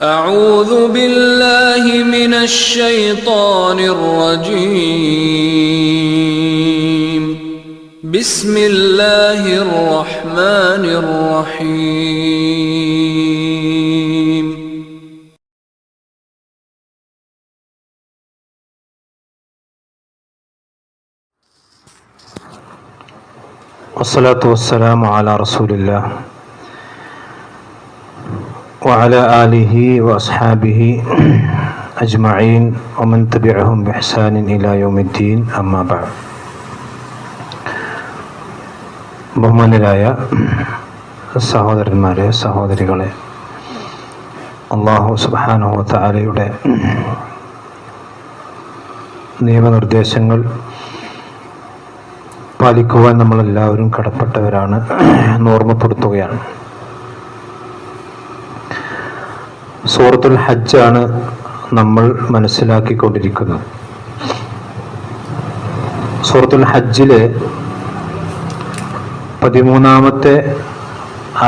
أعوذ بالله من الشيطان الرجيم. بسم الله الرحمن الرحيم. والصلاة والسلام على رسول الله وعلى آله وأصحابه أجمعين ومن تبعهم بإحسان إلى يوم الدين أما بعد. ബഹുമാന്യരായ സഹോദരന്മാരെ, സഹോദരികളെ, അല്ലാഹു സുബ്ഹാനഹു വ തആലയുടെ നിയമനിർദ്ദേശങ്ങൾ പാലിക്കുവാൻ നമ്മളെല്ലാവരും കടപ്പെട്ടവരാണ് എന്ന് ഓർമ്മപ്പെടുത്തുകയാണ്. സൂറത്തുൽ ഹജ്ജാണ് നമ്മൾ മനസ്സിലാക്കിക്കൊണ്ടിരിക്കുന്നത്. സൂറത്തുൽ ഹജ്ജിലെ 13-ാമത്തെ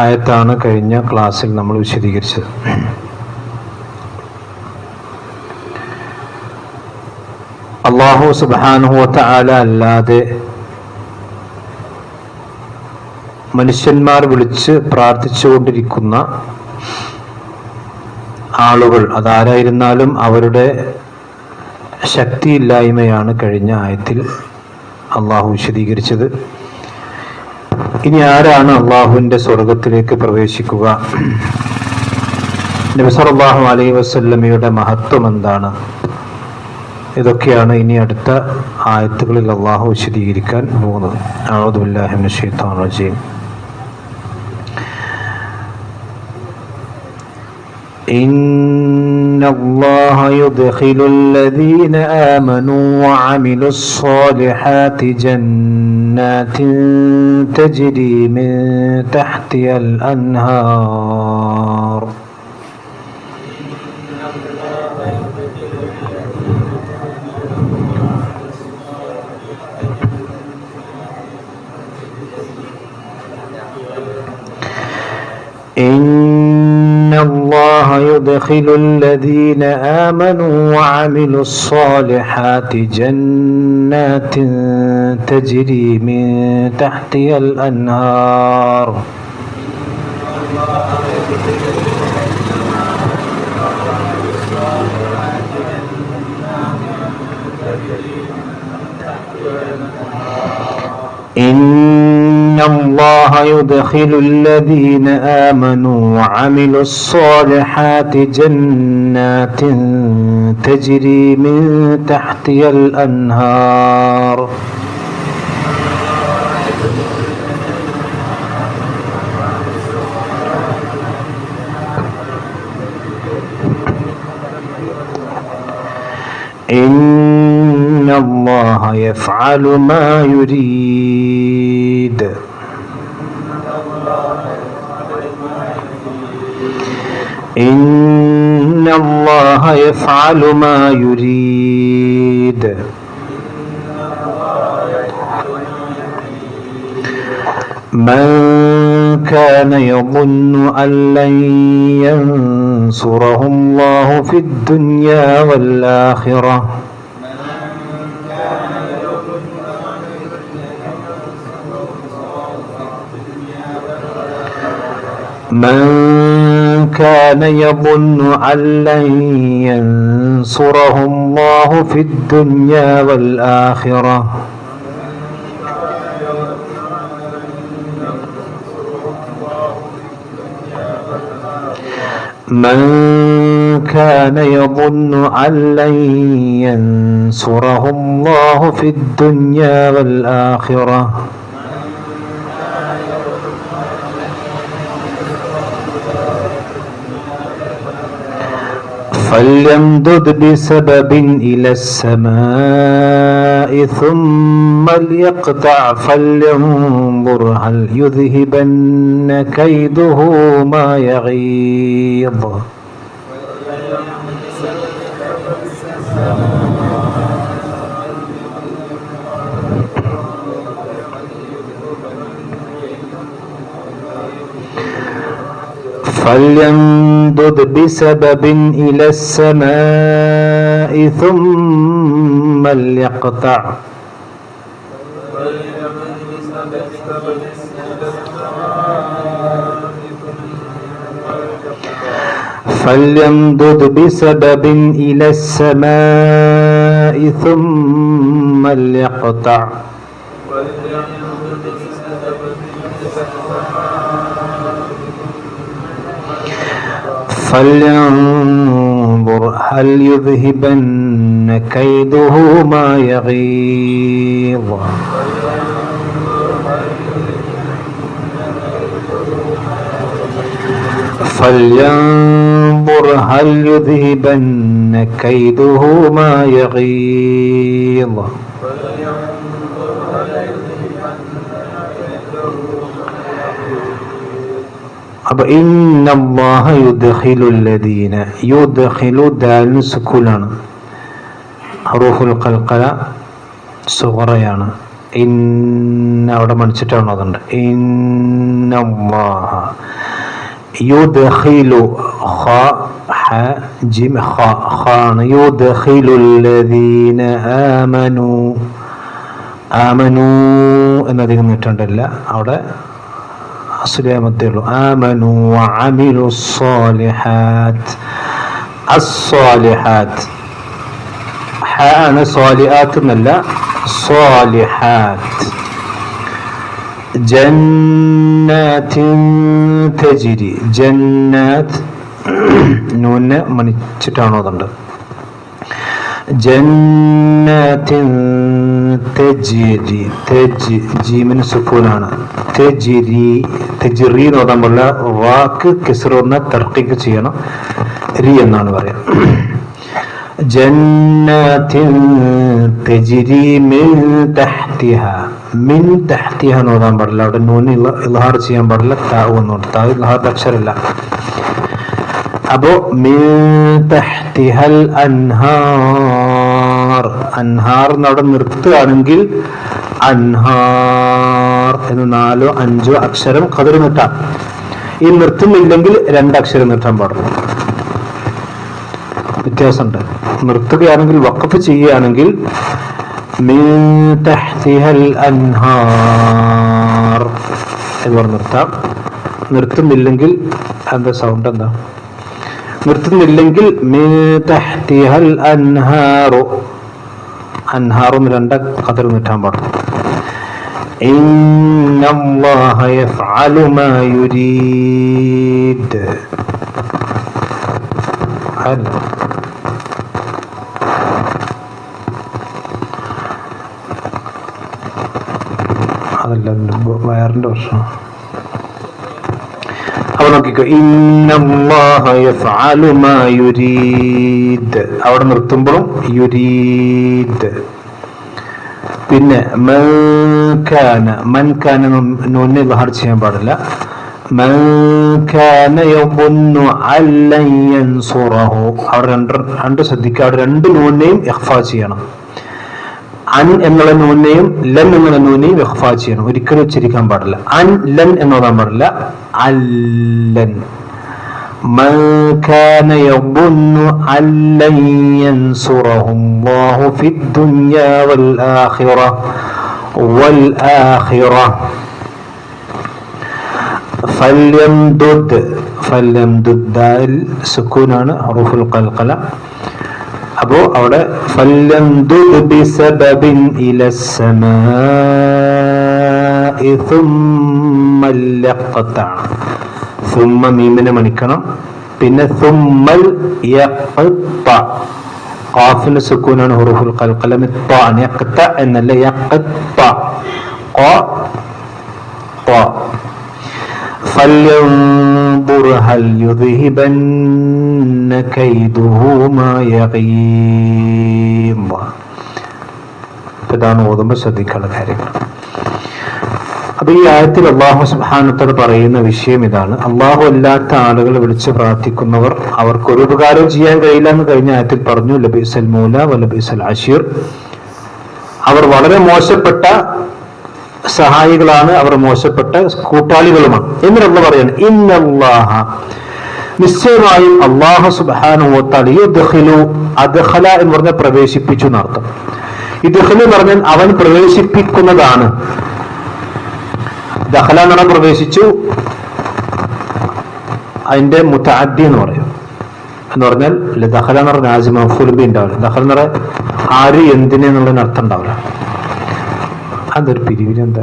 ആയത്താണ് കഴിഞ്ഞ ക്ലാസ്സിൽ നമ്മൾ വിശദീകരിച്ചത്. അല്ലാഹു സുബ്ഹാനഹു വ തആല അല്ലാതെ മനുഷ്യന്മാർ വിളിച്ച് പ്രാർത്ഥിച്ചുകൊണ്ടിരിക്കുന്ന ആളുകൾ, അതാരായിരുന്നാലും അവരുടെ ശക്തിയില്ലായ്മയാണ് കഴിഞ്ഞ ആയത്തിൽ അള്ളാഹു വിശദീകരിച്ചത്. ഇനി ആരാണ് അള്ളാഹുവിൻ്റെ സ്വർഗത്തിലേക്ക് പ്രവേശിക്കുക? നബി സല്ലല്ലാഹു അലൈഹി വസല്ലമയുടെ മഹത്വം എന്താണ്? ഇതൊക്കെയാണ് ഇനി അടുത്ത ആയത്തുകളിൽ അള്ളാഹു വിശദീകരിക്കാൻ പോകുന്നത്. അഊദു ബില്ലാഹി മിനശ് ശൈത്വാനിർ റജീം. إن الله يدخل الذين آمنوا وعملوا الصالحات جنات تجري من تحتها الأنهار إن الله يدخل الذين آمنوا وعملوا الصالحات جنات تجري من تحتها الأنهار إن الله يدخل الذين آمنوا وعملوا الصالحات جنات تجري من تحتها الأنهار إن الله يفعل ما يريد إن الله يفعل ما يريد من كان يظن أن لن ينصره الله في الدنيا والآخرة من كان يظن أن لن ينصره الله في الدنيا والآخرة من كان يظن أن لن ينصره الله في الدنيا والآخرة فليمدد بسبب إلى السماء ثم ليقطع فلينظر هل يذهبن كيده ما يغيظ فليمدد بسبب إلى السماء ثم ليقطع فليمدد بسبب إلى السماء ثم ليقطع فلينظر هل يذهبن كيده ما يغيظ فلينظر هل يذهبن كيده ما يغيظ അപ്പൊ ഇന്നല്ലാഹ യുദ്ഖിലുൽ ലദീന, യുദ്ഖിലു ദാലിന് സുക്കൂനാണ്, ഹറൂഫുൽ ഖൽഖല സുഗറയാണ്. ഇന്ന അവിടെ മണിച്ചിട്ടാണ് അതുണ്ട്. ഇന്നല്ലാഹ യുദ്ഖിലു ഖ ഹ ജിം ഖ ഖാണ്. യുദ്ഖിലുൽ ലദീന ആമനു, ആമനു എന്നധികം നീട്ടണ്ടല്ല, അവിടെ ആമനു വഅമിലു സ്സാലിഹാത്ത്. അസ്സാലിഹാത്ത് ഹാണ്, സ്വാലിഹാത്ത് എന്നല്ല, സ്വാലിഹാത്ത്. ജന്നാത്തിൻ തജ്രി, ജന്നാത്ത് നൂനെ മണിച്ചിട്ടാണോ അതുണ്ട്. ജന്നാത്തിൻ തജ്രി, ജീമിന് സുക്കൂനാണ്. തജ്രി, തജ്രി എന്ന് പറയാൻ പാടില്ല, വാക്ക് കിസ്റൊന്ന തർക്കീക്ക് ചെയ്യണം, രി എന്നാണ് പറയാം. ജന്നാത്തിൻ തജ്രി മിൻ തഹ്തിഹ, മിൻ തഹ്തിഹ എന്ന് പറയാൻ പാടില്ല, അവിടെ നൂന് ഇൽഹാർ ചെയ്യാൻ പാടില്ല, താവ് എന്നുണ്ട്, താവ് ഇൽഹാറിന്റെ അക്ഷരമില്ല. അപ്പോ മിൻ തഹ്തിഹൽ അൻഹാർ, അൻഹാർ എന്നവിടെ നിർത്തുകയാണെങ്കിൽ അൻഹാർ എന്ന് 4 5 അക്ഷരം ഖദർ നീട്ടാം. ഈ നിർത്തുന്നില്ലെങ്കിൽ 2 അക്ഷരം നീട്ടാൻ പാടുള്ളൂ. വ്യത്യാസമുണ്ട്. നിർത്തുകയാണെങ്കിൽ വഖഫ് ചെയ്യുകയാണെങ്കിൽ മിൻ തഹ്തിഹൽ അൻഹാർ എന്ന് പറഞ്ഞ് നിർത്താം. നിർത്തുന്നില്ലെങ്കിൽ എന്താ സൗണ്ട് എന്താ? നിർത്തുന്നില്ലെങ്കിൽ മിൻ തഹ്തിഹൽ അൻഹാറു, അൻഹാറൊന്ന് 2 ഖദർ നീട്ടാൻ പാടുള്ളൂ. ഇന്നല്ലാഹ യഫ്അലു മാ യുരീദ്. അതല്ല വയറിന്റെ പ്രശ്നം. അപ്പൊ നോക്കിക്കോ, ഇന്നല്ലാഹ യഫ്അലു മാ യുരീദ്, അവിടെ നിർത്തുമ്പോഴും യുരീദ്. പിന്നെ മൻ കാന നൂനെ ഇൽഹാർ ചെയ്യാൻ പാടില്ല. മൻ കാന യظن അല്ലൻ യൻസുറഹു, അവിടെ രണ്ട് ശ്രദ്ധിക്കുക, അവിടെ 2 നൂനെയും ഇഖ്ഫാ ചെയ്യണം. അൻ എന്നുള്ള നൂനെയും ലൻ എന്നുള്ള നൂനെയും ഇഖ്ഫാ ചെയ്യണം, ഒരിക്കലും ഉച്ചരിക്കാൻ പാടില്ല. അൻ ലൻ എന്നോടാൻ പാടില്ല, അല്ലൻ. من كان يظن أن لن ينصره الله في الدنيا والآخرة فليمدد دال سكونان حروف القلقلة. അപ്പോ അവിടെ فليمدد بسبب إلى السماء ثم ليقطع, ثم മീമിനെ മണിക്കണം. പിന്നെ ثمل يقطع, ഖാഫിന്റെ സുക്കൂനാണ് ഹുറൂഫുൽ ഖൽഖല, ത്വാണ്. യഖ്ത എന്നല്ല, യഖ്ത ഖ ത്വ. فلينظر هل يذهبن كيده ما يغيظ. ഇതാണ് ഓതുമ്പോൾ ശ്രദ്ധിക്കേണ്ട കാര്യങ്ങൾ. അപ്പൊ ഈ ആയത്തിൽ അല്ലാഹു സുബ്ഹാനഹു വ തആല പറയുന്ന വിഷയം ഇതാണ്. അല്ലാഹു അല്ലാത്ത ആളുകളെ വിളിച്ച് പ്രാർത്ഥിക്കുന്നവർ അവർക്ക് ഒരു ഉപകാരം ചെയ്യാൻ കഴിയില്ല എന്ന് കഴിഞ്ഞ ആയത്തിൽ പറഞ്ഞു. ലബീസൽ മൗല വ ലബീസൽ അശീർ, അവർ വളരെ മോശപ്പെട്ട സഹായികളാണ്, അവർ മോശപ്പെട്ട കൂട്ടാളികളുമാണ് എന്ന് നമ്മൾ പറയാണ്. ഇന്നല്ലാഹ, നിശ്ചയമായും അല്ലാഹു സുബ്ഹാനഹു വ തആല യുദ്ഖിലു, അദ്ഖല എന്ന് പറഞ്ഞാൽ പ്രവേശിപ്പിച്ചു എന്നർത്ഥം. ഇദ്ഖിലു എന്ന് പറഞ്ഞാൽ അവൻ പ്രവേശിപ്പിക്കുന്നതാണ്. ദഖല എന്ന് പറഞ്ഞാൽ പ്രവേശിച്ചു, അതിന്റെ മുതഅദ്ദി എന്ന് പറയും. എന്ന് പറഞ്ഞാൽ ദഖല എന്ന് പറഞ്ഞാൽ നാസിമ മഫ്ഊൽ ബിഹി ഉണ്ടാവില്ല. ദഖല എന്ന് പറഞ്ഞാൽ ആര് എന്തിനെ എന്നുള്ളതിന് അർത്ഥം ഉണ്ടാവില്ല. അതൊരു പിരിവിന് എന്താ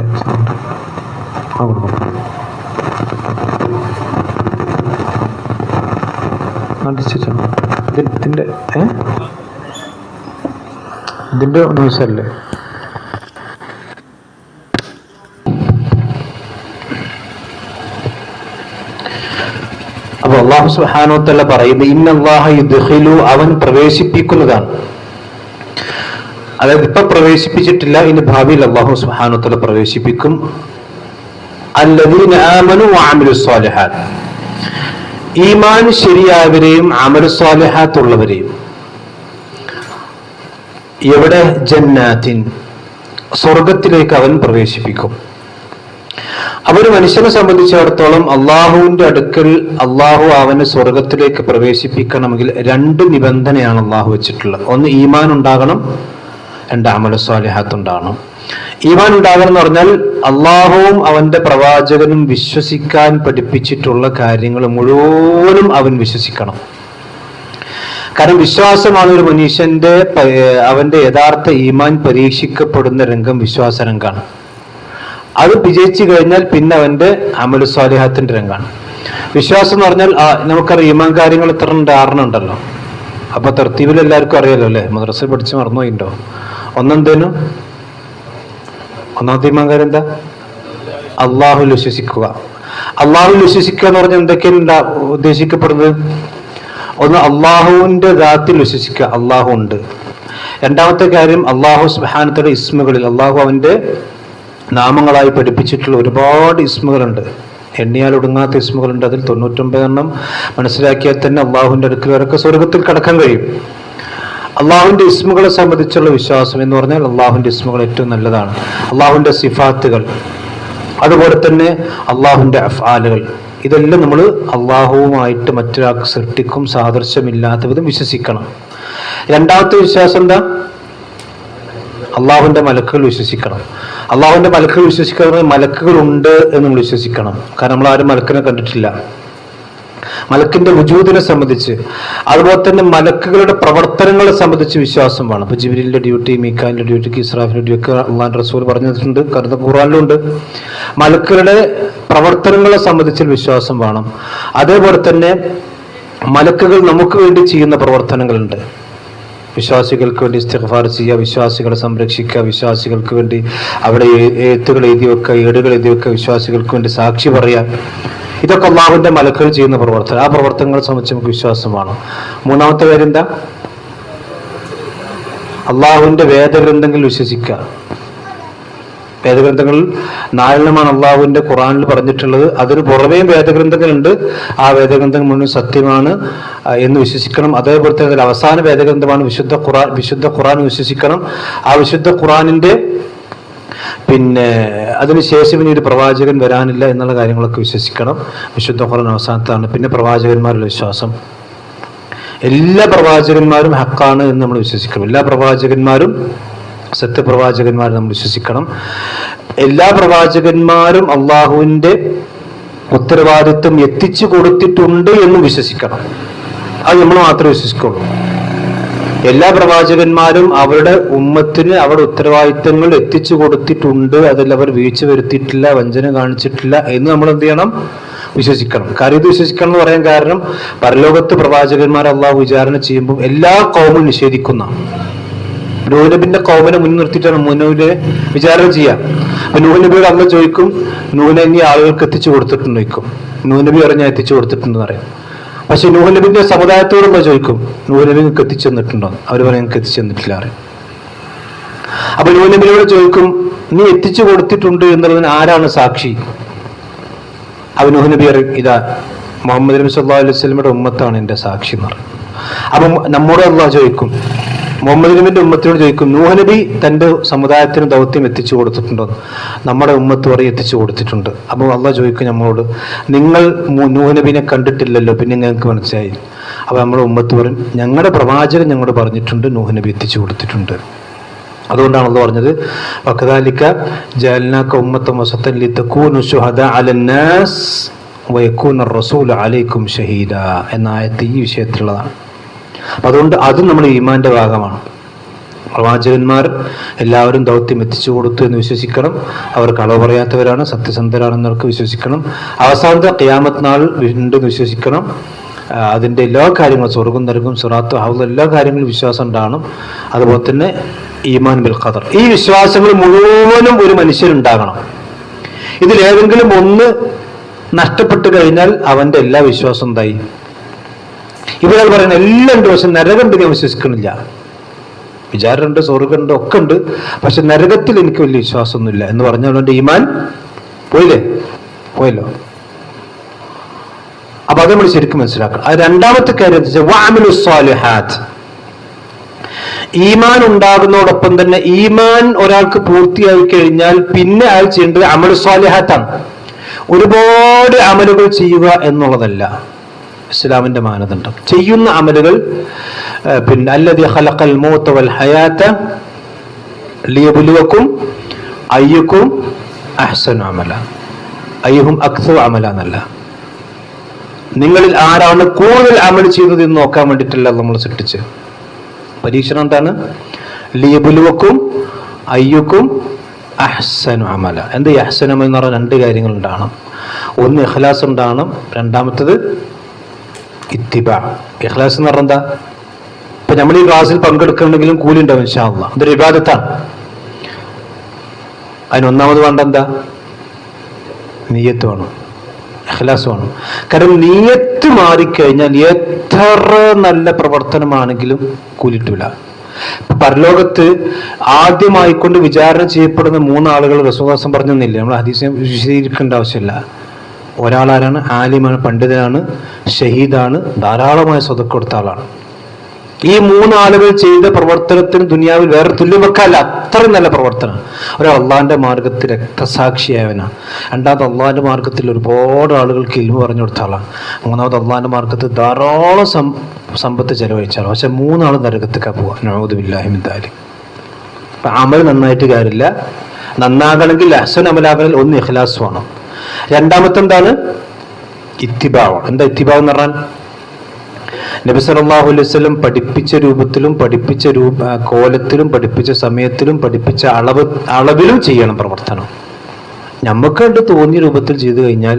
ഇതിന്റെ ന്യൂസല്ലേ? അപ്പൊ അല്ലാഹു സുബ്ഹാനഹു വ തആല പറയുന്നത് ഇന്നല്ലാഹ യുദ്ഖിലു, അവൻ പ്രവേശിപ്പിക്കുന്നതാണ്. അതായത് ഇപ്പൊ പ്രവേശിപ്പിച്ചിട്ടില്ല, ഇനി ഭാവിയിൽ അല്ലാഹു സുബ്ഹാനഹു വ തആല പ്രവേശിപ്പിക്കും. അല്ലദീന ആമനു വഅമിലുസ് സ്വാലിഹാത്ത്, ഈമാൻ ശരിയായവരെയും അമലു സ്വാലിഹാത്ത് ഉള്ളവരെയും. എവിടെ? ജന്നാത്തിൻ, സ്വർഗത്തിലേക്ക് അവൻ പ്രവേശിപ്പിക്കും. അവർ മനുഷ്യനെ സംബന്ധിച്ചിടത്തോളം അള്ളാഹുവിന്റെ അടുക്കൽ അള്ളാഹു അവന് സ്വർഗത്തിലേക്ക് പ്രവേശിപ്പിക്കണമെങ്കിൽ 2 നിബന്ധനയാണ് അള്ളാഹു വെച്ചിട്ടുള്ളത്. ഒന്ന് ഈമാൻ ഉണ്ടാകണം, 2 അമലു സ്വാലിഹാത്ത് ഉണ്ടാകണം. ഈമാൻ ഉണ്ടാകണം എന്ന് പറഞ്ഞാൽ അള്ളാഹുവും അവന്റെ പ്രവാചകനും വിശ്വസിക്കാൻ പഠിപ്പിച്ചിട്ടുള്ള കാര്യങ്ങൾ മുഴുവനും അവൻ വിശ്വസിക്കണം. കാരണം വിശ്വാസമാണ് ഒരു മനുഷ്യന്റെ അവന്റെ യഥാർത്ഥ ഈമാൻ പരീക്ഷിക്കപ്പെടുന്ന രംഗം വിശ്വാസ രംഗമാണ്. അത് വിജയിച്ചു കഴിഞ്ഞാൽ പിന്നെ അവന്റെ അമലു സ്വാലിഹാത്തിന്റെ രംഗമാണ്. വിശ്വാസം എന്ന് പറഞ്ഞാൽ നമുക്കറിയാം ഈമാൻ കാര്യങ്ങൾ എത്ര 6 ഉണ്ടല്ലോ. അപ്പൊ തർത്തീബിൽ എല്ലാവർക്കും അറിയാലോ അല്ലെ? മദ്രസ പഠിച്ച് മറന്നുപോയിണ്ടോ? ഒന്നെന്തേനു? ഒന്നാമത്തെ ഈമാൻ കാര്യം എന്താ? അള്ളാഹുൽ വിശ്വസിക്കുക. അള്ളാഹുൽ വിശ്വസിക്കുക എന്ന് പറഞ്ഞാൽ എന്തൊക്കെയാണ് ഉദ്ദേശിക്കപ്പെടുന്നത്? ഒന്ന് അള്ളാഹുവിന്റെ ദാത്തിൽ വിശ്വസിക്കുക, അള്ളാഹു ഉണ്ട്. രണ്ടാമത്തെ കാര്യം അള്ളാഹു സുബ്ഹാനഹു വ തആല ഇസ്മുകളിൽ, അള്ളാഹു അവന്റെ നാമങ്ങളായി പഠിപ്പിച്ചിട്ടുള്ള ഒരുപാട് ഇസ്മുകളുണ്ട്, എണ്ണിയാൽ ഒടുങ്ങാത്ത ഇസ്മുകളുണ്ട്. അതിൽ 99 മനസ്സിലാക്കിയാൽ തന്നെ അള്ളാഹുവിന്റെ അടുക്കൽ വരൊക്കെ സ്വർഗത്തിൽ കടക്കാൻ കഴിയും. അള്ളാഹുവിന്റെ ഇസ്മുകളെ സംബന്ധിച്ചുള്ള വിശ്വാസം എന്ന് പറഞ്ഞാൽ അള്ളാഹുവിന്റെ ഇസ്മുകൾ ഏറ്റവും നല്ലതാണ്. അള്ളാഹുവിന്റെ സിഫാത്തുകൾ, അതുപോലെ തന്നെ അള്ളാഹുവിന്റെ അഫ്ആലുകൾ, ഇതെല്ലാം നമ്മൾ അള്ളാഹുവുമായിട്ട് മറ്റൊരാൾക്ക് സൃഷ്ടിക്കും സാദൃശ്യമില്ലാത്ത വിധം വിശ്വസിക്കണം. രണ്ടാമത്തെ വിശ്വാസം എന്താ? അള്ളാഹുവിന്റെ മലക്കുകൾ വിശ്വസിക്കണം. അള്ളാഹുവിന്റെ മലക്കുകൾ വിശ്വസിക്കുക, മലക്കുകൾ ഉണ്ട് എന്ന് നമ്മൾ വിശ്വസിക്കണം. കാരണം നമ്മൾ ആരും മലക്കിനെ കണ്ടിട്ടില്ല. മലക്കിന്റെ വുജൂദിനെ സംബന്ധിച്ച്, അതുപോലെ തന്നെ മലക്കുകളുടെ പ്രവർത്തനങ്ങളെ സംബന്ധിച്ച് വിശ്വാസം വേണം. ഇപ്പൊ ജിബ്രീലിന്റെ ഡ്യൂട്ടി, മീക്കാലിന്റെ ഡ്യൂട്ടി, ഇസ്രാഫിന്റെ ഡ്യൂട്ടി ഒക്കെ അള്ളാഹുവിന്റെ റസൂൽ പറഞ്ഞിട്ടുണ്ട്, കരുത ഖുർആനിലുണ്ട്. മലക്കുകളുടെ പ്രവർത്തനങ്ങളെ സംബന്ധിച്ച് വിശ്വാസം വേണം. അതേപോലെ തന്നെ മലക്കുകൾ നമുക്ക് വേണ്ടി ചെയ്യുന്ന പ്രവർത്തനങ്ങളുണ്ട്. വിശ്വാസികൾക്ക് വേണ്ടി ഇസ്തിഗ്ഫാർ ചെയ്യുക, വിശ്വാസികളെ സംരക്ഷിക്കുക, വിശ്വാസികൾക്ക് വേണ്ടി അവിടെ എഴുത്തുകൾ എഴുതി വെക്കുക, ഏടുകൾ എഴുതി വെക്കുക, വിശ്വാസികൾക്ക് വേണ്ടി സാക്ഷി പറയാം. ഇതൊക്കെ അള്ളാഹുവിന്റെ മലക്കുകൾ ചെയ്യുന്ന പ്രവർത്തനം. ആ പ്രവർത്തനങ്ങളെ സംബന്ധിച്ച് നമുക്ക് വിശ്വാസമാണ്. മൂന്നാമത്തെ കാര്യം എന്താ? അള്ളാഹുവിന്റെ വേദഗ്രന്ഥങ്ങൾ വിശ്വസിക്കുക. വേദഗ്രന്ഥങ്ങൾ 4 അള്ളാഹുവിന്റെ ഖുർആനിൽ പറഞ്ഞിട്ടുള്ളത്. അതിന് പുറമേയും വേദഗ്രന്ഥങ്ങളുണ്ട്. ആ വേദഗ്രന്ഥങ്ങൾ മുഴുവൻ സത്യമാണ് എന്ന് വിശ്വസിക്കണം. അതേപോലെ തന്നെ അതിൽ അവസാന വേദഗ്രന്ഥമാണ് വിശുദ്ധ ഖുർആൻ. വിശുദ്ധ ഖുർആൻ വിശ്വസിക്കണം. ആ വിശുദ്ധ ഖുർആനിന്റെ അതിനുശേഷം ഇനി ഒരു പ്രവാചകൻ വരാനില്ല എന്നുള്ള കാര്യങ്ങളൊക്കെ വിശ്വസിക്കണം. വിശുദ്ധ ഖുർആൻ അവസാനത്താണ്. പിന്നെ പ്രവാചകന്മാരുടെ വിശ്വാസം, എല്ലാ പ്രവാചകന്മാരും ഹക്കാണ് എന്ന് നമ്മൾ വിശ്വസിക്കണം. എല്ലാ പ്രവാചകന്മാരും സത്യപ്രവാചകന്മാരും നമ്മൾ വിശ്വസിക്കണം. എല്ലാ പ്രവാചകന്മാരും അള്ളാഹുവിന്റെ ഉത്തരവാദിത്വം എത്തിച്ചു കൊടുത്തിട്ടുണ്ട് എന്നും വിശ്വസിക്കണം. അത് നമ്മൾ മാത്രമേ വിശ്വസിക്കുള്ളൂ. എല്ലാ പ്രവാചകന്മാരും അവരുടെ ഉമ്മത്തിന് അവരുടെ ഉത്തരവാദിത്തങ്ങൾ എത്തിച്ചു കൊടുത്തിട്ടുണ്ട്, അതിൽ അവർ വീഴ്ച വരുത്തിയിട്ടില്ല, വഞ്ചന കാണിച്ചിട്ടില്ല എന്ന് നമ്മൾ എന്ത് ചെയ്യണം? വിശ്വസിക്കണം. കാര്യം ഇത് വിശ്വസിക്കണം എന്ന് പറയാൻ കാരണം, പരലോകത്ത് പ്രവാചകന്മാർ അള്ളാഹു വിചാരണ ചെയ്യുമ്പോൾ എല്ലാ കൗമും നിഷേധിക്കുന്ന നൂഹ് നബിന്റെ കൗമിനെ മുൻനിർത്തിയിട്ടാണ് നൂഹിനെ വിചാരണ ചെയ്യാം. അപ്പൊ നൂഹ് നബിയോട് അള്ളാഹ് ചോദിക്കും, നൂഹിനെ ഇനി ആളുകൾക്ക് എത്തിച്ചു കൊടുത്തിട്ടുണ്ട് ചോദിക്കും. നൂഹ് നബി പറഞ്ഞാൽ എത്തിച്ചു കൊടുത്തിട്ടുണ്ടെന്ന് പറയും. പക്ഷെ നൂഹ് നബിന്റെ സമുദായത്തോടുള്ള ചോദിക്കും, നൂഹ് നബി നിങ്ങൾക്ക് എത്തിച്ചു തന്നിട്ടുണ്ടോ? അവർ പറയും നിങ്ങൾക്ക് എത്തിച്ചു തന്നിട്ടില്ല പറയും. അപ്പൊ നൂഹ് നബിയോട് ചോദിക്കും, നീ എത്തിച്ചു കൊടുത്തിട്ടുണ്ട് എന്നുള്ളതിന് ആരാണ് സാക്ഷി? അപ്പൊ നൂഹ് നബി പറയും, ഇതാ മുഹമ്മദ് നബി സല്ലല്ലാഹു അലൈഹി വസല്ലമയുടെ ഉമ്മത്താണ് എന്റെ സാക്ഷി എന്ന് പറയും. അപ്പൊ നമ്മോട് അള്ളാഹ് ചോദിക്കും, മുഹമ്മദ് നബിന്റെ ഉമ്മത്തിനോട് ചോദിക്കും, നൂഹ് നബി തന്റെ സമുദായത്തിന് ദൗത്യം എത്തിച്ചു കൊടുത്തിട്ടുണ്ടോ? നമ്മുടെ ഉമ്മത്ത് പറയും എത്തിച്ചു കൊടുത്തിട്ടുണ്ട്. അപ്പോൾ അള്ളാഹ് ചോദിക്കും നമ്മളോട്, നിങ്ങൾ നൂഹ് നബിനെ കണ്ടിട്ടില്ലല്ലോ, പിന്നെ ഞങ്ങൾക്ക് മനസ്സിലായി? അപ്പോൾ നമ്മുടെ ഉമ്മത്ത് പറയും, ഞങ്ങളുടെ പ്രവാചകൻ ഞങ്ങളോട് പറഞ്ഞിട്ടുണ്ട് നൂഹ് നബി എത്തിച്ചു കൊടുത്തിട്ടുണ്ട്. അതുകൊണ്ടാണ് അള്ളാഹ് പറഞ്ഞത്, വകദാലിക ജഅൽനാക ഉമ്മത്തൻ വസത്തൻ ലിതകൂനു ശുഹദാ അലന്നാസ് വയകൂന റസൂലു അലൈക്കും ഷഹീദ എന്ന ആയത്ത് ഈ വിഷയത്തിലുള്ളതാണ്. അപ്പം അതുകൊണ്ട് അതും നമ്മുടെ ഈമാന്റെ ഭാഗമാണ്. പ്രവാചകന്മാർ എല്ലാവരും ദൗത്യം എത്തിച്ചു കൊടുത്തു എന്ന് വിശ്വസിക്കണം. അവർ കളവ് പറയാത്തവരാണ്, സത്യസന്ധരാണെന്നവർക്ക് വിശ്വസിക്കണം. അവസാനത്തെ ഖിയാമത്ത് നാൾ ഉണ്ടെന്ന് വിശ്വസിക്കണം. അതിൻ്റെ എല്ലാ കാര്യങ്ങളും, സ്വർഗം നരകം സിറാത്ത് ഹൗദ്, എല്ലാ കാര്യങ്ങളും വിശ്വാസം ഉണ്ടാകണം. അതുപോലെ തന്നെ ഈമാൻ ബിൽ ഖദർ, ഈ വിശ്വാസങ്ങൾ മുഴുവനും ഒരു മനുഷ്യനുണ്ടാകണം. ഇതിലേതെങ്കിലും ഒന്ന് നഷ്ടപ്പെട്ടു കഴിഞ്ഞാൽ അവന്റെ എല്ലാ വിശ്വാസം എന്തായി? ഇവരാൾ പറയുന്ന എല്ലാം ഉണ്ട്, പക്ഷെ നരകമുണ്ട് ഞാൻ വിശ്വസിക്കണില്ല. വിചാരമുണ്ട്, സ്വർഗമുണ്ട്, ഒക്കെ ഉണ്ട്, പക്ഷെ നരകത്തിൽ എനിക്ക് വലിയ വിശ്വാസമൊന്നുമില്ല എന്ന് പറഞ്ഞാൽ അവന്റെ ഈമാൻ പോയല്ലോ. അപ്പൊ അത് നമ്മൾ ശരിക്കും മനസ്സിലാക്കണം. അത് രണ്ടാമത്തെ കാര്യം വഅമിലു സ്വാലിഹാത്ത്. ഈമാൻ ഉണ്ടാകുന്നതോടൊപ്പം തന്നെ ഈമാൻ ഒരാൾക്ക് പൂർത്തിയായി കഴിഞ്ഞാൽ പിന്നെ അയാൾ ചെയ്യേണ്ടത് അമലു സ്വാലിഹാത്താണ്. ഒരുപാട് അമലുകൾ ചെയ്യുക എന്നുള്ളതല്ല ഇസ്ലാമിന്റെ മാനദണ്ഡം. ചെയ്യുന്ന അമലുകൾ പിന്നെ അല്ലദീ ഖലഖൽ മൗത വൽ ഹയാത ലിയബ്ലുവകും അയ്യുക്കും അഹ്സനു അമല, അയ്യുഹും അക്സറു അമല എന്നല്ല. നിങ്ങളിൽ ആരാണ് കൂടുതൽ അമൽ ചെയ്യുന്നത് എന്ന് നോക്കാൻ വേണ്ടിയിട്ടല്ല നമ്മൾ സൃഷ്ടിച്ച്. പരീക്ഷണം എന്താണ്? ലിയബ്ലുവകും അയ്യുക്കും അഹ്സനു അമല. എന്ത് അഹ്സനു അമൽ എന്ന് പറഞ്ഞാൽ രണ്ട് കാര്യങ്ങൾ ഉണ്ടാകണം. ഒന്ന് ഇഖ്ലാസ് ഉണ്ടാകണം, രണ്ടാമത്തത് ഇത്തിബാ. ഇഖ്ലാസ് എന്ന് പറഞ്ഞാൽ എന്താ? ഇപ്പൊ നമ്മൾ ഈ ക്ലാസ്സിൽ പങ്കെടുക്കണമെങ്കിലും കൂലി ഉണ്ടാവും ഇൻഷാ അല്ലാഹ്, അതൊരു ഇബാദത്താണ്. അതിന് ഒന്നാമത് വേണ്ട എന്താ? നിയ്യത്ത് വേണം, ഇഖ്ലാസ് വേണം. കാരണം നിയ്യത്ത് മാറിക്കഴിഞ്ഞാൽ എത്ര നല്ല പ്രവർത്തനമാണെങ്കിലും കൂലിട്ടില്ല. പരലോകത്ത് ആദ്യമായിക്കൊണ്ട് വിചാരണ ചെയ്യപ്പെടുന്ന 3 ആളുകൾ റസൂലുള്ളാഹി പറഞ്ഞൊന്നില്ല, നമ്മൾ ഹദീസ് വിശദീകരിക്കേണ്ട ആവശ്യമില്ല. ഒരാളാരാണ്? ആലിമാണ്, പണ്ഡിതനാണ്, ഷഹീദാണ്, ധാരാളമായ സ്വതക്ക കൊടുത്ത ആളാണ്. ഈ 3 ആളുകൾ ചെയ്ത പ്രവർത്തനത്തിന് ദുനിയാവിൽ വേറെ തുല്യം വെക്കാല്ല, അത്രയും നല്ല പ്രവർത്തനം. ഒരാൾ അള്ളാഹിന്റെ മാർഗത്തിൽ രക്തസാക്ഷിയായവനാണ്. രണ്ടാമത് അള്ളാഹിന്റെ മാർഗത്തിൽ ഒരുപാട് ആളുകൾക്ക് ഇൽമു പറഞ്ഞു കൊടുത്ത ആളാണ്. മൂന്നാമത് അള്ളാഹിന്റെ മാർഗത്തിൽ ധാരാളം സമ്പത്ത് ചെലവഴിച്ചാണ്. പക്ഷെ 3 ആൾ നരകത്തേക്കാണ് പോവുക. നഊദു ബില്ലാഹി മിൻ ദാലിക്. അപ്പൊ അമൽ നന്നായിട്ട് കാര്യമില്ല. നന്നാകണമെങ്കിൽ അഹ്സൻ അമലാകണമെങ്കിൽ ഒന്ന് ഇഖ്ലാസ് വേണം, രണ്ടാമത്തെ എന്താണ്? ഇത്തിബാവ്. എന്താ ഇത്തിബാവ് എന്ന് പറഞ്ഞാൽ? നബി സല്ലല്ലാഹു അലൈഹി വസല്ലം പഠിപ്പിച്ച രൂപത്തിലും പഠിപ്പിച്ച കോലത്തിലും പഠിപ്പിച്ച സമയത്തിലും പഠിപ്പിച്ച അളവിലും ചെയ്യണം പ്രവർത്തനം. നമുക്ക് തോന്നിയ രൂപത്തിൽ ചെയ്തു കഴിഞ്ഞാൽ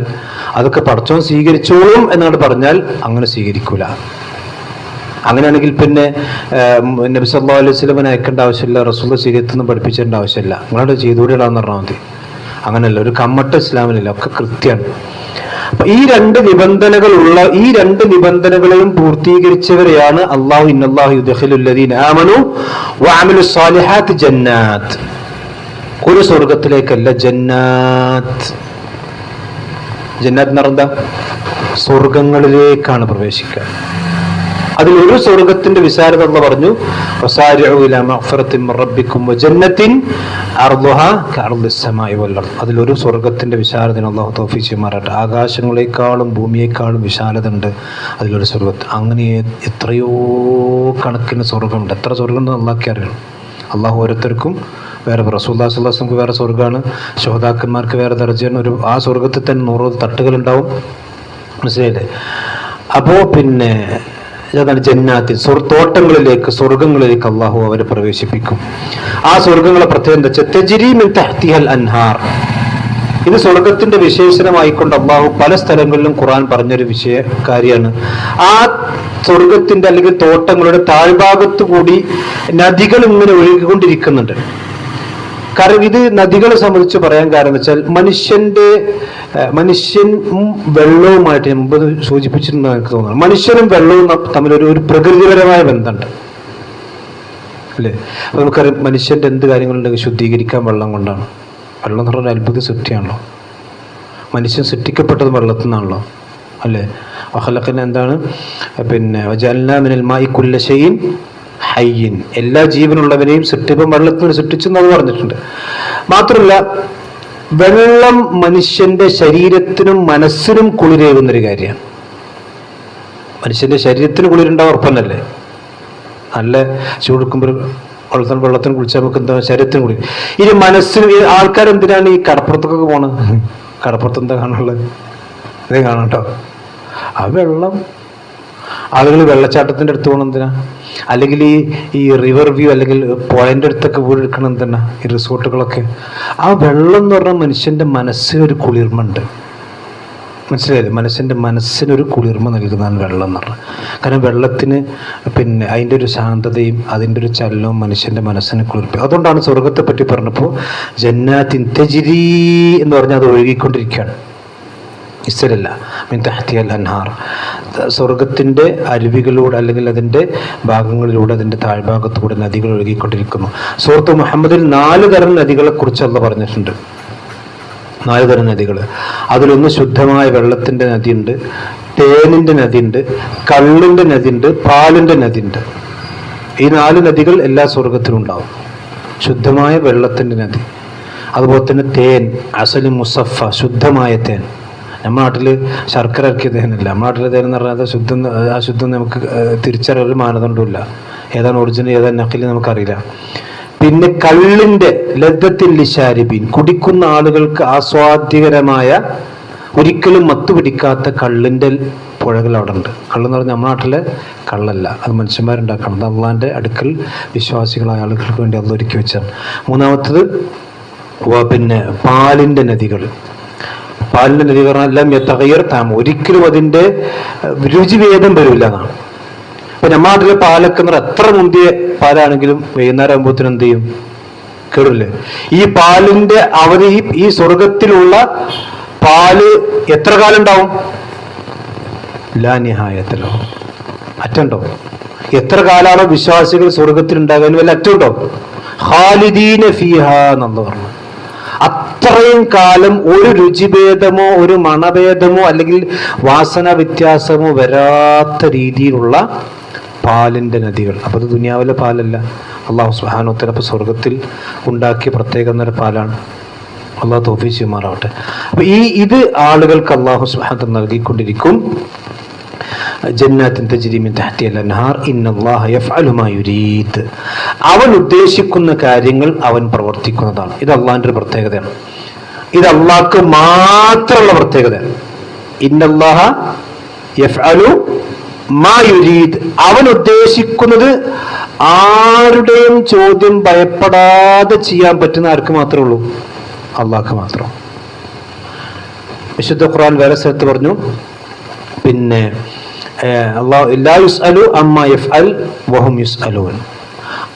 അതൊക്കെ പടച്ചോൻ സ്വീകരിച്ചോളും എന്നാണ് പറഞ്ഞാൽ അങ്ങനെ സ്വീകരിക്കൂല. അങ്ങനെയാണെങ്കിൽ പിന്നെ നബി സല്ലല്ലാഹു അലൈഹി വസല്ലം അയക്കേണ്ട ആവശ്യമില്ല, റസൂൽ ശരീഅത്തൊന്നും പഠിപ്പിച്ചേണ്ട ആവശ്യമില്ല, നിങ്ങളോട് ചെയ്തുകൂടാന്ന് പറഞ്ഞാൽ മതി. അങ്ങനെയല്ല, ഒരു കമ്മട്ട ഇസ്ലാമിലില്ല, ഒക്കെ കൃത്യമാണ്. അപ്പൊ ഈ 2 നിബന്ധനകളെയും പൂർത്തീകരിച്ചവരെയാണ് അല്ലാഹു ഇന്നല്ലാഹു യുദ്ഖിലുൽ ലദീന ആമനു വഅമിലുസ് സാലിഹാത്ത് ജന്നാത്ത്. ഒരു സ്വർഗത്തിലേക്കല്ല, ജന്നാത്ത്. ജന്നാത്ത് എന്ന് പറഞ്ഞാൽ സ്വർഗങ്ങളിലേക്കാണ് പ്രവേശിക്കുക. അതിലൊരു സ്വർഗത്തിന്റെ വിശാലത എന്ന് പറഞ്ഞു, വസാരിഉ ഇലാ മഗ്ഫിറത്തിൻ മിർ റബ്ബിക്കും വജന്നത്തിൻ അർളുഹാ കഅർളിസ് സമാഇ വൽ അർദ്. അതിലൊരു സ്വർഗത്തിന്റെ വിശാലതയാണ് അല്ലാഹു തൗഫീഖ് ചെയ്യുമാറാകട്ടെ. ആകാശങ്ങളെക്കാളും ഭൂമിയേക്കാളും വിശാലത ഉണ്ട് അതിലൊരു സ്വർഗത്ത്. അങ്ങനെ എത്രയോ കണക്കിന് സ്വർഗമുണ്ട്. എത്ര സ്വർഗമുണ്ടെന്ന് അല്ലാഹുക്കേ അറിയണം. അല്ലാഹു ഓരോരുത്തർക്കും വേറെ, റസൂലുള്ളാഹി സ്വല്ലല്ലാഹു അലൈഹി വസല്ലം വേറെ സ്വർഗ്ഗമാണ്, ശുഹദാക്കന്മാർക്ക് വേറെ ദർജയാണ്. ആ സ്വർഗത്തിൽ തന്നെ 100 തട്ടുകൾ ഉണ്ടാവും. മനസ്സിലായില്ലേ? അപ്പോ പിന്നെ ജന്നാത്തിൽ, തോട്ടങ്ങളിലേക്ക്, സ്വർഗങ്ങളിലേക്ക് അള്ളാഹു അവരെ പ്രവേശിപ്പിക്കും. ആ സ്വർഗങ്ങളെ പ്രത്യേകം എന്താ വെച്ചാൽ തജ്രി മിൻ തഹ്തിഹൽ അൻഹാർ. ഇത് സ്വർഗത്തിന്റെ വിശേഷണമായിക്കൊണ്ട് അള്ളാഹു പല സ്ഥലങ്ങളിലും ഖുർആൻ പറഞ്ഞൊരു കാര്യമാണ്. ആ സ്വർഗത്തിന്റെ അല്ലെങ്കിൽ തോട്ടങ്ങളുടെ താഴ്ഭാഗത്തു കൂടി നദികൾ ഇങ്ങനെ ഒഴുകിക്കൊണ്ടിരിക്കുന്നുണ്ട്. കാരണം ഇത് നദികളെ സംബന്ധിച്ച് പറയാൻ കാരണം എന്ന് വെച്ചാൽ മനുഷ്യനും വെള്ളവുമായിട്ട് മുമ്പ് സൂചിപ്പിച്ചിട്ടുണ്ടെന്ന് എനിക്ക് തോന്നുന്നു. മനുഷ്യനും വെള്ളവും തമ്മിലൊരു പ്രകൃതിപരമായ ബന്ധമുണ്ട്, അല്ലേ? അപ്പൊ നമുക്കറിയാം മനുഷ്യന്റെ എന്ത് കാര്യങ്ങളുണ്ടെങ്കിൽ ശുദ്ധീകരിക്കാൻ വെള്ളം കൊണ്ടാണ്. വെള്ളം എന്ന് പറഞ്ഞാൽ അത്ഭുത സൃഷ്ടിയാണല്ലോ. മനുഷ്യൻ സൃഷ്ടിക്കപ്പെട്ടത് വെള്ളത്തിൽ നിന്നാണല്ലോ, അല്ലേ? വഖലഖന എന്താണ് പിന്നെ വജഅൽനാ മിനൽ മാഇ കുല്ല ഷൈഇൻ ഹയ്യിൻ, എല്ലാ ജീവനുള്ളവനെയും സൃഷ്ടിപ്പം വെള്ളത്തിൽ സൃഷ്ടിച്ചു എന്നത് പറഞ്ഞിട്ടുണ്ട്. മാത്രമല്ല വെള്ളം മനുഷ്യന്റെ ശരീരത്തിനും മനസ്സിനും കുളിരേകുന്നൊരു കാര്യമാണ്. മനുഷ്യന്റെ ശരീരത്തിന് കുളിരുണ്ടാവും, ഉറപ്പന്നല്ലേ? നല്ല ചൂടുക്കുമ്പോൾ വെള്ളത്തിന് കുളിച്ചാൽ നമുക്ക് എന്താ ശരീരത്തിന് കുളിർ. ഇനി മനസ്സിന് ആൾക്കാരെന്തിനാണ് ഈ കടപ്പുറത്തൊക്കെ പോണത്? കടപ്പുറത്ത് എന്താ കാണുള്ളത്? ഇതേ കാണാം കേട്ടോ. ആ വെള്ളം ആളുകൾ വെള്ളച്ചാട്ടത്തിന്റെ അടുത്ത് പോകണം എന്തിനാ? അല്ലെങ്കിൽ ഈ റിവർ വ്യൂ അല്ലെങ്കിൽ പോയിന്റ് അടുത്തൊക്കെ വീട് എടുക്കണം എന്തിനാ? ഈ റിസോർട്ടുകളൊക്കെ. ആ വെള്ളം എന്ന് പറഞ്ഞാൽ മനുഷ്യന്റെ മനസ്സിനൊരു കുളിർമുണ്ട്. മനസ്സിലായില്ലേ? മനുഷ്യന്റെ മനസ്സിനൊരു കുളിർമ നൽകുന്നതാണ് വെള്ളം എന്ന് പറഞ്ഞാൽ. കാരണം വെള്ളത്തിന് അതിൻ്റെ ഒരു ശാന്തതയും അതിൻ്റെ ഒരു ചലനവും മനുഷ്യന്റെ മനസ്സിനെ കുളിർപ്പിക്കും. അതുകൊണ്ടാണ് സ്വർഗത്തെ പറ്റി പറഞ്ഞപ്പോൾ ജന്നാത്തിൻ തജ്രി എന്ന് പറഞ്ഞാൽ അത് ഒഴുകിക്കൊണ്ടിരിക്കുകയാണ്. ഇസ്സലല്ല മിൻ തഹ്തിഹൽ അൻഹാർ, സ്വർഗത്തിൻ്റെ അരുവികളിലൂടെ അല്ലെങ്കിൽ അതിൻ്റെ ഭാഗങ്ങളിലൂടെ അതിൻ്റെ താഴ്ഭാഗത്തൂടെ നദികൾ ഒഴുകിക്കൊണ്ടിരിക്കുന്നു. സൂറത്ത് മുഹമ്മദിൽ 4 തരം നദികളെ കുറിച്ച് അല്ലാഹ് പറഞ്ഞിട്ടുണ്ട്. 4 തരം നദികൾ. അതിലൊന്ന് ശുദ്ധമായ വെള്ളത്തിൻ്റെ നദിയുണ്ട്, തേനിൻ്റെ നദിയുണ്ട്, കള്ളിൻ്റെ നദിയുണ്ട്, പാലിൻ്റെ നദിയുണ്ട്. ഈ 4 നദികൾ എല്ലാ സ്വർഗത്തിലും ഉണ്ടാവും. ശുദ്ധമായ വെള്ളത്തിൻ്റെ നദി, അതുപോലെ തന്നെ തേൻ, അസലി മുസഫ, ശുദ്ധമായ തേൻ. നമ്മുടെ നാട്ടിൽ ശർക്കര ഇറക്കിയ തേനല്ല. നമ്മുടെ നാട്ടിലെ തേൻ എന്ന് പറഞ്ഞാൽ ശുദ്ധം, ആ ശുദ്ധം നമുക്ക് തിരിച്ചറിയൊരു മാനദണ്ഡമില്ല. ഏതാണ് ഒറിജിനൽ ഏതാണ് നഖിൽ നമുക്കറിയില്ല. പിന്നെ കള്ളിൻ്റെ ലദ്ദത്തിൽ ലിശാരിബീൻ, കുടിക്കുന്ന ആളുകൾക്ക് ആസ്വാദ്യകരമായ ഒരിക്കലും മത്തുപിടിക്കാത്ത കള്ളിൻ്റെ പുഴകൾ അവിടെ ഉണ്ട്. കള്ളെന്ന് പറഞ്ഞാൽ നമ്മുടെ നാട്ടിലെ കള്ളല്ല, അത് മനുഷ്യന്മാരുണ്ടാക്കണം. അത് അള്ളാൻ്റെ അടുക്കൽ വിശ്വാസികളായ ആളുകൾക്ക് വേണ്ടി അത് ഒരുക്കി വെച്ചാണ്. മൂന്നാമത്തത് പിന്നെ പാലിൻ്റെ നദികൾ. പാലിൻ്റെ നദി പറഞ്ഞാൽ എല്ലാം തകയർ താമ, ഒരിക്കലും അതിൻ്റെ രുചിഭേദം വരില്ല എന്നാണ്. ഇപ്പം നമ്മുടെ നാട്ടിലെ പാലൊക്കെ എന്ന് പറഞ്ഞാൽ എത്ര മുന്തിയ പാലാണെങ്കിലും വൈകുന്നേരം ആകുമ്പോഴത്തേനും എന്ത് ചെയ്യും? കേടില്ലേ? ഈ പാലിൻ്റെ അവധി, ഈ സ്വർഗത്തിലുള്ള പാല് എത്ര കാലം ഉണ്ടാവും? ലാനിഹായത്തിലോ, അറ്റുണ്ടോ? എത്ര കാലമാണോ വിശ്വാസികൾ സ്വർഗത്തിൽ ഉണ്ടാകാൻ വല്ല അറ്റുണ്ടോ? ഖാലിദീന ഫീഹ എന്നു പറഞ്ഞു. അത്രയും കാലം ഒരു രുചിഭേദമോ ഒരു മണഭേദമോ അല്ലെങ്കിൽ വാസന വ്യത്യാസമോ വരാത്ത രീതിയിലുള്ള പാലിൻ്റെ നദികൾ. അപ്പോൾ അത് ദുനിയാവിലെ പാലല്ല, അള്ളാഹു സുബ്ഹാനഹു വ തആല അപ്പോൾ സ്വർഗത്തിൽ ഉണ്ടാക്കിയ പ്രത്യേകം തരം പാലാണ്. അള്ളാഹു തൗഫീഖ് ചെയ്യുമാറാവട്ടെ. അപ്പോൾ ഇത് ആളുകൾക്ക് അള്ളാഹു സുബ്ഹാനഹു വ തആല നൽകിക്കൊണ്ടിരിക്കും. ജന്നാത്തിൻ തജ്രി മിൻ തഹ്തിഹൽ അൻഹാർ ഇന്നല്ലാഹ യഫ്അലു മാ യുരീദ്. അവൻ ഉദ്ദേശിക്കുന്ന കാര്യങ്ങൾ അവൻ പ്രവർത്തിക്കുന്നതാണ്. ഇത് അള്ളാഹിൻ്റെ ഒരു പ്രത്യേകതയാണ്. ഇത് അള്ളാഹ്ക്ക് മാത്രമുള്ള പ്രത്യേകതയാണ്. ഇന്നല്ലാഹ യഫ്അലു മാ യുരീദ്. അവൻ ഉദ്ദേശിക്കുന്നത് ആരുടെയും ചോദ്യം ഭയപ്പെടാതെ ചെയ്യാൻ പറ്റുന്ന ആർക്ക് മാത്രമേ ഉള്ളൂ? അള്ളാഹ്ക്ക് മാത്രം. വിശുദ്ധ ഖുർആൻ വേറെ സ്ഥലത്ത് പറഞ്ഞു, പിന്നെ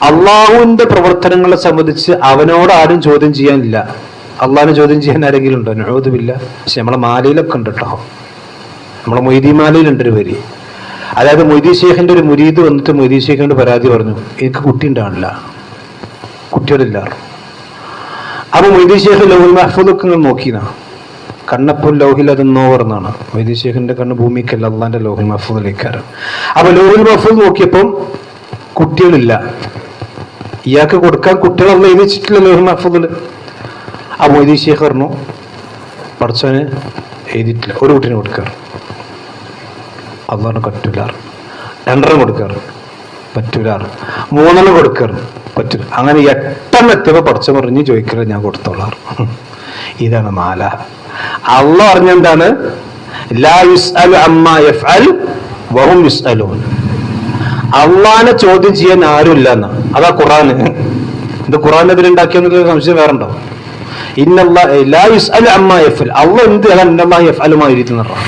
അള്ളാഹുവിന്റെ പ്രവർത്തനങ്ങളെ സംബന്ധിച്ച് അവനോട് ആരും ചോദ്യം ചെയ്യാനില്ല. അള്ളാഹിനെ ചോദ്യം ചെയ്യാൻ ആരെങ്കിലും ഉണ്ടോ? നഊദുബില്ലാ. പക്ഷെ നമ്മളെ മാലയിലൊക്കെ ഉണ്ട് കേട്ടോ. നമ്മളെ മൊയ്തീ മാലയിലുണ്ട് ഒരു വരി. അതായത് മൊയ്തീ ഷേഖിന്റെ ഒരു മുരീദ് വന്നിട്ട് മൊയ്തീ ഷേഖിനോട് പരാതി പറഞ്ഞു, എനിക്ക് കുട്ടി ഉണ്ടാവില്ല, കുട്ടികളില്ല. അപ്പൊ മൊയ്തീ ഷേഖ് ലൗഹുൽ മഹ്ഫൂദൊക്കെ നിങ്ങൾ നോക്കിനാ, കണ്ണപ്പോൾ ലൗഹിൽ അതെന്നോ പറഞ്ഞാണ്. മൊയ്തീ ഷേഖിന്റെ കണ്ണ് ഭൂമിക്കല്ല, അള്ളാന്റെ ലൗഹുൽ മഹ്ഫൂദിലേക്കാണ്. അപ്പൊ ലൗഹുൽ മഹ്ഫൂദ് നോക്കിയപ്പം കുട്ടികളില്ല. ഇയാൾക്ക് കൊടുക്കാൻ കുട്ടികളല്ല എഴുതി വെച്ചിട്ടില്ല ലൗഹുൽ മഹ്ഫൂദിൽ. ആ മൊയ്തീ ഷേഖ് പറഞ്ഞു, പഠിച്ചവന് എഴുതിയിട്ടില്ല, ഒരു കുട്ടീനെ കൊടുക്കാറ്. അള്ളാഹിനെ പറ്റൂലാറ്. 2 കൊടുക്കാറ്, പറ്റൂലാറ്. 3 കൊടുക്കാറ്, പറ്റൂല. അങ്ങനെ 8 എത്തിയപ്പോ പഠിച്ച പറഞ്ഞ് ചോദിക്കല, ഞാൻ കൊടുത്തോളാറ്. ഇതാണ് മാല. അള്ളാഹ് പറഞ്ഞെന്താണ്? ലാ യുസ്അലു അമ്മാ യഫ്അൽ വഹും യുസ്അലൂൻ. അള്ളാഹിനെ ചോദ്യം ചെയ്യാൻ ആരുമില്ല എന്നാ. അതാ ഖുർആന്. ഇത് ഖുർആനെതിരുണ്ടാക്കിയെന്നുള്ള സംശയം വേറെ ഉണ്ടോ? ലാ യുസ്അലു അമ്മാ യഫ്അൽ. അള്ളാഹ് എന്ത് ഇന്നല്ലാഹു യഫ്അലു മാ യുരീദ് എന്ന് പറഞ്ഞു.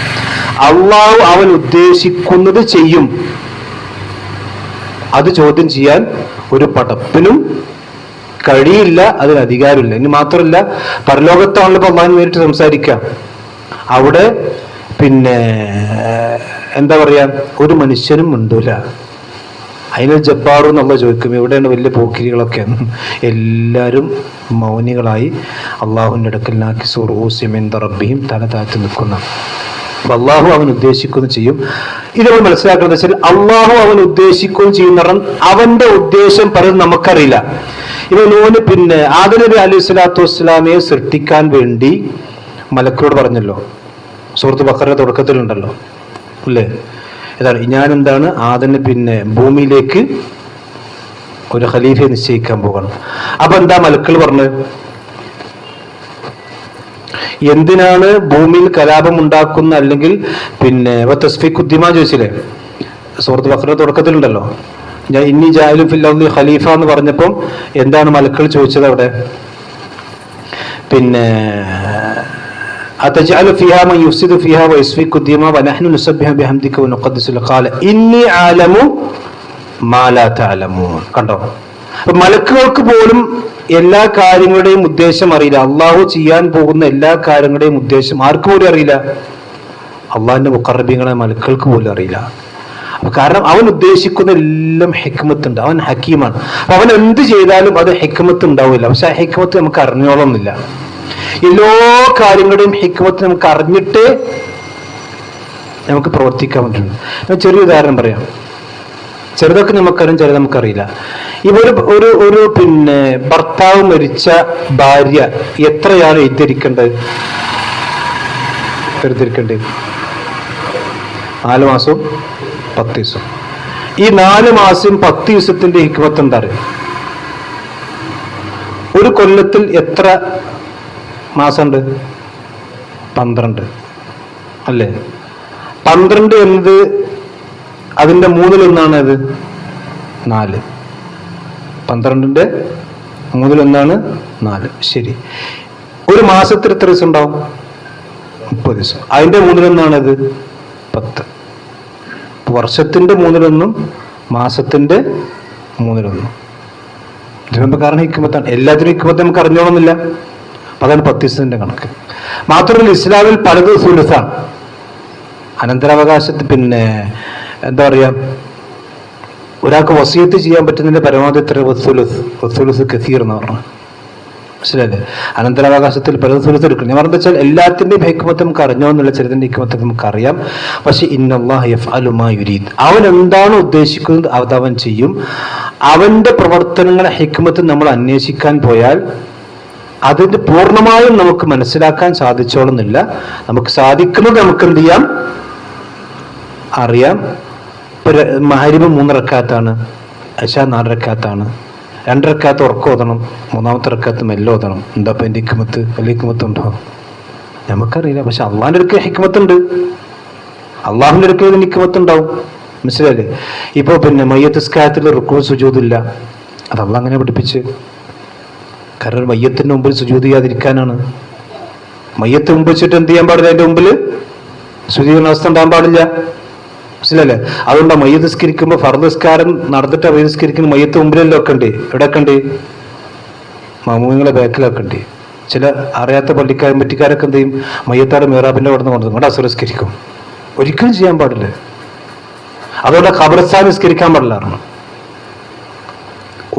അള്ളാഹു അവൻ ഉദ്ദേശിക്കുന്നത് ചെയ്യും. അത് ചോദ്യം ചെയ്യാൻ ഒരു പടപ്പിനും കഴിയില്ല, അതിന് അധികാരമില്ല. ഇനി മാത്രമല്ല, പരലോകത്താണല്ലോ ഇപ്പൊ അള്ളാഹു നേരിട്ട് സംസാരിക്കാം. അവിടെ പിന്നെ എന്താ പറയാ, ഒരു മനുഷ്യനും ഉണ്ടൂല. അതിന് ജബ്ബാറു എന്നുള്ള ചോദിക്കും, എവിടെയാണ് വലിയ പോക്കിരികളൊക്കെ? എല്ലാവരും മൗനികളായി അള്ളാഹുവിൻ്റെ അടുക്കൽ നാക്കി റബ്ബിഹിം തല താഴ്ത്തി നിൽക്കുന്ന. അള്ളാഹു അവൻ ഉദ്ദേശിക്കുകയും ചെയ്യും. ഇത് നമ്മൾ മനസ്സിലാക്കുന്നത് വെച്ചാൽ അള്ളാഹു അവൻ ഉദ്ദേശിക്കുകയും ചെയ്യുന്ന അവന്റെ ഉദ്ദേശം പലതും നമുക്കറിയില്ല. ഇവനോന് പിന്നെ ആദം നബി അലൈഹി സ്വലാത്തു വസ്സലാമയെ സൃഷ്ടിക്കാൻ വേണ്ടി മലക്കോട് പറഞ്ഞല്ലോ, സൂറത്ത് ബഖറയുടെ തുടക്കത്തിലുണ്ടല്ലോ അല്ലേ? ഏതാണ് ഞാനെന്താണ് ആദന് പിന്നെ ഭൂമിയിലേക്ക് ഒരു ഖലീഫയെ നിശ്ചയിക്കാൻ പോകണം. അപ്പൊ എന്താ മലക്കൾ പറഞ്ഞത്? എന്തിനാണ് ഭൂമിയിൽ കലാപം ഉണ്ടാക്കുന്ന, അല്ലെങ്കിൽ പിന്നെ തസ്ഫീഖുദ്ദിമ ചോദിച്ചില്ലേ സൂറത്ത് ബഖറയുടെ തുടക്കത്തിലുണ്ടല്ലോ, ഞാൻ ഇന്നി ജാഇലുൻ ഫിൽ അർളി ഖലീഫ എന്ന് പറഞ്ഞപ്പം എന്താണ് മലക്കൾ ചോദിച്ചത് അവിടെ? പിന്നെ അതജഅലു ഫിഹാ മൻ യുഫ്സിദു ഫിഹാ വയസ്ഫിഖു ദിമാ വനഹ്നു നുസബ്ബിഹു ബിഹംദിക വനുഖദ്ദിസു ലക ഖാല ഇന്നി അഅലമു മാ ലാ തഅലമൂൻ. കണ്ടോ, മലക്കുകൾക്ക് പോലും എല്ലാ കാര്യങ്ങളുടെയും ഉദ്ദേശം അറിയില്ല. അള്ളാഹു ചെയ്യാൻ പോകുന്ന എല്ലാ കാര്യങ്ങളുടെയും ഉദ്ദേശം ആർക്ക് പോലും അറിയില്ല? അള്ളാഹിന്റെ മുഖറബീങ്ങളെ മലക്കൾക്ക് പോലും അറിയില്ല. കാരണം അവൻ ഉദ്ദേശിക്കുന്ന എല്ലാം ഹിക്മത്തുണ്ട്, അവൻ ഹക്കീമാണ്. അപ്പൊ അവൻ എന്ത് ചെയ്താലും അത് ഹിക്മത്ത് ഉണ്ടാവില്ല. പക്ഷെ ആ ഹിക്മത്ത് നമുക്ക് അറിഞ്ഞോളന്നില്ല. എല്ലാ കാര്യങ്ങളുടെയും ഹിക്മത്ത് നമുക്ക് അറിഞ്ഞിട്ട് നമുക്ക് പ്രവർത്തിക്കാൻ പറ്റുള്ളൂ. ഞാൻ ചെറിയ ഉദാഹരണം പറയാം. ചെറുതൊക്കെ നമുക്കറിയാം, ചെറുത് നമുക്കറിയില്ല. ഇവര് ഒരു പിന്നെ ഭർത്താവ് മരിച്ച ഭാര്യ എത്രയാണ് എഴുതിരിക്കേണ്ടത്? 4 മാസവും 10 ദിവസവും. ഈ 4 മാസം 10 ദിവസത്തിന്റെ ഹിക്മത്ത് എന്താ അറിയാം? ഒരു കൊല്ലത്തിൽ എത്ര മാസമുണ്ട്? 12 അല്ലേ? 12 എന്നത് അതിന്റെ 3/1 ഇത് 4. 12ന്റെ 3/1 4. ശരി, ഒരു മാസത്തിൽ എത്ര ദിവസം ഉണ്ടാവും? 30 ദിവസം. അതിന്റെ 3/1 ഇത് 10. വർഷത്തിന്റെ 3/1 മാസത്തിന്റെ 3/1. ഇതിന് കാരണം ഹിക്മത്താണ്. എല്ലാത്തിനും ഹിക്മത്ത് നമുക്ക് അറിഞ്ഞോണമെന്നില്ല. അതാണ് 10 ദിവസത്തിന്റെ കണക്ക്. മാത്രമല്ല ഇസ്ലാമിൽ പലതും സുലുസാണ്. അനന്തരാവകാശത്തിൽ പിന്നെ എന്താ പറയാ, ഒരാൾക്ക് വസിയത്ത് ചെയ്യാൻ പറ്റുന്നതിന്റെ പരമാവധി എത്ര? വസുലുസ് കസീർ എന്ന് പറഞ്ഞു. മനസ്സിലല്ലേ? അനന്തരാവകാശത്തിൽ പലതും സുലുസ് എടുക്കണം. ഞാൻ പറഞ്ഞ വെച്ചാൽ എല്ലാത്തിന്റെയും ഹിക്മത്ത് നമുക്ക് അറിഞ്ഞോന്നുള്ള ചിലതിന്റെ ഹിക്മത്ത് നമുക്ക് അറിയാം. പക്ഷെ ഇന്നല്ലാഹു യഫ്അലു മാ യുരീദ്, അവൻ എന്താണ് ഉദ്ദേശിക്കുന്നത് അത് അവൻ ചെയ്യും. അവന്റെ പ്രവർത്തനങ്ങളെ ഹിക്മത്ത് നമ്മൾ അന്വേഷിക്കാൻ പോയാൽ അതിന്റെ പൂർണ്ണമായും നമുക്ക് മനസ്സിലാക്കാൻ സാധിച്ചോളുന്നില്ല. നമുക്ക് സാധിക്കുന്നത് നമുക്ക് എന്ത് ചെയ്യാം? അറിയാം. മഗ്‌രിബ് 3 റക്അത്താണ്, ഇശാ 4 റക്അത്താണ്. 2 റക്അത്ത് ഉറക്കം ഓതണം, 3-ാമത്തെ റക്അത്ത് മെല്ലെ ഓതണം. എന്താ ഇപ്പൊ എന്റെ ഹിക്മത്ത്? വലിയ ഹിക്മത്ത് ഉണ്ടോ? നമുക്കറിയില്ല. പക്ഷെ അള്ളാഹിന്റെ അടുക്കൽ ഹിക്മത്തുണ്ട്. അള്ളാഹുവിന്റെ അടുക്കൽ ഇതിന് ഹിക്മത്ത് ഉണ്ടാവും. മനസ്സിലായില്ലേ? ഇപ്പൊ പിന്നെ മയ്യത്ത് നിസ്കാരത്തിൽ റുക്കൂ സുജൂദില്ല. അത് അള്ളാഹ് അങ്ങനെ പഠിപ്പിച്ച്. കാരണം മയ്യത്തിന്റെ മുമ്പിൽ സുജൂദ് ചെയ്യാതിരിക്കാനാണ്. മയ്യത്ത് മുമ്പ് വെച്ചിട്ട് എന്ത് ചെയ്യാൻ പാടില്ല? അതിന്റെ മുമ്പിൽ സുജൂദിന്റെ അവസ്ഥ ഉണ്ടാകാൻ പാടില്ല. മനസ്സിലല്ലേ? അതുകൊണ്ട് മയ്യത്ത് നിസ്കരിക്കുമ്പോൾ ഫർദ് നിസ്കാരം നടന്നിട്ട് മയ്യത്ത് നിസ്കരിക്കുന്ന മയ്യത്ത് മുമ്പിലെല്ലാം ഒക്കെ ഉണ്ട്. എവിടെയൊക്കെ ഉണ്ട്? മാമൂമിങ്ങളെ ബാക്കിലൊക്കെ ഉണ്ട്. ചില അറിയാത്ത പള്ളിക്കാരും പറ്റിക്കാരൊക്കെ എന്ത് ചെയ്യും? മയ്യത്താറ് മേറാബിന്റെ അവിടെ നിന്ന് കൊണ്ടുവന്ന് അസുര നിസ്കരിക്കും. ഒരിക്കലും ചെയ്യാൻ പാടില്ല. അതുകൊണ്ട് ഖബർസ്ഥാൻ നിസ്കരിക്കാൻ പാടില്ല.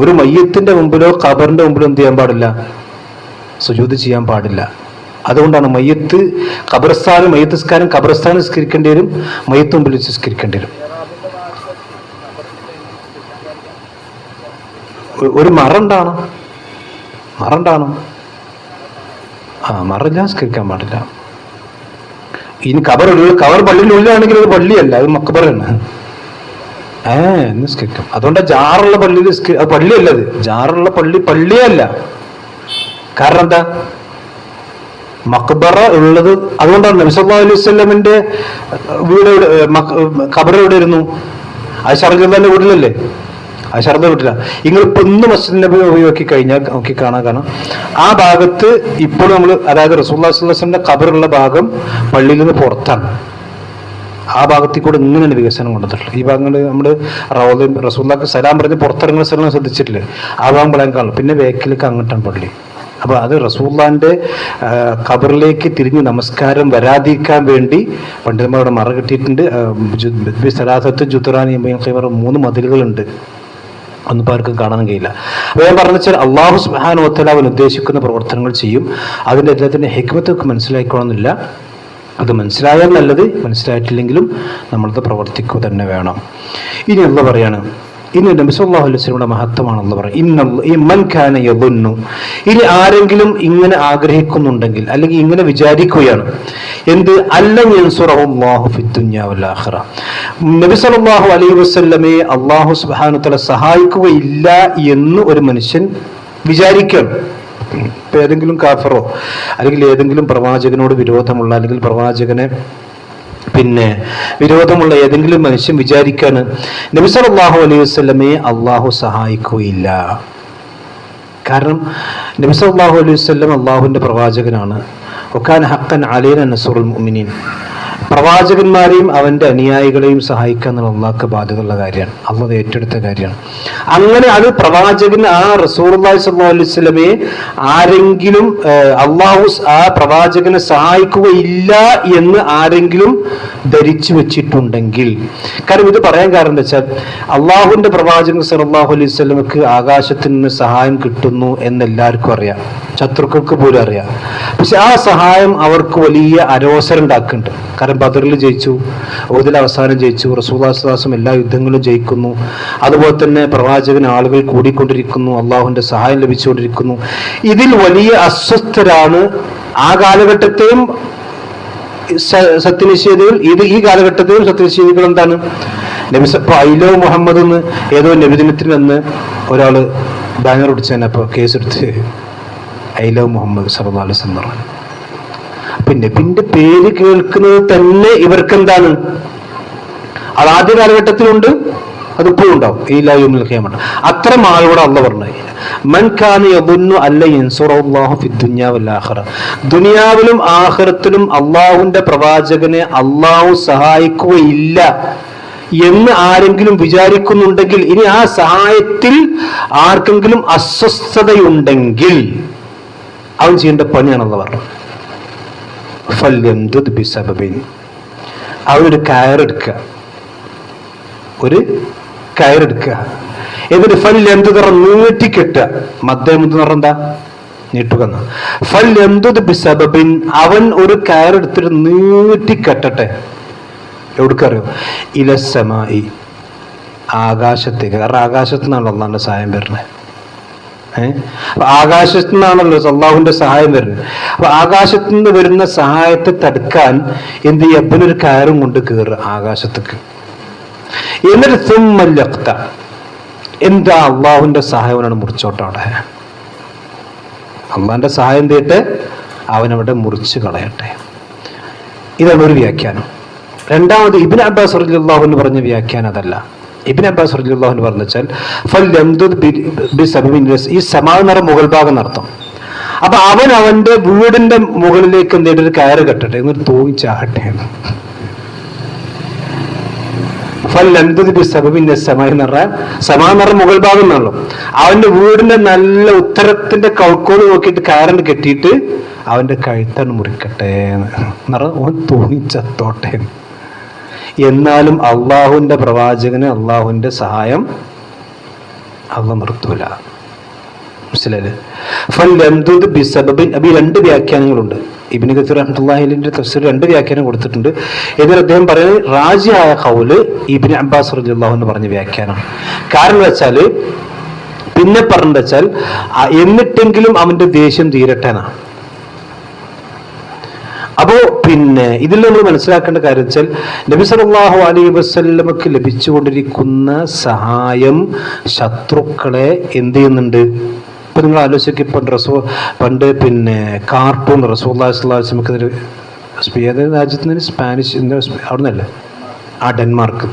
ഒരു മയ്യത്തിന്റെ മുമ്പിലോ ഖബറിന്റെ മുമ്പിലോ എന്ത് ചെയ്യാൻ പാടില്ല? സുജൂദ് ചെയ്യാൻ പാടില്ല. അതുകൊണ്ടാണ് മയ്യത്ത് ഖബർസ്ഥാനും മയ്യത്ത് നിസ്കാരം ഖബർസ്ഥാൻ നിസ്കരിക്കേണ്ടി വരും, മയ്യത്ത് മുമ്പിൽ വെച്ച് നിസ്കരിക്കേണ്ടി വരും. ഒരു മറുണ്ടാണ്. മറില്ല നിസ്കരിക്കാൻ പാടില്ല. ഇനി കബർ പള്ളിയുടെ ഉള്ളിലാണെങ്കിൽ അത് പള്ളിയല്ല, അത് മക്ബറാണ്. നിസ്കരിക്കാം. അതുകൊണ്ട് ജാറുള്ള പള്ളിയിൽ പള്ളിയല്ല, അത് ജാറുള്ള പള്ളിയേ അല്ല. കാരണം എന്താ? മക്ബറ ഉള്ളത്. അതുകൊണ്ടാണ് നബി സല്ലല്ലാഹു അലൈഹി വസല്ലമിന്റെ വീട് ഖബർ എവിടെ ഇരുന്നു? ആയിഷ റളിയല്ലാഹു വീട്ടിലല്ലേ? ആയിഷ റളിയല്ലാഹു വീട്ടില. നിങ്ങളിപ്പോ ഇന്ന് മസ്ജിദ് നബി നോക്കി കഴിഞ്ഞാൽ കാണാം ആ ഭാഗത്ത് ഇപ്പോൾ നമ്മൾ, അതായത് റസൂലുള്ളാഹി സ്വല്ലല്ലാഹു അലൈഹി വസല്ലമിന്റെ ഖബറുള്ള ഭാഗം പള്ളിയിൽ നിന്ന് പുറത്താണ്. ആ ഭാഗത്തിൽ കൂടെ ഇങ്ങനെയാണ് വികസനം കൊണ്ടുവന്നിട്ടുള്ളത്. ഈ ഭാഗങ്ങൾ നമ്മൾ റസൂലുള്ളാഹിക്ക് സലാം പറഞ്ഞ് പുറത്തിറങ്ങുന്ന സ്ഥലം ശ്രദ്ധിച്ചിട്ടില്ലേ? ആ ഭാഗം പറയാൻ കാണും. പിന്നെ ബേക്കിലേക്ക് അങ്ങോട്ടാണ് പള്ളി. അപ്പൊ അത് റസൂലുള്ളാഹിന്റെ ഖബറിലേക്ക് തിരിഞ്ഞ് നമസ്കാരം വരാതിരിക്കാൻ വേണ്ടി പണ്ഡിതന്മാരുടെ മറ കിട്ടിയിട്ടുണ്ട്. സലാസത്ത് ജുത്റാനി 3 മതിലുകളുണ്ട്. ഒന്നും ആർക്കും കാണാൻ കഴിയില്ല. അപ്പൊ ഞാൻ പറഞ്ഞു വെച്ചാൽ അള്ളാഹു സുബ്ഹാനഹു വ തആല അവൻ ഉദ്ദേശിക്കുന്ന പ്രവർത്തനങ്ങൾ ചെയ്യും. അതിന്റെ എല്ലാത്തിന്റെ ഹിക്മത്തൊക്കെ മനസ്സിലാക്കണമെന്നില്ല. അത് മനസ്സിലായാൽ നല്ലത്, മനസ്സിലായിട്ടില്ലെങ്കിലും നമ്മളത് പ്രവർത്തിക്കുക തന്നെ വേണം. ഇനി അല്ലാഹു പറയാണ്, ഇനി നബി സല്ലല്ലാഹു അലൈഹി വസല്ലമയുടെ മഹത്വമാണ് അല്ലാഹു പറയുന്നത്. ഇനി ആരെങ്കിലും ഇങ്ങനെ ആഗ്രഹിക്കുന്നുണ്ടെങ്കിൽ അല്ലെങ്കിൽ ഇങ്ങനെ വിചാരിക്കുകയാണ്, എന്ത് അല്ലൻ യൻസുറഹുല്ലാഹു ഫിദ്ദുനിയ വൽ ആഖിറ, നബി സല്ലല്ലാഹു അലൈഹി വസല്ലമയെ അല്ലാഹു സുബ്ഹാനഹു വ തആല സഹായിക്കുകയില്ല എന്ന് ഒരു മനുഷ്യൻ വിചാരിക്കണം. ഇപ്പൊ ഏതെങ്കിലും കാഫറോ അല്ലെങ്കിൽ ഏതെങ്കിലും പ്രവാചകനോട് വിരോധമുള്ള അല്ലെങ്കിൽ പ്രവാചകനെ വിരോധമുള്ള ഏതെങ്കിലും മനുഷ്യൻ വിചാരിക്കാണ് നബി സല്ലല്ലാഹു അലൈഹി വസല്ലമയെ അള്ളാഹു സഹായിക്കുകയില്ല. കാരണം നബി സല്ലല്ലാഹു അലൈഹി വസല്ലം അള്ളാഹുവിന്റെ പ്രവാചകനാണ്. വകാന ഹഖ്ഖൻ അലൈനാ നസ്റുൽ മുഅ്മിനീൻ, പ്രവാചകന്മാരെയും അവന്റെ അനുയായികളെയും സഹായിക്കുക എന്നുള്ള അള്ളാഹ്ക്ക് ബാധ്യതയുള്ള കാര്യമാണ്, അള്ളാഹ് ഏറ്റെടുത്ത കാര്യമാണ്. അങ്ങനെ അത് പ്രവാചകൻ ആ റസൂലുള്ളാഹി സ്വല്ലല്ലാഹു അലൈഹി വസല്ലമയെ ആരെങ്കിലും അള്ളാഹു ആ പ്രവാചകനെ സഹായിക്കുകയില്ല എന്ന് ആരെങ്കിലും ധരിച്ചു വെച്ചിട്ടുണ്ടെങ്കിൽ, കാരണം ഇത് പറയാൻ കാരണം എന്താ വെച്ചാൽ അള്ളാഹുവിന്റെ പ്രവാചകൻ സ്വല്ലല്ലാഹു അലൈഹി വസല്ലമക്ക് ആകാശത്തിൽ നിന്ന് സഹായം കിട്ടുന്നു എന്നെല്ലാവർക്കും അറിയാം, ശത്രുക്കൾക്ക് പോലും അറിയാം. പക്ഷെ ആ സഹായം അവർക്ക് വലിയ അരോസരം ഉണ്ടാക്കുന്നുണ്ട്. കാരണം ബദറിൽ ജയിച്ചു, ഉഹദിൽ അവസാനം ജയിച്ചു, റസൂലുള്ളാഹി സ്വല്ലല്ലാഹു അലൈഹി വസല്ലം എല്ലാ യുദ്ധങ്ങളും ജയിക്കുന്നു, അതുപോലെ തന്നെ പ്രവാചകൻ ആളുകൾ കൂടിക്കൊണ്ടിരിക്കുന്നു, അള്ളാഹുവിന്റെ സഹായം ലഭിച്ചുകൊണ്ടിരിക്കുന്നു. ഇതിൽ വലിയ അസ്വസ്ഥരാണ് ആ കാലഘട്ടത്തെയും സത്യനിഷേധികൾ. ഈ കാലഘട്ടത്തെയും സത്യനിഷേധികൾ എന്താണ്, നബി ഐലോ മുഹമ്മദ് എന്ന് ഏതോ നബിദിനത്തിൽ വന്ന് ഒരാള് ബാനർ പിടിച്ചതിനപ്പോ കേസെടുത്ത് ഐ ലവ് മുഹമ്മദ് സല്ലല്ലാഹു അലൈഹി വസല്ലം പറഞ്ഞു. നബിന്റെ പേര് കേൾക്കുന്നത് തന്നെ ഇവർക്ക് എന്താണ്, അത് ആദ്യ കാലഘട്ടത്തിലുണ്ട്, അതിപ്പോഴും ഉണ്ടാവും. ഈ ലൗമിൽ ഖിയാമത്ത് അത്തരം ആളുകൂടെ അള്ളാഹു പറഞ്ഞു, മൻ കാന യദുന്നു അല്ല യൻസുറല്ലാഹു ഫിദ്ദുനിയ വൽ ആഖിറ, ദുനിയാവിലും ആഖിറത്തിലും അള്ളാഹുവിന്റെ പ്രവാചകനെ അള്ളാഹു സഹായിക്കുകയില്ല എന്ന് ആരെങ്കിലും വിചാരിക്കുന്നുണ്ടെങ്കിൽ, ഇനി ആ സഹായത്തിൽ ആർക്കെങ്കിലും അസ്വസ്ഥതയുണ്ടെങ്കിൽ അവൻ ചെയ്യേണ്ട പണിയാണെന്ന് പറഞ്ഞു. ഫൽയംദുദ് ബിസബബിൻ, അവനൊരു കയറെടുക്കുക, ഒരു കയറെടുക്കുക, എന്നിട്ട് ഫൽയംദുദ് നീട്ടിക്കെട്ടുക. മദ്ദം എന്ന് പറഞ്ഞാൽ എന്താ, നീട്ടുക. ഫൽയംദുദ് ബിസബബിൻ, അവൻ ഒരു കയറെടുത്തിട്ട് നീട്ടിക്കെട്ടട്ടെ. എവിടേക്കറിയോ, ഇലസ്സമായി, ആകാശത്തേക്ക്. കാരണം ആകാശത്തു നിന്നാണല്ലോ അള്ളാഹുവിന്റെ സഹായം വരുന്നത്. അപ്പൊ ആകാശത്തു നിന്നാണല്ലോ അള്ളാഹുവിന്റെ സഹായം വരുന്നത്. അപ്പൊ ആകാശത്തു നിന്ന് വരുന്ന സഹായത്തെ തടുക്കാൻ എന്ത് ചെയ്യും, അപ്പനൊരു കയറും കൊണ്ട് കയറുക ആകാശത്തേക്ക്. എന്നിട്ട് തുമ്മല്ലഖ്ത, എന്താ അള്ളാഹുവിന്റെ സഹായവനാണ് മുറിച്ചോട്ടവിടെ, അള്ളാഹിന്റെ സഹായം തീട്ട് അവനവിടെ മുറിച്ച് കളയട്ടെ. ഇതാണ് ഒരു വ്യാഖ്യാനം. രണ്ടാമത് ഇബ്നു അബ്ബാസ് റളിയല്ലാഹു അൻഹു പറഞ്ഞ വ്യാഖ്യാനം അതല്ല. ഇബ്നു അബ്ബാസ് റളിയല്ലാഹു അൻഹു പറഞ്ഞു വെച്ചാൽ ഫൽയംദുദ് ബിസബബിൻ, ഈ സമാ എന്ന് പറഞ്ഞ മുകൾ ഭാഗം നടത്തും. അപ്പൊ അവൻ അവന്റെ വീടിന്റെ മുകളിലേക്ക് എന്തെങ്കിലും ഒരു കയറ് കെട്ടട്ടെ, എന്നിട്ട് തൂങ്ങിച്ചാകട്ടെ. ഫൽയംദുദ് ബിസബബിൻ സമാ എന്ന് പറഞ്ഞാൽ സമാ എന്ന് പറഞ്ഞ മുകൾ ഭാഗം എന്നാണല്ലോ. അവന്റെ വീടിന്റെ നല്ല ഉത്തരത്തിന്റെ കൗക്കോട് നോക്കിയിട്ട് കയറിന് കെട്ടിയിട്ട് അവന്റെ കഴുത്താണ് മുറിക്കട്ടെ എന്ന് ഓൻ തൂങ്ങിച്ചത്തോട്ടെ. എന്നാലും അള്ളാഹുവിന്റെ പ്രവാചകന് അള്ളാഹുവിന്റെ സഹായം അള്ളാഹ് നിർത്തൂല. മനസ്സിലായില്ലേ? ഫൽയംദുദ് ബിസബബിൻ. അപ്പൊ ഈ രണ്ട് വ്യാഖ്യാനങ്ങളുണ്ട്. ഇബ്നു കസീർ റഹ്മത്തുള്ളാഹി അലൈഹിന്റെ തഫ്സീർ രണ്ട് വ്യാഖ്യാനം കൊടുത്തിട്ടുണ്ട്. ഇതിൽ അദ്ദേഹം പറയുന്നത് റാജിയായ ഖൗല് ഇബ്നു അബ്ബാസ് റളിയല്ലാഹു അൻഹു പറഞ്ഞ വ്യാഖ്യാനം. കാരണം വെച്ചാല് പിന്നെ പറഞ്ഞത് വെച്ചാൽ എന്നിട്ടെങ്കിലും അവന്റെ ദേഷ്യം തീരട്ടെന്നാ. അപ്പോ ഇതിൽ നമ്മൾ മനസ്സിലാക്കേണ്ട കാര്യം വെച്ചാൽ നബി സല്ലല്ലാഹു അലൈഹി വസല്ലമക്ക് ലഭിച്ചുകൊണ്ടിരിക്കുന്ന സഹായം ശത്രുക്കളെ എന്ത് ചെയ്യുന്നുണ്ട്. ഇപ്പൊ നിങ്ങൾ ആലോചിക്കുക, പണ്ട് കാർട്ടൂൺ റസൂലുള്ളാഹി സ്വല്ലല്ലാഹു അലൈഹി വസല്ലമക്കെതിരെ ഏത് രാജ്യത്തിന്, സ്പാനിഷ് അവിടെ നിന്നല്ലേ, ഡെൻമാർക്ക്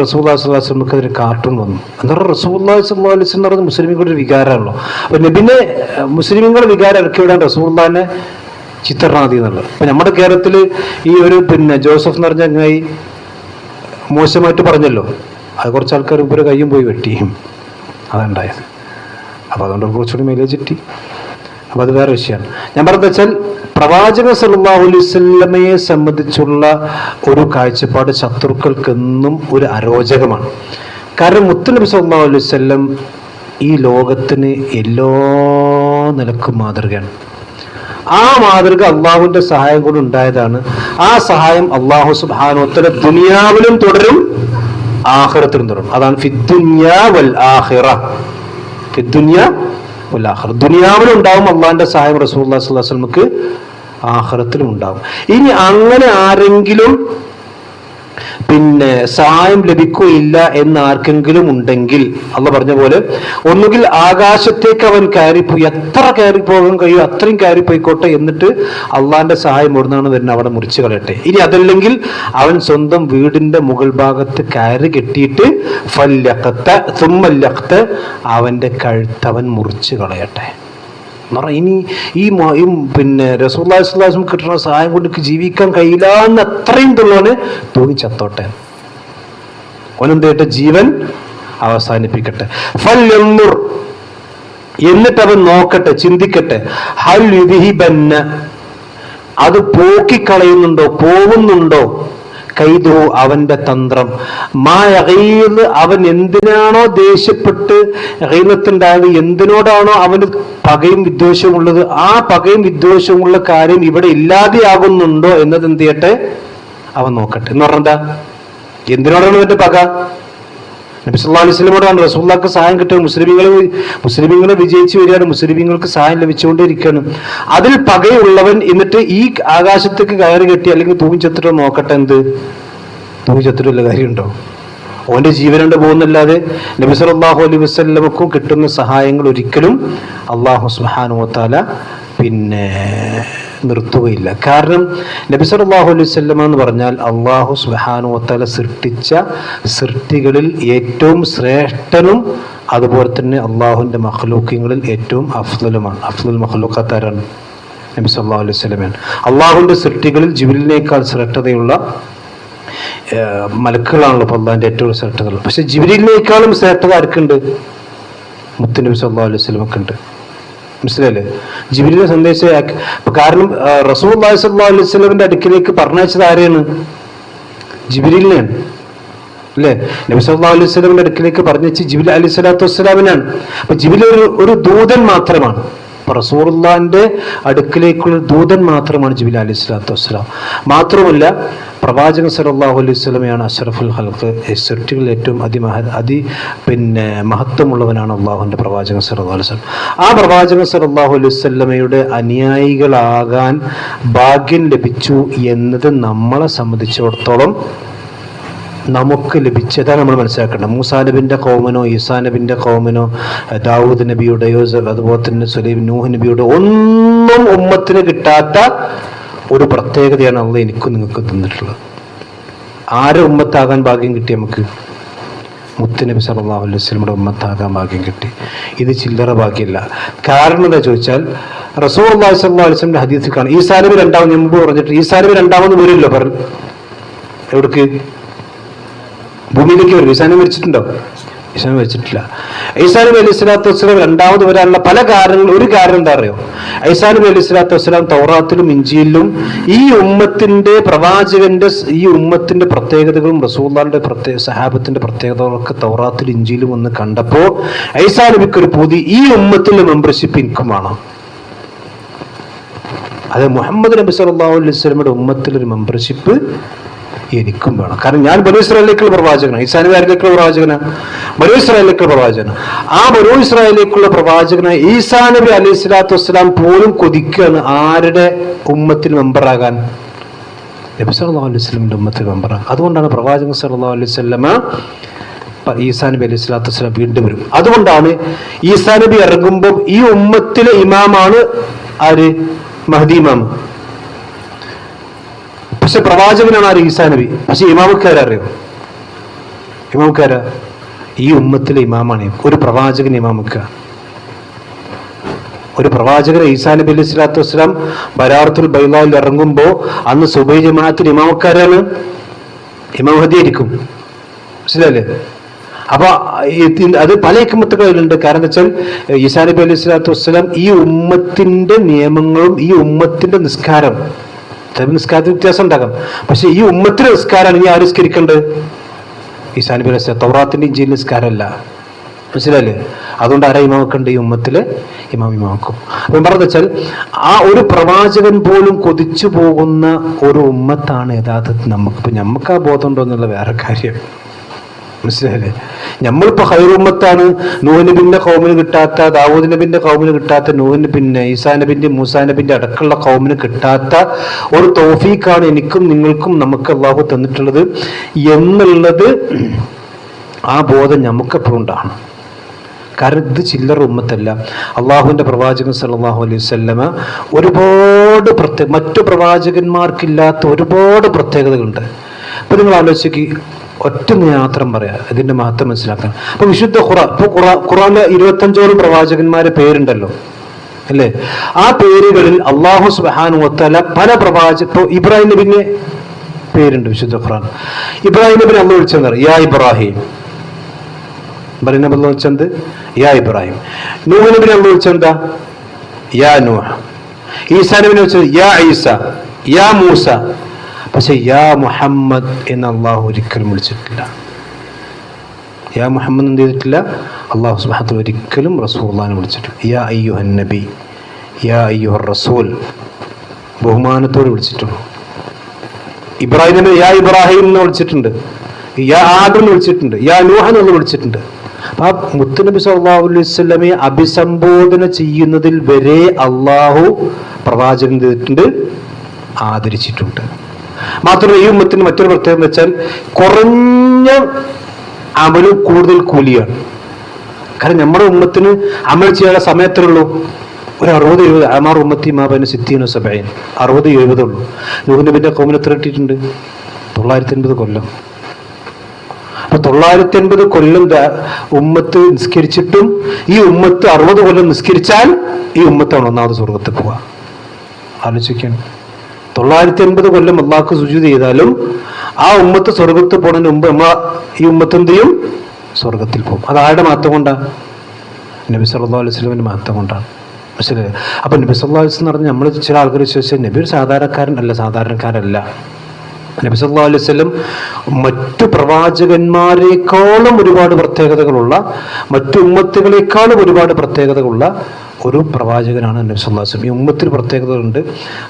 റസൂലുള്ളാഹി സ്വല്ലല്ലാഹു അലൈഹി വസല്ലമക്കെതിരെ കാർട്ടൂൺ വന്നു. എന്താ റസൂലുള്ളാഹി സ്വല്ലല്ലാഹു അലൈഹി വസല്ലം പറയുന്നത് മുസ്ലിമീങ്ങളുടെ ഒരു വികാരമാണല്ലോ. അപ്പൊ നബിനെ മുസ്ലിമീങ്ങളുടെ വികാരം ഇറക്കി വിടാൻ റസൂലുള്ളാഹിനെ ചിത്രനാദി എന്നുള്ളത്. ഇപ്പൊ നമ്മുടെ കേരളത്തിൽ ഈ ഒരു ജോസഫ് എന്ന് പറഞ്ഞ ചങ്ങായി മോശമായിട്ട് പറഞ്ഞല്ലോ, അത് കുറച്ച് ആൾക്കാർ ഇവരെ കയ്യും പോയി വെട്ടിയും അതുണ്ടായത്. അപ്പൊ അതുകൊണ്ട് കുറച്ചുകൂടി മൈലേജ് കിട്ടി. അപ്പൊ അത് വേറെ വിഷയമാണ്. ഞാൻ പറഞ്ഞത് വെച്ചാൽ പ്രവാചകൻ സല്ലല്ലാഹു അലൈഹി വസല്ലമയെ സംബന്ധിച്ചുള്ള ഒരു കാഴ്ചപ്പാട് ശത്രുക്കൾക്കെന്നും ഒരു അരോചകമാണ്. കാരണം മുത്തുനബി സല്ലല്ലാഹു അലൈഹി വസല്ലം ഈ ലോകത്തിന് എല്ലാ നിലക്കും മാതൃകയാണ്. ആ മാതൃക അള്ളാഹുവിന്റെ സഹായം കൊണ്ട് ഉണ്ടായതാണ്. ആ സഹായം അള്ളാഹു സുബ്ഹാനഹു വ തആല ദുനിയാവിലും തുടരും, ആഖിറത്തിലും തുടരും. അതാണ് ഫിദ്ദുനിയാ വൽ ആഖിറ. ഫിദ്ദുനിയാ വൽ ആഖിറ. ദുനിയാവിലും ഉണ്ടാവും അള്ളാഹിന്റെ സഹായം റസൂലുള്ളാഹി സ്വല്ലല്ലാഹു അലൈഹി വസല്ലമക്ക്, ആഖിറത്തിലും ഉണ്ടാവും. ഇനി അങ്ങനെ ആരെങ്കിലും സഹായം ലഭിക്കുകയില്ല എന്ന് ആർക്കെങ്കിലും ഉണ്ടെങ്കിൽ അള്ളാഹ് പറഞ്ഞ പോലെ ഒന്നുകിൽ ആകാശത്തേക്ക് അവൻ കയറിപ്പോയി, എത്ര കയറി പോകാൻ കഴിയും അത്രയും കയറിപ്പോയിക്കോട്ടെ, എന്നിട്ട് അള്ളാഹിന്റെ സഹായം എവിടുന്നാണ് വരുന്നത് അവിടെ മുറിച്ചു കളയട്ടെ. ഇനി അതല്ലെങ്കിൽ അവൻ സ്വന്തം വീടിന്റെ മുകൾ ഭാഗത്ത് കയറി കെട്ടിയിട്ട് അവന്റെ കഴുത്ത് അവൻ മുറിച്ചു കളയട്ടെ എന്ന് പറഞ്ഞാൽ ഇനി ഈ റസൂലുള്ളാഹി സ്വല്ലല്ലാഹു അലൈഹി വസല്ലം കിട്ടുന്ന സഹായം കൊണ്ട് ജീവിക്കാൻ കഴിയില്ല എന്ന് അത്രയും തുള്ളവന് തൂങ്ങി ചത്തോട്ടെ, ഓനെന്തായിട്ട് ജീവൻ അവസാനിപ്പിക്കട്ടെ. എന്നിട്ട് അവൻ നോക്കട്ടെ, ചിന്തിക്കട്ടെ, ഹൽ യുദ്ഹിബന്ന, അത് പോക്കിക്കളയുന്നുണ്ടോ, പോകുന്നുണ്ടോ, കൈതു അവന്റെ തന്ത്രം, അവൻ എന്തിനാണോ ദേഷ്യപ്പെട്ട് ഗൈബത്തുണ്ടായത്, എന്തിനോടാണോ അവന് പകയും വിദ്വേഷവും ഉള്ളത്, ആ പകയും വിദ്വേഷവുമുള്ള കാര്യം ഇവിടെ ഇല്ലാതെയാകുന്നുണ്ടോ എന്നത് എന്ത് ചെയ്യട്ടെ, അവൻ നോക്കട്ടെ. എന്ന് പറഞ്ഞാ എന്തിനോടാണ് അവന്റെ പക? നബി സല്ലല്ലാഹു അലൈഹി വസല്ലമയോടാണ്. റസൂലുള്ളാഹിക്ക് സഹായം കിട്ടുക, മുസ്ലിമീങ്ങൾ വിജയിച്ചു വരികയാണ്, മുസ്ലിമീങ്ങൾക്ക് സഹായം ലഭിച്ചുകൊണ്ടിരിക്കുകയാണ്. അതിൽ പകയുള്ളവൻ എന്നിട്ട് ഈ ആകാശത്തേക്ക് കയറി കെട്ടി അല്ലെങ്കിൽ തൂങ്ങിച്ചത്തിട്ടോ നോക്കട്ടെ, എന്ത് തൂങ്ങിച്ചത്തിട്ടോ വല്ല കാര്യമുണ്ടോ? ഓന്റെ ജീവനുണ്ട് പോകുന്നല്ലാതെ നബി സല്ലല്ലാഹു അലൈഹി വസല്ലമക്കും കിട്ടുന്ന സഹായങ്ങൾ ഒരിക്കലും അല്ലാഹു സുബ്ഹാനഹു വ തആല നിർത്തുകയില്ല. കാരണം നബി സല്ലല്ലാഹു അലൈഹി വസല്ലമ എന്ന് പറഞ്ഞാൽ അല്ലാഹു സുബ്ഹാനഹു വ തആല സൃഷ്ടിച്ച സൃഷ്ടികളിൽ ഏറ്റവും ശ്രേഷ്ഠനും അതുപോലെ തന്നെ അള്ളാഹുവിന്റെ മഖ്ലൂഖീങ്ങളിൽ ഏറ്റവും അഫ്ളലുമാണ്. അഫ്ളൽ മഖ്ലൂഖാത്ത് ആരാണ്? നബി സല്ലല്ലാഹു അലൈഹി വസല്ലമയാണ്. അള്ളാഹുവിന്റെ സൃഷ്ടികളിൽ ജിബ്രീലിനേക്കാൾ ശ്രേഷ്ഠതയുള്ള മലക്കുകളാണല്ലോ അള്ളാഹിന്റെ ഏറ്റവും ശ്രേഷ്ഠത. പക്ഷെ ജിബ്രീലിനേക്കാളും ശ്രേഷ്ഠത ആർക്കുണ്ട്? മുത്തുനബി സല്ലല്ലാഹു അലൈഹി വസല്ലമക്ക് ഉണ്ട്. മനസ്സിലല്ലേ? ജിബ്രീലിന്റെ സന്ദേശം. കാരണം റസൂലുള്ളാഹി സ്വല്ലല്ലാഹു അലൈഹി വസല്ലമിന്റെ അടുക്കിലേക്ക് പറഞ്ഞയച്ചത് ആരെയാണ്? ജിബ്രീലിനെയാണ്, അല്ലേ? നബി സല്ലല്ലാഹു അലൈഹി വസല്ലമിന്റെ അടുക്കിലേക്ക് പറഞ്ഞയച്ച് ജിബ്രീൽ അലൈഹി സ്വലാത്തു വസ്സലാമിനാണ്. അപ്പൊ ജിബ്രീൽ ഒരു ദൂതൻ മാത്രമാണ്. റസൂലുള്ളാഹിന്റെ അടുക്കിലേക്കുള്ള ദൂതൻ മാത്രമാണ് ജിബ്രീൽ അലൈഹി സ്വലാത്തു വസ്സലാം. മാത്രമല്ല പ്രവാചകൻ സല്ലല്ലാഹു അലൈഹി വസല്ലമയാണ് അഷ്റഫുൽ ഖൽഖ്, സൃഷ്ടികളിൽ ഏറ്റവും മഹത്വമുള്ളവനാണ് അള്ളാഹുവിന്റെ പ്രവാചകൻ സല്ലല്ലാഹു അലൈഹി വസല്ലം. ആ പ്രവാചകൻ സല്ലല്ലാഹു അലൈഹി വസല്ലമയുടെ അനുയായികളാകാൻ ഭാഗ്യം ലഭിച്ചു എന്നത് നമ്മളെ സംബന്ധിച്ചിടത്തോളം നമുക്ക് ലഭിച്ചതാണ് നമ്മൾ മനസ്സിലാക്കേണ്ടത്. മൂസാ നബിന്റെ കൗമിനോ ഈസാ നബിന്റെ കൗമിനോ ദാവൂദ് നബിയുടെയോ അതുപോലെ തന്നെ നൂഹ് നബിയുടെ ഒന്നും ഉമ്മത്തിന് കിട്ടാത്ത ഒരു പ്രത്യേകതയാണ് അള്ളാഹ് എനിക്കും നിങ്ങൾക്ക് തന്നിട്ടുള്ളത്. ആരെ ഉമ്മത്താകാൻ ഭാഗ്യം കിട്ടി? നമുക്ക് മുത്തുനബി സല്ലല്ലാഹു അലൈഹി വസല്ലമയുടെ ഉമ്മത്താകാൻ ഭാഗ്യം കിട്ടി. ഇത് ചില്ലറ ഭാഗ്യമല്ല. കാരണം എന്താ ചോദിച്ചാൽ റസൂലുള്ളാഹി സ്വല്ലല്ലാഹു അലൈഹി വസല്ലമയുടെ ഹദീസിൽ കാണാം, ഈസാ നബി രണ്ടാമത് മുമ്പ് പറഞ്ഞിട്ട് ഈസാ നബി രണ്ടാമത് വരില്ലോ പറഞ്ഞു. എവിടേക്ക്? ഭൂമിയിലേക്ക് വരും. ഈസാ നബി മരിച്ചിട്ടുണ്ടോ? ഈസാ നബി മരിച്ചിട്ടില്ല. ഈസാ നബി അലൈഹി സ്വലാത്തു വസ്സലാം രണ്ടാമത് വരാനുള്ള പല കാരണങ്ങൾ. ഒരു കാരണം എന്താ അറിയോ? ഈസാ നബി അലൈഹി സ്വലാത്തു വസ്സലാം തൗറാത്തിലും ഇഞ്ചീലിലും ഈ ഉമ്മത്തിന്റെ പ്രവാചകന്റെ ഈ ഉമ്മത്തിന്റെ പ്രത്യേകതകളും റസൂലുള്ളാഹിന്റെ സഹാബത്തിന്റെ പ്രത്യേകതകളൊക്കെ തൗറാത്തിലും ഇഞ്ചീലും ഒന്ന് കണ്ടപ്പോ ഈസാ നബിക്ക് ഒരു പൂതി, ഈ ഉമ്മത്തിന്റെ മെമ്പർഷിപ്പ് എനിക്കും വേണം. അത് മുഹമ്മദ് നബി സല്ലല്ലാഹു അലൈഹി വസല്ലമയുടെ ഉമ്മത്തിലൊരു മെമ്പർഷിപ്പ് എനിക്കും വേണം. കാരണം ഞാൻ ബനൂ ഇസ്രായേലിലേക്കുള്ള പ്രവാചകനാണ്. ഈസാ നബി ആരിലേക്കുള്ള പ്രവാചകനാണ്? ബനൂ ഇസ്രായേലിലേക്കുള്ള പ്രവാചകനാണ്. ആ ബനൂ ഇസ്രായേലിലേക്കുള്ള പ്രവാചകനായ ഈസാ നബി അലൈഹി സ്വലാത്തു വസ്സലാം പോലും കൊതിക്കുകയാണ് ആരുടെ ഉമ്മത്തിൽ മെമ്പറാകാൻ? നബി സല്ലല്ലാഹു അലൈഹി വസല്ലമയുടെ ഉമ്മത്തിൽ മെമ്പറാകാൻ. അതുകൊണ്ടാണ് പ്രവാചകൻ സല്ലല്ലാഹു അലൈഹി വസല്ലമ ഈസാ നബി അലൈഹി സ്വലാത്തു വസ്സലാം വീണ്ടും വരും. അതുകൊണ്ടാണ് ഈസാ നബി ഇറങ്ങുമ്പോൾ ഈ ഉമ്മത്തിലെ ഇമാമാണ് ആര്? മഹ്ദി ഇമാം. പക്ഷെ പ്രവാചകനാണ് ആര്? ഈസാ നബി. പക്ഷെ ഇമാമക്കാരറിയോ? ഇമാമക്കാരാ? ഈ ഉമ്മത്തിലെ ഇമാമാണ്. ഒരു പ്രവാചകൻ ഇമാമക്ക. ഒരു പ്രവാചകൻ ഈസാ നബി അലൈഹി സ്വലാത്തു വസ്സലാം ബരാറത്തുൽ ബൈളായിൽ ഇറങ്ങുമ്പോ അന്ന് സുബൈ ജമാഅത്തിൽ ഇമാമക്കാരാണ്, ഇമാം മഹ്ദി ആയിരിക്കും. മനസ്സിലല്ലേ? അപ്പൊ അത് പല ഹിക്മത്തുകളിലുണ്ട്. കാരണം എന്താ വെച്ചാൽ ഈസാ നബി അലൈഹി സ്വലാത്തു വസ്സലാം ഈ ഉമ്മത്തിന്റെ നിയമങ്ങളും ഈ ഉമ്മത്തിന്റെ നിസ്കാരം, നിസ്കാരത്തിൽ വ്യത്യാസം ഉണ്ടാകാം, പക്ഷെ ഈ ഉമ്മത്തിലെ നിസ്കാരമാണ് ഇനി ആരിസ്കരിക്കേണ്ടത്? ഈസാ നബി അലൈഹി സ്വലാം. തൗറാത്തിന്റെ ഇഞ്ചീലിന്റെ നിസ്കാരമല്ല. മനസ്സിലല്ലേ? അതുകൊണ്ട് ആരാ ഇമാമക്കുണ്ട്? ഈ ഉമ്മത്തിലെ ഇമാമാക്കും. അപ്പം പറഞ്ഞു വെച്ചാൽ ആ ഒരു പ്രവാചകൻ പോലും കൊതിച്ചു പോകുന്ന ഒരു ഉമ്മത്താണ് യഥാർത്ഥത്തിൽ നമുക്ക്. ഇപ്പം നമുക്ക് ആ ബോധം ഉണ്ടോ എന്നുള്ള വേറെ കാര്യം, മനസ്സിലായില്ലേ? നമ്മളിപ്പോ ഹൈറുമ്മത്താണ്. നൂഹ് നബിന്റെ കൗമിന് കിട്ടാത്ത, ദാവൂദ് നബിന്റെ കൗമിന് കിട്ടാത്ത, പിന്നെ ഈസാ നബിന്റെ മൂസാ നബിന്റെ അടക്കമുള്ള കൗമിന് കിട്ടാത്ത ഒരു തൗഫീഖാണ് എനിക്കും നിങ്ങൾക്കും നമുക്ക് അള്ളാഹു തന്നിട്ടുള്ളത് എന്നുള്ളത് ആ ബോധം നമുക്കെപ്പോഴും ഉണ്ടാണ്. കാരണം ഇത് ചില്ലറ ഉമ്മത്തല്ല. അള്ളാഹുവിന്റെ പ്രവാചകൻ സല്ലല്ലാഹു അലൈഹി വസല്ലമ ഒരുപാട് മറ്റു പ്രവാചകന്മാർക്കില്ലാത്ത ഒരുപാട് പ്രത്യേകതകളുണ്ട്. അപ്പൊ നിങ്ങൾ ആലോചിക്ക്, ഒറ്റ മാത്രം പറയാം ഇതിന്റെ മഹത്വം മനസ്സിലാക്കാൻ. അപ്പൊ വിശുദ്ധ ഖുർആനിലെ 25 പ്രവാചകന്മാരെ പേരുണ്ടല്ലോ അല്ലേ? ആ പേരുകളിൽ അള്ളാഹു സുബ്ഹാനഹു വ തആല പല ഇപ്പൊ ഇബ്രാഹിം നബിന്റെ പേരുണ്ട് വിശുദ്ധ ഖുർആൻ. ഇബ്രാഹിം നബിനെ അള്ളാഹു വിളിച്ചെന്താ? യാ ഇബ്രാഹിം. ഇബ്രാഹിം നബി അള്ളാഹു വിളിച്ചത് യാ ഇബ്രാഹിം. നൂഹ് നബിനെ അള്ളാഹു വിളിച്ചെന്താ? യാ നൂഹ്. ഈസാ നബിനെ വിളിച്ചത് യാ ഈസ, യാ മൂസ. പക്ഷെ യാ മുഹമ്മദ് എന്ന് അള്ളാഹു ഒരിക്കലും വിളിച്ചിട്ടില്ല. യാ മുഹമ്മദ് എന്ത് ചെയ്തിട്ടില്ല? അള്ളാഹു സുബ്ഹാനഹു വ തആല ഒരിക്കലും റസൂലുള്ളാഹിനെ വിളിച്ചിട്ടില്ല. യാ അയ്യുഹൻ നബി, യാ അയ്യുഹർ റസൂൽ ബഹുമാനത്തോട് വിളിച്ചിട്ടുള്ളൂ. ഇബ്രാഹിം നബി യാ ഇബ്രാഹിം എന്ന് വിളിച്ചിട്ടുണ്ട്, യാ ആദം എന്ന് വിളിച്ചിട്ടുണ്ട്, യാ നൂഹ് എന്ന് വിളിച്ചിട്ടുണ്ട്. ആ മുത്തുനബി സല്ലല്ലാഹു അലൈഹി വസല്ലമയെ അഭിസംബോധന ചെയ്യുന്നതിൽ വരെ അള്ളാഹു പ്രവാചകൻ ചെയ്തിട്ടുണ്ട്, ആദരിച്ചിട്ടുണ്ട്. മാത്രമല്ല ഈ ഉമ്മത്തിന് മറ്റൊരു പ്രത്യേകത എന്ന് വെച്ചാൽ കുറഞ്ഞ അമലും കൂടുതൽ കൂലിയാണ്. കാരണം നമ്മുടെ ഉമ്മത്തിന് അമൽ ചെയ്യാനുള്ള സമയത്തിലുള്ളൂ ഒരു 60-70. അമാർ ഉമ്മത്തി മാബൈന 60-70, 60-70 ഉള്ളൂ. നൂഹ് നബിന്റെ ഖൗമിനെ എത്ര കിട്ടിയിട്ടുണ്ട്? 980 കൊല്ലം. അപ്പൊ 980 കൊല്ലം ഉമ്മത്ത് നിസ്കരിച്ചിട്ടും ഈ ഉമ്മത്ത് 60 കൊല്ലം നിസ്കരിച്ചാൽ ഈ ഉമ്മത്താണ് ഒന്നാമത് സ്വർഗത്തിൽ പോവുക. ആലോചിക്കണം. 980 കൊല്ലം അള്ളാഹ്ക്ക് സുജൂദ് ചെയ്താലും ആ ഉമ്മത്ത് സ്വർഗത്തിൽ പോണതിന് മുമ്പ് ഈ ഉമ്മത്ത് എന്ത് ചെയ്യും? സ്വർഗത്തിൽ പോകും. അത് ആരുടെ മഹത്വം കൊണ്ടാണ്? നബി സല്ലല്ലാഹു അലൈഹി വസല്ലമിന്റെ മഹത്വം കൊണ്ടാണ്. മനസ്സിലായോ? അപ്പൊ നബി സല്ലല്ലാഹു അലൈഹി വസല്ലം എന്ന് പറഞ്ഞാൽ നമ്മൾ ചില ആൾക്കാർ വിശ്വസിച്ചാൽ നബി ഒരു സാധാരണക്കാരല്ല. നബി സല്ലല്ലാഹു അലൈഹി വസല്ലം മറ്റു പ്രവാചകന്മാരെക്കാളും ഒരുപാട് പ്രത്യേകതകളുള്ള, മറ്റു ഉമ്മത്തുകളെക്കാളും ഒരുപാട് പ്രത്യേകതകളുള്ള ഒരു പ്രവാചകനാണ് നബി സല്ലല്ലാഹു അലൈഹി വസല്ലം. ഈ ഉമ്മത്തിൽ പ്രത്യേകതകളുണ്ട്,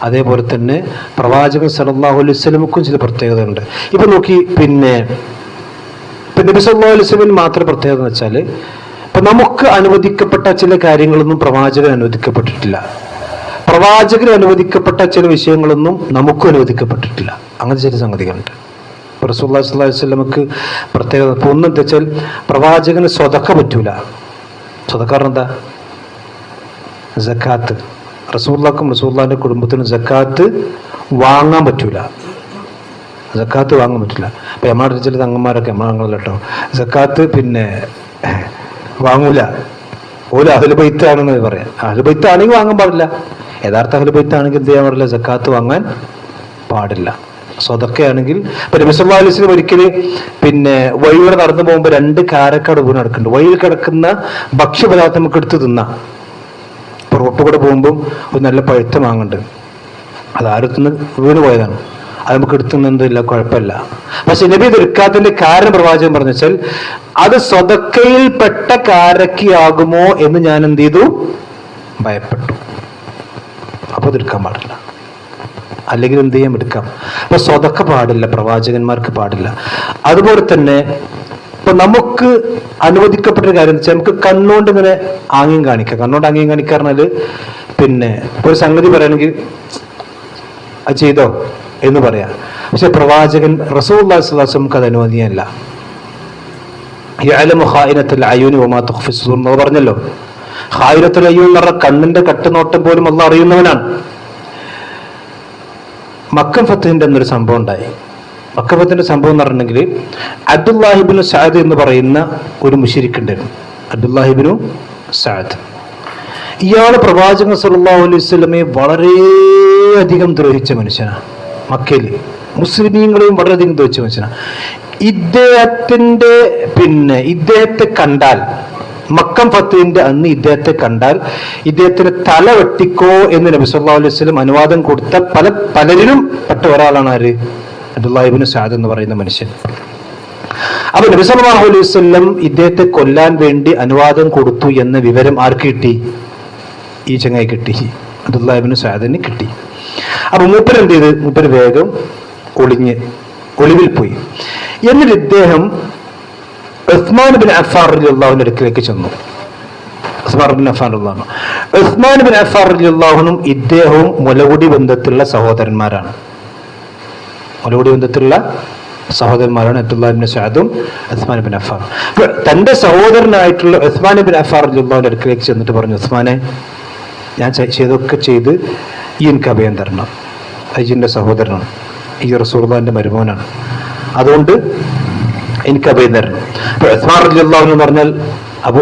അതേപോലെ തന്നെ പ്രവാചകൻ സല്ലല്ലാഹു അലൈഹി വസല്ലമക്കും ചില പ്രത്യേകതകളുണ്ട്. ഇപ്പൊ നോക്കി, പിന്നെ നബി സല്ലല്ലാഹു അലൈഹി വസല്ലമിന് മാത്രം പ്രത്യേകത എന്ന് വെച്ചാൽ ഇപ്പൊ നമുക്ക് അനുവദിക്കപ്പെട്ട ചില കാര്യങ്ങളൊന്നും പ്രവാചകൻ അനുവദിക്കപ്പെട്ടിട്ടില്ല. പ്രവാചകന് അനുവദിക്കപ്പെട്ട ചില വിഷയങ്ങളൊന്നും നമുക്കും അനുവദിക്കപ്പെട്ടിട്ടില്ല. അങ്ങനത്തെ ചില സംഗതികളുണ്ട്. റസൂലുള്ളാഹി സ്വല്ലല്ലാഹു അലൈഹി വസല്ലമക്ക് പ്രത്യേകത ഇപ്പൊ ഒന്നും എന്താ വെച്ചാൽ പ്രവാചകന് സ്വതക്ക പറ്റൂല. സ്വതക്ക പറഞ്ഞാൽ എന്താ? സക്കാത്ത്. റസൂലുള്ളാഹിക്കും റസൂലുള്ളാഹിന്റെ കുടുംബത്തിനും സക്കാത്ത് വാങ്ങാൻ പറ്റൂല. സക്കാത്ത് വാങ്ങാൻ പറ്റില്ല. അപ്പൊ എമാരുടെ ചില തങ്ങന്മാരൊക്കെ എമാങ്ങളല്ല കേട്ടോ, സക്കാത്ത് പിന്നെ വാങ്ങൂല. ഓല് അഹ്ലു ബൈത്താണെന്ന് പറയാം. അഹ്ലു ബൈത്ത് ആണെങ്കിൽ വാങ്ങാൻ പാടില്ല. യഥാർത്ഥ അഹ്ലു ബൈത്ത് ആണെങ്കിൽ എന്ത് ചെയ്യാൻ പാടില്ല? സക്കാത്ത് വാങ്ങാൻ പാടില്ല. സ്വതക്കയാണെങ്കിൽ ഇപ്പൊ നബി സല്ലല്ലാഹു അലൈഹി വസല്ലം ഒരിക്കല് പിന്നെ വഴിയിലൂടെ നടന്നു പോകുമ്പോൾ 2 കാരക്കാട് വീണ് നടക്കുന്നുണ്ട്. വഴിയിൽ കിടക്കുന്ന ഭക്ഷ്യപദാർത്ഥം നമുക്ക് എടുത്ത് തിന്നാം. ഇപ്പൊ റോട്ട് കൂടെ പോകുമ്പോൾ ഒരു നല്ല പഴുത്ത മാങ്ങുണ്ട്, അത് ആരത്തുനിന്ന് വീണ് പോയതാണ്, അത് നമുക്ക് എടുത്തുന്നില്ല, കുഴപ്പമില്ല. പക്ഷെ നബി ഇത് എടുക്കാത്തതിന്റെ കാരണം പ്രവാചകൻ പറഞ്ഞു വെച്ചാൽ അത് സ്വതക്കയിൽപ്പെട്ട കാരക്കയാകുമോ എന്ന് ഞാൻ എന്ത് ചെയ്തു? ഭയപ്പെട്ടു. അപ്പൊ അത് എടുക്കാൻ പാടില്ല. അല്ലെങ്കിൽ എന്ത് ചെയ്യാൻ എടുക്കാം. അപ്പൊ സ്വതക്ക പാടില്ല, പ്രവാചകന്മാർക്ക് പാടില്ല. അതുപോലെ തന്നെ ഇപ്പൊ നമുക്ക് അനുവദിക്കപ്പെട്ട കാര്യം എന്ന് വെച്ചാൽ നമുക്ക് കണ്ണുകൊണ്ട് ഇങ്ങനെ ആംഗ്യം കാണിക്കാം. കണ്ണുകൊണ്ട് ആംഗ്യം കാണിക്കാറിഞ്ഞാല് പിന്നെ ഒരു സംഗതി പറയണമെങ്കിൽ അത് ചെയ്തോ എന്ന് പറയാം. പക്ഷെ പ്രവാചകൻ റസൂലുള്ളാഹി സ്വല്ലല്ലാഹു അലൈഹി വസല്ലം അത് അനുവദനീയമല്ല. യഅലമു ഖായിനത്തുൽ അയൂനി വമാ തുഖ്ഫി സുദൂർ എന്ന് പറഞ്ഞല്ലോ. ഖായിനത്തുൽ അയൂൻ എന്ന് പറഞ്ഞാൽ കണ്ണിന്റെ കട്ടുനോട്ടം പോലും അല്ലാഹു അറിയുന്നവനാണ്. മക്ക ഫത്ഹിന്റെ എന്നൊരു സംഭവം ഉണ്ടായി. മക്ക ഫത്ഹിന്റെ സംഭവം എന്ന് പറഞ്ഞിട്ടുണ്ടെങ്കിൽ അബ്ദുല്ലാഹിബ്നു സഅദ് എന്ന് പറയുന്ന ഒരു മുശ്രിക്ക് ഉണ്ടായിരുന്നു. അബ്ദുല്ലാഹിബ്നു സഅദ് ഇയാള് പ്രവാചകൻ സല്ലല്ലാഹു അലൈഹി വസല്ലമയെ വളരെയധികം ദ്രോഹിച്ച മനുഷ്യനാണ്. മക്കയിൽ മുസ്ലിമീങ്ങളെയും വളരെയധികം ദ്രോഹിച്ച മനുഷ്യനാണ്. ഇദ്ദേഹത്തെ കണ്ടാൽ, മക്കം ഫത്തിന്റെ അന്ന് ഇദ്ദേഹത്തെ കണ്ടാൽ ഇദ്ദേഹത്തിന് തല വെട്ടിക്കോ എന്ന് നബി സല്ലല്ലാഹു അലൈഹി വസല്ലം അനുവാദം കൊടുത്ത പലരിലും പെട്ട ഒരാളാണ് ആര്? അബ്ദുല്ലാഹി ഇബ്നു സഅദ് എന്ന് പറയുന്ന മനുഷ്യൻ. അപ്പൊ നബി സല്ലല്ലാഹു അലൈഹി വസല്ലം ഇദ്ദേഹത്തെ കൊല്ലാൻ വേണ്ടി അനുവാദം കൊടുത്തു എന്ന വിവരം ആർക്ക് കിട്ടി? ഈ ചങ്ങായി കിട്ടി, അബ്ദുല്ലാഹ് ഇബ്നു സഅദിന് കിട്ടി. അപ്പൊ മൂപ്പർ എന്ത് ചെയ്ത്? മൂപ്പർ വേഗം ഒളിവിൽ പോയി. എന്നിട്ട് ഇദ്ദേഹം ഉസ്മാൻ ബിൻ അഫ്ഫാൻ റളിയല്ലാഹുവിന്റെ അടുക്കലേക്ക് ചെന്നു. ഉസ്മാൻ ബിൻ അഫ്ഫാൻ റളിയല്ലാഹുനും ഇദ്ദേഹവും മുലകുടി ബന്ധത്തിലുള്ള സഹോദരന്മാരാണ്. അബ്ദുല്ലാഹ് ഇബ്നു സഅദും ഉസ്മാൻ ബിൻ അഫ്ഫാൻ. തന്റെ സഹോദരനായിട്ടുള്ള ഉസ്മാൻ ബിൻ അഫ്ഫാൻ റളിയല്ലാഹുവിന്റെ അടുക്കലേക്ക് ചെന്നിട്ട് പറഞ്ഞു, ഉസ്മാനെ, ഞാൻ ചെയ്തൊക്കെ ചെയ്ത് ഈ എനിക്ക് അഭയം തരണം. അയ്യന്റെ സഹോദരനാണ്, ഈ റസൂലുള്ളാഹിന്റെ മരുമോനാണ്, അതുകൊണ്ട് എനിക്ക് അഭയം തരണം. അപ്പൊ ഉസ്മാൻ റളിയല്ലാഹു എന്ന് പറഞ്ഞാൽ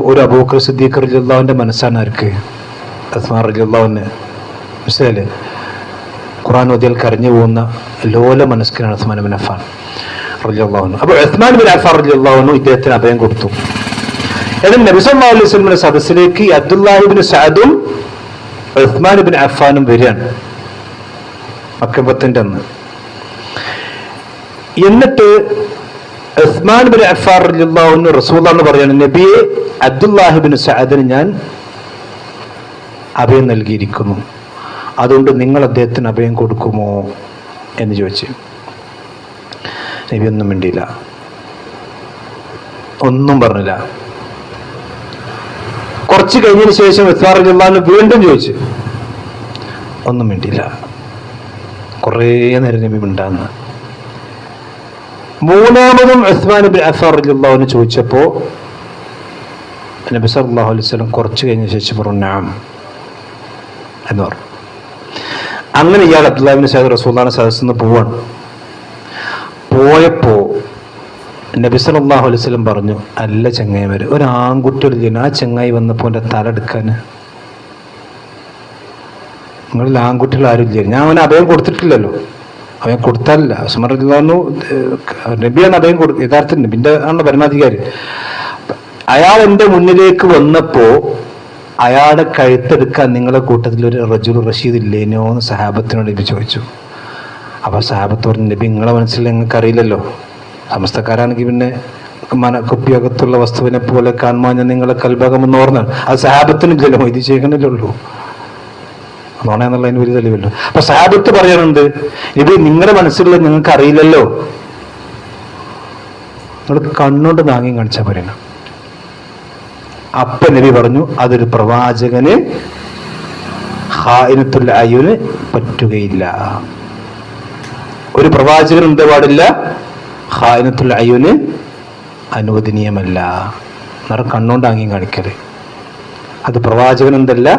ഒരു അബൂബക്കർ സിദ്ദീഖ് റളിയല്ലാഹുവിന്റെ മനസ്സാണ് ആർക്ക്? ഉസ്മാൻ റളിയല്ലാഹുവിന്. മനസ്സിലായില്ലേ? ഖുർആൻ ഓതിയാൽ കരഞ്ഞു പോകുന്ന ലോല മനസ്കനാണ് ഉസ്മാൻ ബിൻ അഫ്ഫാൻ റളിയല്ലാഹു അൻഹു. അപ്പൊ ഉസ്മാൻ ബിൻ അഫ്ഫാൻ റളിയല്ലാഹു അൻഹു ഇദ്ദേഹത്തിന് അഭയം കൊടുത്തു. എന്നിട്ട് നബി സല്ലല്ലാഹു അലൈഹി വസല്ലമയുടെ സദസ്സിലേക്ക് അബ്ദുല്ലാഹി ഇബ്നു സഅദും ഉസ്മാൻ ബിൻ അഫ്ഫാനും വരികയാണ് മക്കബത്തിന്റെ അന്ന്. എന്നിട്ട് ഉസ്മാൻ ബിൻ അഫ്ഫാൻ റളിയല്ലാഹു അൻഹു റസൂലുള്ളാഹി എന്ന് പറയാണ്, നബിയെ, അബ്ദുല്ലാഹി ഇബ്നു സഅദിന് ഞാൻ അഭയം നൽകിയിരിക്കുന്നു, അതുകൊണ്ട് നിങ്ങൾ അദ്ദേഹത്തിന് അഭയം കൊടുക്കുമോ എന്ന് ചോദിച്ചു. നബി ഒന്നും മിണ്ടിയില്ല, ഒന്നും പറഞ്ഞില്ല. കുറച്ച് കഴിഞ്ഞതിന് ശേഷം ഉസ്മാൻ റളിയല്ലാഹു അൻഹു വീണ്ടും ചോദിച്ചു, ഒന്നും മിണ്ടിയില്ല. കുറേ നേരം നബി മിണ്ടാന്ന്. മൂന്നാമതും ഉസ്മാൻ ബിൻ അഫ്ഫാൻ റളിയല്ലാഹു അൻഹു ചോദിച്ചപ്പോ നബി സല്ലല്ലാഹു അലൈഹി വസല്ലം കുറച്ച് കഴിഞ്ഞ ശേഷം പറഞ്ഞു, നഅം എന്ന് പറഞ്ഞു. അങ്ങനെ ഇയാൾ അബ്ദുല്ലാഹി ഇബ്നു സഅദ് റസൂലുള്ളാഹിയുടെ സദസ്സിൽ നിന്ന് പോയപ്പോ നബി സല്ലല്ലാഹു അലൈഹി വസല്ലം പറഞ്ഞു, അല്ല ചങ്ങായിമാര്, ഒരു ആൺകുട്ടി ഒരു ആ ചങ്ങായി വന്നപ്പോ എന്റെ തല എടുക്കാൻ നിങ്ങളിൽ ആൺകുട്ടികൾ ആരും ഇല്ല. ഞാൻ അവന് അഭയം കൊടുത്തിട്ടില്ലല്ലോ, അവൻ കൊടുത്താലില്ല. ഉസ്മാൻ റളിയല്ലാഹു അൻഹു നബിയാണ് അഭയം യഥാർത്ഥ നബിന്റെ ആണ് ഭരണാധികാരി. അയാൾ എന്റെ മുന്നിലേക്ക് വന്നപ്പോ അയാളുടെ കഴുത്തെടുക്കാൻ നിങ്ങളുടെ കൂട്ടത്തിൽ ഒരു റജുൽ റഷീദ് ഇല്ലേനോ എന്ന് സഹാബത്തിനോട് നബി ചോദിച്ചു. അപ്പൊ സഹാബത്ത് പറഞ്ഞു, നബി നിങ്ങളെ മനസ്സിൽ നിങ്ങൾക്ക് അറിയില്ലല്ലോ, സമസ്തക്കാരാണെങ്കിൽ പിന്നെ കുപ്പിയകത്തുള്ള വസ്തുവിനെ പോലെ കാണുമ്പോൾ ഞാൻ നിങ്ങളെ കൽഭാഗമെന്ന് ഓർന്നാണ്. അത് സഹാബത്തിനില്ലല്ലോ, ഇത് ചെയ്യണല്ലേ ഉള്ളൂ, നോണെന്നുള്ളതിന് വലിയ തെളിവല്ലോ. അപ്പൊ സഹാബത്ത് പറയാനുണ്ട്, നബി നിങ്ങളുടെ മനസ്സിലുള്ള നിങ്ങൾക്ക് അറിയില്ലല്ലോ, നിങ്ങൾ കണ്ണുകൊണ്ട് നാങ്ങിയും കാണിച്ചാൽ പറയണം. അപ്പൊ നബി പറഞ്ഞു, അതൊരു പ്രവാചകന് ഖായിനത്തുൽ അയുന് പറ്റുകയില്ല. ഒരു പ്രവാചകൻ എന്താ പാടില്ല? ഖായിനത്തുൽ അയുന് അനുവദനീയമല്ല. നിറം കണ്ണുകൊണ്ട് ആംഗ്യം കാണിക്കല് അത് പ്രവാചകൻ എന്തല്ല,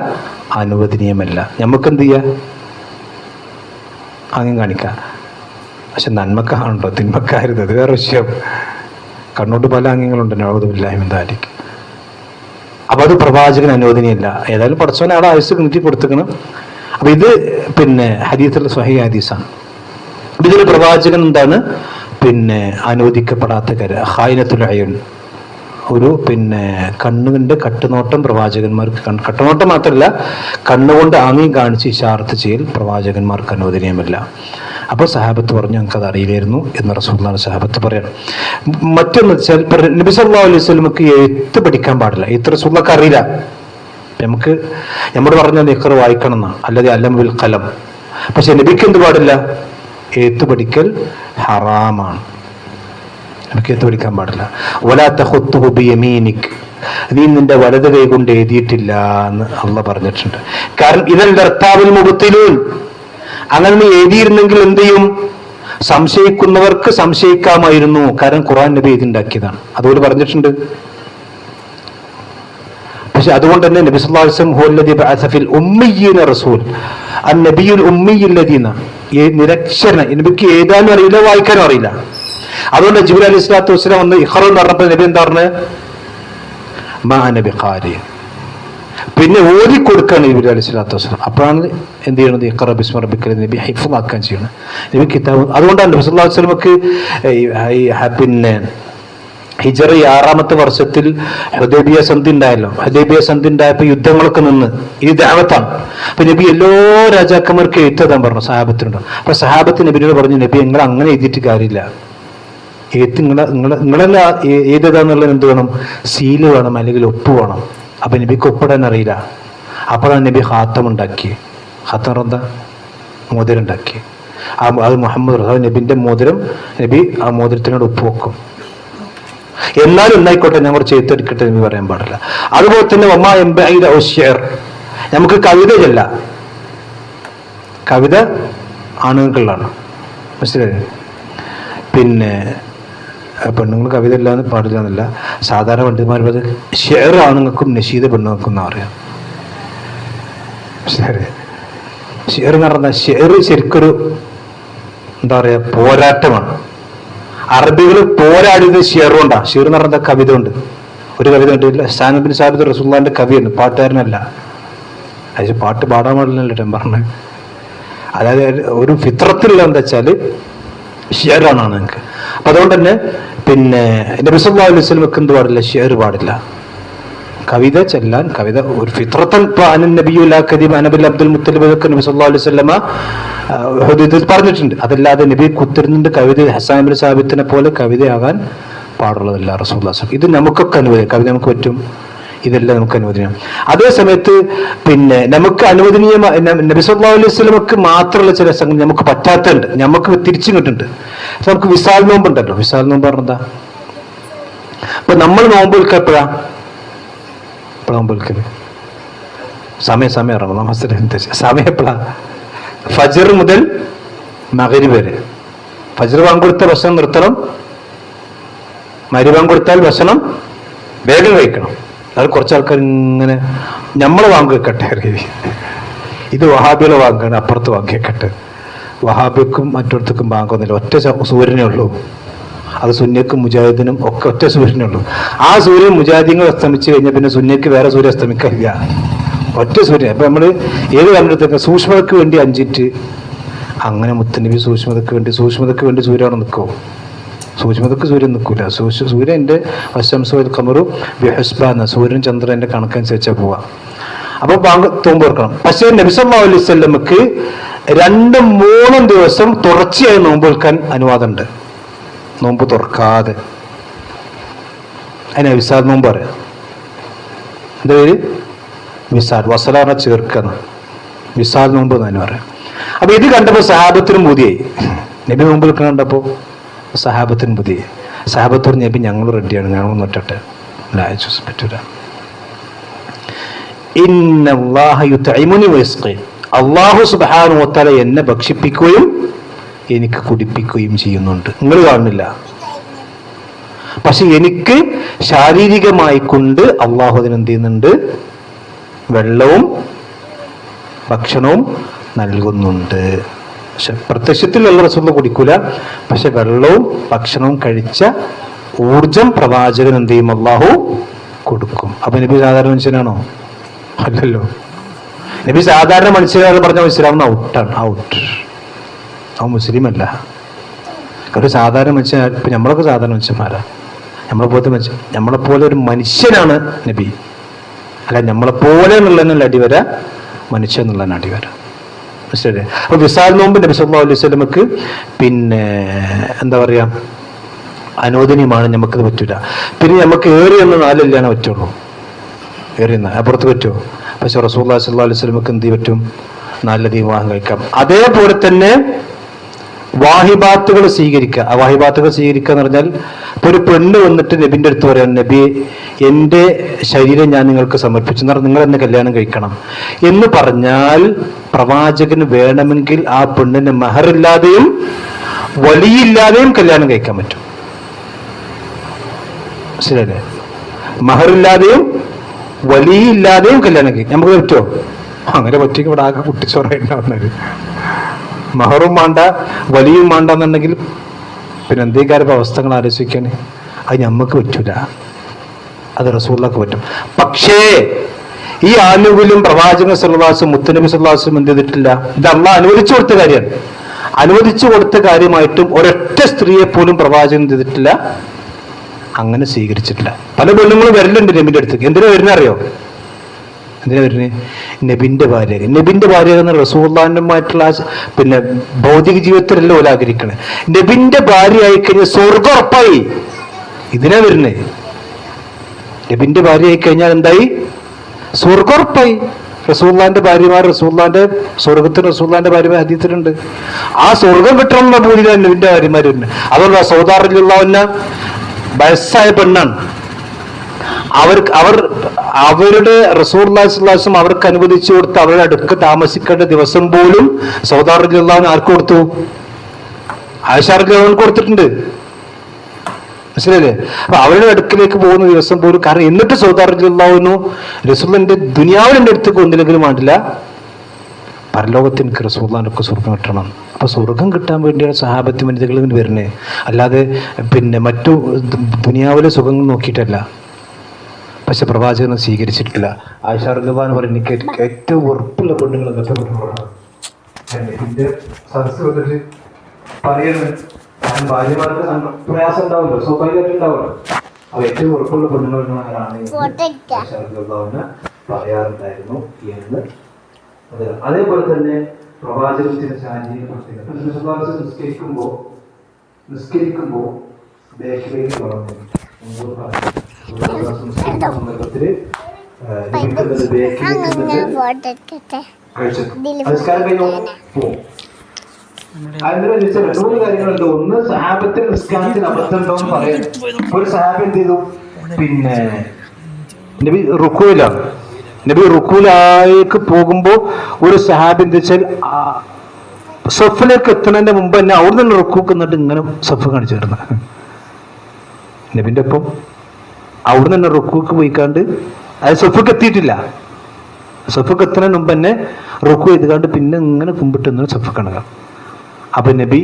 അനുവദനീയമല്ല. നമുക്ക് എന്ത് ചെയ്യാ? ആംഗ്യം കാണിക്കാം. പക്ഷെ നന്മക്കാണല്ലോ, തിന്മക്കാരുത്, അത് വേറെ വിഷയം. കണ്ണോട്ട് പല ആംഗ്യങ്ങളുണ്ട്, നഅൂദുബില്ലാഹി മിൻ ദാലിക്. അപ്പൊ അത് പ്രവാചകൻ അനുവദനീയമല്ല. ഏതായാലും പടച്ചവനെ അവിടെ ആയുസ് നീട്ടി കൊടുത്തിക്കണം. അപ്പൊ ഇത് പിന്നെ ഹദീസിലെ സ്വഹീഹ് ഹദീസാണ്. ഇതിൽ പ്രവാചകൻ എന്താണ് അനുവദിക്കപ്പെടാത്ത കാര്യം ഖായിനത്തുൽ അയുൻ, ഒരു കണ്ണുകൊണ്ട് കട്ടുനോട്ടം പ്രവാചകന്മാർക്ക്, കട്ടുനോട്ടം മാത്രമല്ല കണ്ണുകൊണ്ട് ആംഗ്യം കാണിച്ച് ഇശാറത്ത് ചെയ്യൽ പ്രവാചകന്മാർക്ക് അനുവദനീയമല്ല. അപ്പോൾ സഹാബത്ത് പറഞ്ഞു, ഞങ്ങൾക്കത് അറിയില്ലായിരുന്നു എന്ന് റസൂലുള്ളാഹി സഹാബത്ത് പറയണം. മറ്റൊന്ന് വെച്ചാൽ നബി സല്ലല്ലാഹു അലൈഹി വസല്ലമക്ക് എഴുത്ത് പഠിക്കാൻ പാടില്ല. എഴുത്ത് റസൂലുള്ളാഹിക്ക് അറിയില്ല. നമ്മോട് പറഞ്ഞാൽ ഇഖ്റ വായിക്കണം എന്നാണ്, അല്ലാതെ അല്ലം ബിൽ ഖലം. പക്ഷെ നബിക്ക് എന്ത് പാടില്ല? എഴുത്ത് പഠിക്കൽ ഹറാമാണ്. നമുക്ക് എഴുത്ത് പഠിക്കാൻ പാടില്ല. വലാ തഖുത്തുഹു ബിയമീനിക്, നീ നിന്റെ വലത് കൈ കൊണ്ട് എഴുതിയിട്ടില്ല എന്ന് അള്ളാഹ് പറഞ്ഞിട്ടുണ്ട്. കാരണം ഇതൽ ദർത്താവിൽ മുബത്തിലൂൻ, അങ്ങനെ നീ എഴുതിയിരുന്നെങ്കിൽ എന്ത് ചെയ്യും? സംശയിക്കുന്നവർക്ക് സംശയിക്കാമായിരുന്നു. കാരണം ഖുർആൻ നബി എഴുതിണ്ടാക്കിയതാണ്, അതുപോലെ പറഞ്ഞിട്ടുണ്ട്. പക്ഷെ അതുകൊണ്ട് തന്നെ നബി സല്ലല്ലാഹു അലൈഹി വസല്ലം ഹുവല്ലദീ ബഅസ ഫിൽ ഉമ്മയ്യീന റസൂൽ, അന്നബിയുൽ ഉമ്മയ്യില്ലദീന, നിരക്ഷരന, നബിക്ക് എഴുതാനും അറിയില്ല വായിക്കാനും അറിയില്ല. അതുകൊണ്ട് ജിബ്രീൽ അലൈഹി സ്വലാത്തു വസ്സലാം വന്ന് ഇഖ്റ എന്ന് പറഞ്ഞപ്പോൾ നബി എന്താ പറഞ്ഞത്? മാ അന ബിഖാരി. പിന്നെ ഓതി കൊടുക്കാണ് ജിബ്രീൽ അലൈഹി സ്വലാത്തു വസ്സലാം. അപ്പോഴാണ് എന്ത് ചെയ്യണത്? ഇഖ്റ ബിസ്മി റബ്ബിക്കൽ നബി ഹിഫ്ളാക്കാൻ ചെയ്യണം നബി കിതാബ്. അതുകൊണ്ടാണ് നബി സല്ലല്ലാഹു അലൈഹി വസല്ലമക്ക് ഹിജ്റ 6-ാമത്തെ വർഷത്തിൽ ഹുദൈബിയ സന്ധി ഉണ്ടായല്ലോ. ഹുദൈബിയ സന്ധി ഉണ്ടായപ്പോൾ യുദ്ധങ്ങളൊക്കെ നിന്ന്, ഈ ദഅവത്താണ്. അപ്പൊ നബി എല്ലാ രാജാക്കന്മാർക്ക് എഴുതാൻ പറഞ്ഞു, സഹാബത്തിനുണ്ട്. അപ്പൊ സഹാബത്ത് നബിയോട് പറഞ്ഞു, നബി നിങ്ങൾ അങ്ങനെ എഴുതിയിട്ട് കാര്യമില്ല, എഴുത്ത് നിങ്ങളല്ല ഏതാന്നുള്ളത് എന്ത് വേണം? സീല് വേണം, അല്ലെങ്കിൽ ഒപ്പ് വേണം. അപ്പൊ നബിക്ക് ഒപ്പിടാൻ അറിയില്ല. അപ്പോഴാണ് നബി ഹാത്തം ഉണ്ടാക്കി. ഹാത്തം എന്താ? മോതിരം ഉണ്ടാക്കി. അത് മുഹമ്മദ് നബിന്റെ മോതിരം. നബി ആ മോതിരത്തിനോട് ഒപ്പ് വെക്കും. എന്നാലും എന്നായിക്കോട്ടെ, ഞാൻ കുറച്ച് എഴുത്തെടുക്കട്ടെ എന്ന് പറയാൻ പാടില്ല. അതുപോലെ തന്നെ നമുക്ക് കവിത ചെല്ല. കവിത ആണുങ്ങൾക്കുള്ളതാണ്, മനസ്സിലായി? പിന്നെ പെണ്ണുങ്ങൾ കവിത ഇല്ലാന്ന് പാടില്ല എന്നല്ല. സാധാരണ പണ്ഡിതന്മാർ അത് ഷെയർ ആണുങ്ങൾക്കും നഷീദ് പെണ്ണുങ്ങൾക്കും എന്നാ പറയാം. മനസ്സിലായി? ഷെയർ എന്ന് പറഞ്ഞാൽ ഷെയർ ശരിക്കൊരു എന്താ പറയാ, പോരാട്ടമാണ്. അറബികൾ പോരാടിയത് ഷെയർ കൊണ്ടാണ്. ഷെയർ എന്ന് പറഞ്ഞാൽ കവിത ഉണ്ട്. ഒരു കവിത കണ്ടില്ല, ഹസ്സാൻ ബിൻ സാബിത്ത് റസൂലുള്ളാഹിന്റെ കവിയാണ്, പാട്ടുകാരനല്ല. അത് പാട്ട് പാടാൻ പാടില്ലല്ലോ ഞാൻ പറഞ്ഞത്. അതായത് ഒരു ഫിത്രത്തിലുള്ള എന്താ വെച്ചാൽ ഷെയറാണ് നിങ്ങൾക്ക്. അപ്പൊ അതുകൊണ്ട് തന്നെ പിന്നെ നബി സല്ലല്ലാഹു അലൈഹി വസല്ലമക്ക് എന്ത് പാടില്ല? ഷെയർ പാടില്ല. കവിത ചെല്ലാൻ, കവിത ഒരു ഫിത്രത്തൻ അബ്ദുൽ മുത്തലിബ് നബി സല്ലല്ലാഹു അലൈഹി വസല്ലമ പറഞ്ഞിട്ടുണ്ട്. അതല്ലാതെ നബി കുത്തിരുന്നിട്ട് കവിത ഹസ്സാൻ ബിൻ സാബിത്തിനെ പോലെ കവിതയാകാൻ പാടുള്ളതല്ല റസൂലുള്ളാഹി. ഇത് നമുക്കൊക്കെ അനുവദനീയം. കവിത നമുക്ക് പറ്റും, ഇതെല്ലാം നമുക്ക് അനുവദനീയം. അതേ സമയത്ത് പിന്നെ നമുക്ക് അനുവദനീയമായ നബി സല്ലല്ലാഹു അലൈഹി വസല്ലമക്ക് മാത്രമുള്ള ചില സംഗതി നമുക്ക് പറ്റാത്തുണ്ട്, നമുക്ക് തിരിച്ചും കിട്ടുന്നുണ്ട്. നമുക്ക് വിസാൽ നോമ്പുണ്ടല്ലോ. വിസാൽ നോമ്പ് പറഞ്ഞാ അപ്പൊ നമ്മൾ നോമ്പ് വിൽക്കുക എപ്പോഴാ? നോമ്പ് വിൽക്കല് സമയം ഇറങ്ങും. സമയം എപ്പോഴാ? ഫജ്ർ മുതൽ മഗ്രിബ് വരെ. ഫജ്ർ ബാങ്ക് കൊടുത്താൽ ഭക്ഷണം നിർത്തണം, മഗ്രിബ് ബാങ്ക് കൊടുത്താൽ ഭക്ഷണം വേഗം കഴിക്കണം. അത് കുറച്ച് ആൾക്കാർ ഇങ്ങനെ നമ്മളെ വാങ്ക് വെക്കട്ടെ, ഇത് വഹാബികളെ വാങ്കാണ്, അപ്പുറത്ത് വാങ്ക് വെക്കട്ടെ. വഹാബിക്കും മറ്റൊരുത്തക്കും വാങ്ങുന്നില്ല, ഒറ്റ സൂര്യനേ ഉള്ളൂ. അത് സുന്നയ്ക്കും മുജാഹിദിനും ഒക്കെ ഒറ്റ സൂര്യനേ ഉള്ളൂ. ആ സൂര്യൻ മുജാഹിദീങ്ങൾ അസ്തമിച്ച് കഴിഞ്ഞാൽ പിന്നെ സുന്നയ്ക്ക് വേറെ സൂര്യൻ അസ്തമിക്കില്ല, ഒറ്റ സൂര്യൻ. അപ്പൊ നമ്മള് ഏത് കണ്ടെടുത്തൊക്കെ സൂക്ഷ്മതയ്ക്ക് വേണ്ടി 5 അങ്ങനെ മുത്തനബി സൂക്ഷ്മതയ്ക്ക് വേണ്ടി സൂര്യൻ നിൽക്കുമോ? സൂക്ഷ്മതയ്ക്ക് സൂര്യൻ നിൽക്കൂല. സൂര്യന്റെ വശംസോൽ കമറു ബിഹുസ്ബാന, സൂര്യൻ ചന്ദ്രന്റെ കണക്കനുസരിച്ചാ പോവാ. അപ്പൊ തോമ്പ് ഓർക്കണം. പക്ഷേ നബി സല്ലല്ലാഹു അലൈഹി വസല്ലമക്ക് 2-3 ദിവസം തുടർച്ചയായി നോമ്പ് വെക്കാൻ അനുവാദമുണ്ട്, നോമ്പ് തുറക്കാതെ. അതിനെ വിസാൽ നോമ്പ് പറയാം. എന്താ പേര്? വിസാൽ. വസലാറ ചേർക്കുന്ന വിസാൽ നോമ്പ് എന്ന് പറയാം. അപ്പൊ ഇത് കണ്ടപ്പോ സഹാബത്തിനും ബുദ്ധിയായി. നബി നോമ്പ് വെക്കാൻ കണ്ടപ്പോ സഹാബത്തിനും ബുദ്ധിയായി. സഹാബത്തോട് നബി ഞങ്ങൾ റെഡിയാണ്, ഞങ്ങൾ നോറ്റട്ടെ. പറ്റൂല. അല്ലാഹു സുബ്ഹാനഹു വ തആല എന്നെ ഭക്ഷിപ്പിക്കുകയും എനിക്ക് കുടിപ്പിക്കുകയും ചെയ്യുന്നുണ്ട്. നിങ്ങൾ കാണുന്നില്ല, പക്ഷെ എനിക്ക് ശാരീരികമായി കൊണ്ട് അള്ളാഹു അതിനെന്ത് ചെയ്യുന്നുണ്ട്? വെള്ളവും ഭക്ഷണവും നൽകുന്നുണ്ട്. പക്ഷെ പ്രത്യക്ഷത്തിൽ വെള്ളം റസൂൽ കുടിക്കൂല, പക്ഷെ വെള്ളവും ഭക്ഷണവും കഴിച്ച ഊർജം പ്രവാചകൻ എന്ത് ചെയ്യും? അള്ളാഹു കൊടുക്കും. അപ്പൊ നബി സാധാരണ മനുഷ്യനാണോ? അല്ലല്ലോ. നബി സാധാരണ മനുഷ്യരാണ് പറഞ്ഞ മനസ്സിലാവുന്ന ഔട്ട്. അവൻ മുസ്ലിം അല്ല. ഒരു സാധാരണ മനുഷ്യൻ. ഇപ്പൊ നമ്മളൊക്കെ സാധാരണ മനുഷ്യന്മാരാ. നമ്മളെപ്പോലെ ഒരു മനുഷ്യനാണ് നബി. അല്ല നമ്മളെപ്പോലെ എന്നുള്ളതിനല്ല അടിവര, മനുഷ്യൻ എന്നുള്ളതിന് അടിവര. മനസ്സിലായില്ലേ? അപ്പൊ വിസാൽ നോമ്പ് നബി സല്ലല്ലാഹു അലൈഹി വസല്ലമക്ക് പിന്നെ എന്താ പറയാ, അനുവദനീയമാണ്. നമുക്കത് പറ്റൂല. പിന്നെ നമുക്ക് ഏറിയൊന്ന് 4 കല്യാണം പറ്റുള്ളൂ. ഏറിയെന്ന് അപ്പുറത്ത് പറ്റുമോ? പക്ഷെ റസൂലുള്ളാഹി സ്വല്ലല്ലാഹു അലൈഹി വസല്ലമക്ക് എന്ത് പറ്റും? 4 വിവാഹം കഴിക്കാം. അതേപോലെ തന്നെ വാഹിബാത്തുകൾ സ്വീകരിക്കുക. ആ വാഹിബാത്തുകൾ സ്വീകരിക്കുക എന്ന് പറഞ്ഞാൽ, ഇപ്പൊ ഒരു പെണ്ണ് വന്നിട്ട് നബിന്റെ അടുത്ത് പറയാം, നബി എൻ്റെ ശരീരം ഞാൻ നിങ്ങൾക്ക് സമർപ്പിച്ചു എന്ന് പറഞ്ഞാൽ നിങ്ങൾ എന്നെ കല്യാണം കഴിക്കണം എന്ന് പറഞ്ഞാൽ പ്രവാചകന് വേണമെങ്കിൽ ആ പെണ്ണിന് മഹറില്ലാതെയും വലിയില്ലാതെയും കല്യാണം കഴിക്കാൻ പറ്റും. ശരിയല്ലേ? മഹറില്ലാതെയും വലിയില്ലാതെയും കല്യാണം കഴിക്കാം. നമുക്ക് പറ്റുമോ? അങ്ങനെ പറ്റിയെങ്കിൽ ഇവിടെ ആകെ കുട്ടിച്ചോറായിട്ടുണ്ടാവുന്നത്. മഹറും വേണ്ട വലിയും വേണ്ട എന്നുണ്ടെങ്കിൽ പിന്നെ എന്തേക്കാരും അവസ്ഥകൾ ആലോചിക്കാന് അത് ഞമ്മക്ക് പറ്റൂല, അത് റസൂലുള്ളാഹിക്ക് പറ്റും. പക്ഷേ ഈ ആനുകൂല്യം പ്രവാചകൻ സല്ലല്ലാഹു അലൈഹി വസല്ലം മുത്തനബി സല്ലല്ലാഹു അലൈഹി വസല്ലം എന്ത് ചെയ്തിട്ടില്ല. ഇത് അല്ലാഹ് അനുവദിച്ചു കൊടുത്ത കാര്യമാണ്. അനുവദിച്ചു കൊടുത്ത കാര്യമായിട്ടും ഒരൊറ്റ സ്ത്രീയെ പോലും പ്രവാചകൻ എന്ത് ചെയ്തിട്ടില്ല, അങ്ങനെ സ്വീകരിച്ചിട്ടില്ല. പല പെണ്ണുങ്ങളും വരലുണ്ട് നബിന്റെ അടുത്തേക്ക്. എന്തിനാ വരുന്ന അറിയോ? എന്തിനാ വരുന്നത്? നബിന്റെ ഭാര്യ. നബിന്റെ ഭാര്യ എന്ന റസൂലുള്ളാഹിയുമായിട്ടുള്ള പിന്നെ ഭൗതിക ജീവിതത്തിലല്ല ഓല് ആഗ്രഹിക്കണേ. നബിന്റെ ഭാര്യ ആയിക്കഴിഞ്ഞാൽ സ്വർഗം ഉറപ്പായി. ഇതിനാ വരുന്നേ. നബിന്റെ ഭാര്യ ആയിക്കഴിഞ്ഞാൽ എന്തായി? സ്വർഗം ഉറപ്പായി. റസൂലുള്ളാഹിന്റെ ഭാര്യമാർ, റസൂലുള്ളാഹിന്റെ സ്വർഗത്തിന് റസൂലുള്ളാഹിന്റെ ഭാര്യമാർ ഹദീസിലുണ്ട്. ആ സ്വർഗം കിട്ടണമെന്ന ഭൂരിയിലാണ് നബിന്റെ ഭാര്യമാർ വരുന്നത്. അതുകൊണ്ട് സൗദാറിലുള്ള വയസ്സായ പെണ്ണാണ്. അവരുടെ റസൂലുള്ളാഹി സ്വല്ലല്ലാഹു അലൈഹി വസല്ലം അവർക്ക് അനുവദിച്ചു കൊടുത്ത് അവരുടെ അടുക്ക് താമസിക്കേണ്ട ദിവസം പോലും സൗദാ റളിയല്ലാഹു അൻഹ ആർക്ക് കൊടുത്തു? ആയിഷ റളിയല്ലാഹു അൻഹ കൊടുത്തിട്ടുണ്ട്. മനസ്സിലല്ലേ? അപ്പൊ അവരുടെ അടുക്കിലേക്ക് പോകുന്ന ദിവസം പോലും, കാരണം എന്നിട്ട് സൗദാ റളിയല്ലാഹു അൻഹു റസൂലിന്റെ ദുനിയാവിൽ എൻ്റെ അടുത്ത് കൊണ്ടില്ലെങ്കിലും വേണ്ടില്ല, പരലോകത്ത് എനിക്ക് റസൂലുള്ളാഹിന്റെ സ്വർഗം കിട്ടണം. അപ്പൊ സ്വർഗം കിട്ടാൻ വേണ്ടിയാണ് സഹാബത്ത് വനിതകൾ വരുന്നത്, അല്ലാതെ പിന്നെ മറ്റു ദുനിയാവിലെ സുഖങ്ങൾ നോക്കിയിട്ടല്ല. പക്ഷെ പ്രവാചകനെ സ്വീകരിച്ചിട്ടില്ല. ആയിഷ റളിയല്ലാഹു അൻഹ പറഞ്ഞു, എനിക്ക് ഏറ്റവും ഉറപ്പുള്ള പെണ്ണുങ്ങൾ ഭാര്യമാർക്ക് പ്രയാസം ഉണ്ടാവുമല്ലോ, സ്വാഭാവികമായിട്ട് ഉണ്ടാവുമല്ലോ. അപ്പൊ ഏറ്റവും ഉറപ്പുള്ള പെണ്ണുങ്ങൾ പറയാറുണ്ടായിരുന്നു എന്ന്. അതേപോലെ തന്നെ പ്രവാചകത്തിന്റെ ശാരീരിക പ്രത്യേകത, നിസ്കരിക്കുമ്പോ ബേക്കിലേക്ക് പറഞ്ഞു സന്ദർഭത്തില് മൂന്ന് കാര്യങ്ങളുണ്ട്. ഒന്ന്, സഹാബത്തിൽ നിസ്കാരത്തിൽ അബദ്ധം ഉണ്ടോന്ന് പറയാം. ഒരു സഹാബി എന്ത് ചെയ്തു? പിന്നെ നബി റുക്കൂലാണ്. നബി റുക്കൂലായിക്ക് പോകുമ്പോ ഒരു സഹാബി എന്താ വെച്ചാൽ സഫിലേക്ക് എത്തുന്നതിന്റെ മുമ്പ് തന്നെ അവിടെ നിന്ന് റുക്കൂക്ക് എന്നിട്ട് ഇങ്ങനെ സഫ് കാണിച്ചു തരുന്ന നബിന്റെ ഒപ്പം അവിടെ നിന്ന് റുക്കൂക്ക് പോയിക്കാണ്ട്, അത് സഫിക്ക് എത്തിയിട്ടില്ല, സഫിക്ക് എത്തുന്നതിന് മുമ്പ് തന്നെ റുക്കു ചെയ്തുകാണ്ട് പിന്നെ ഇങ്ങനെ കുമ്പിട്ട് സഫ് കാണുക. അപ്പൊ നബി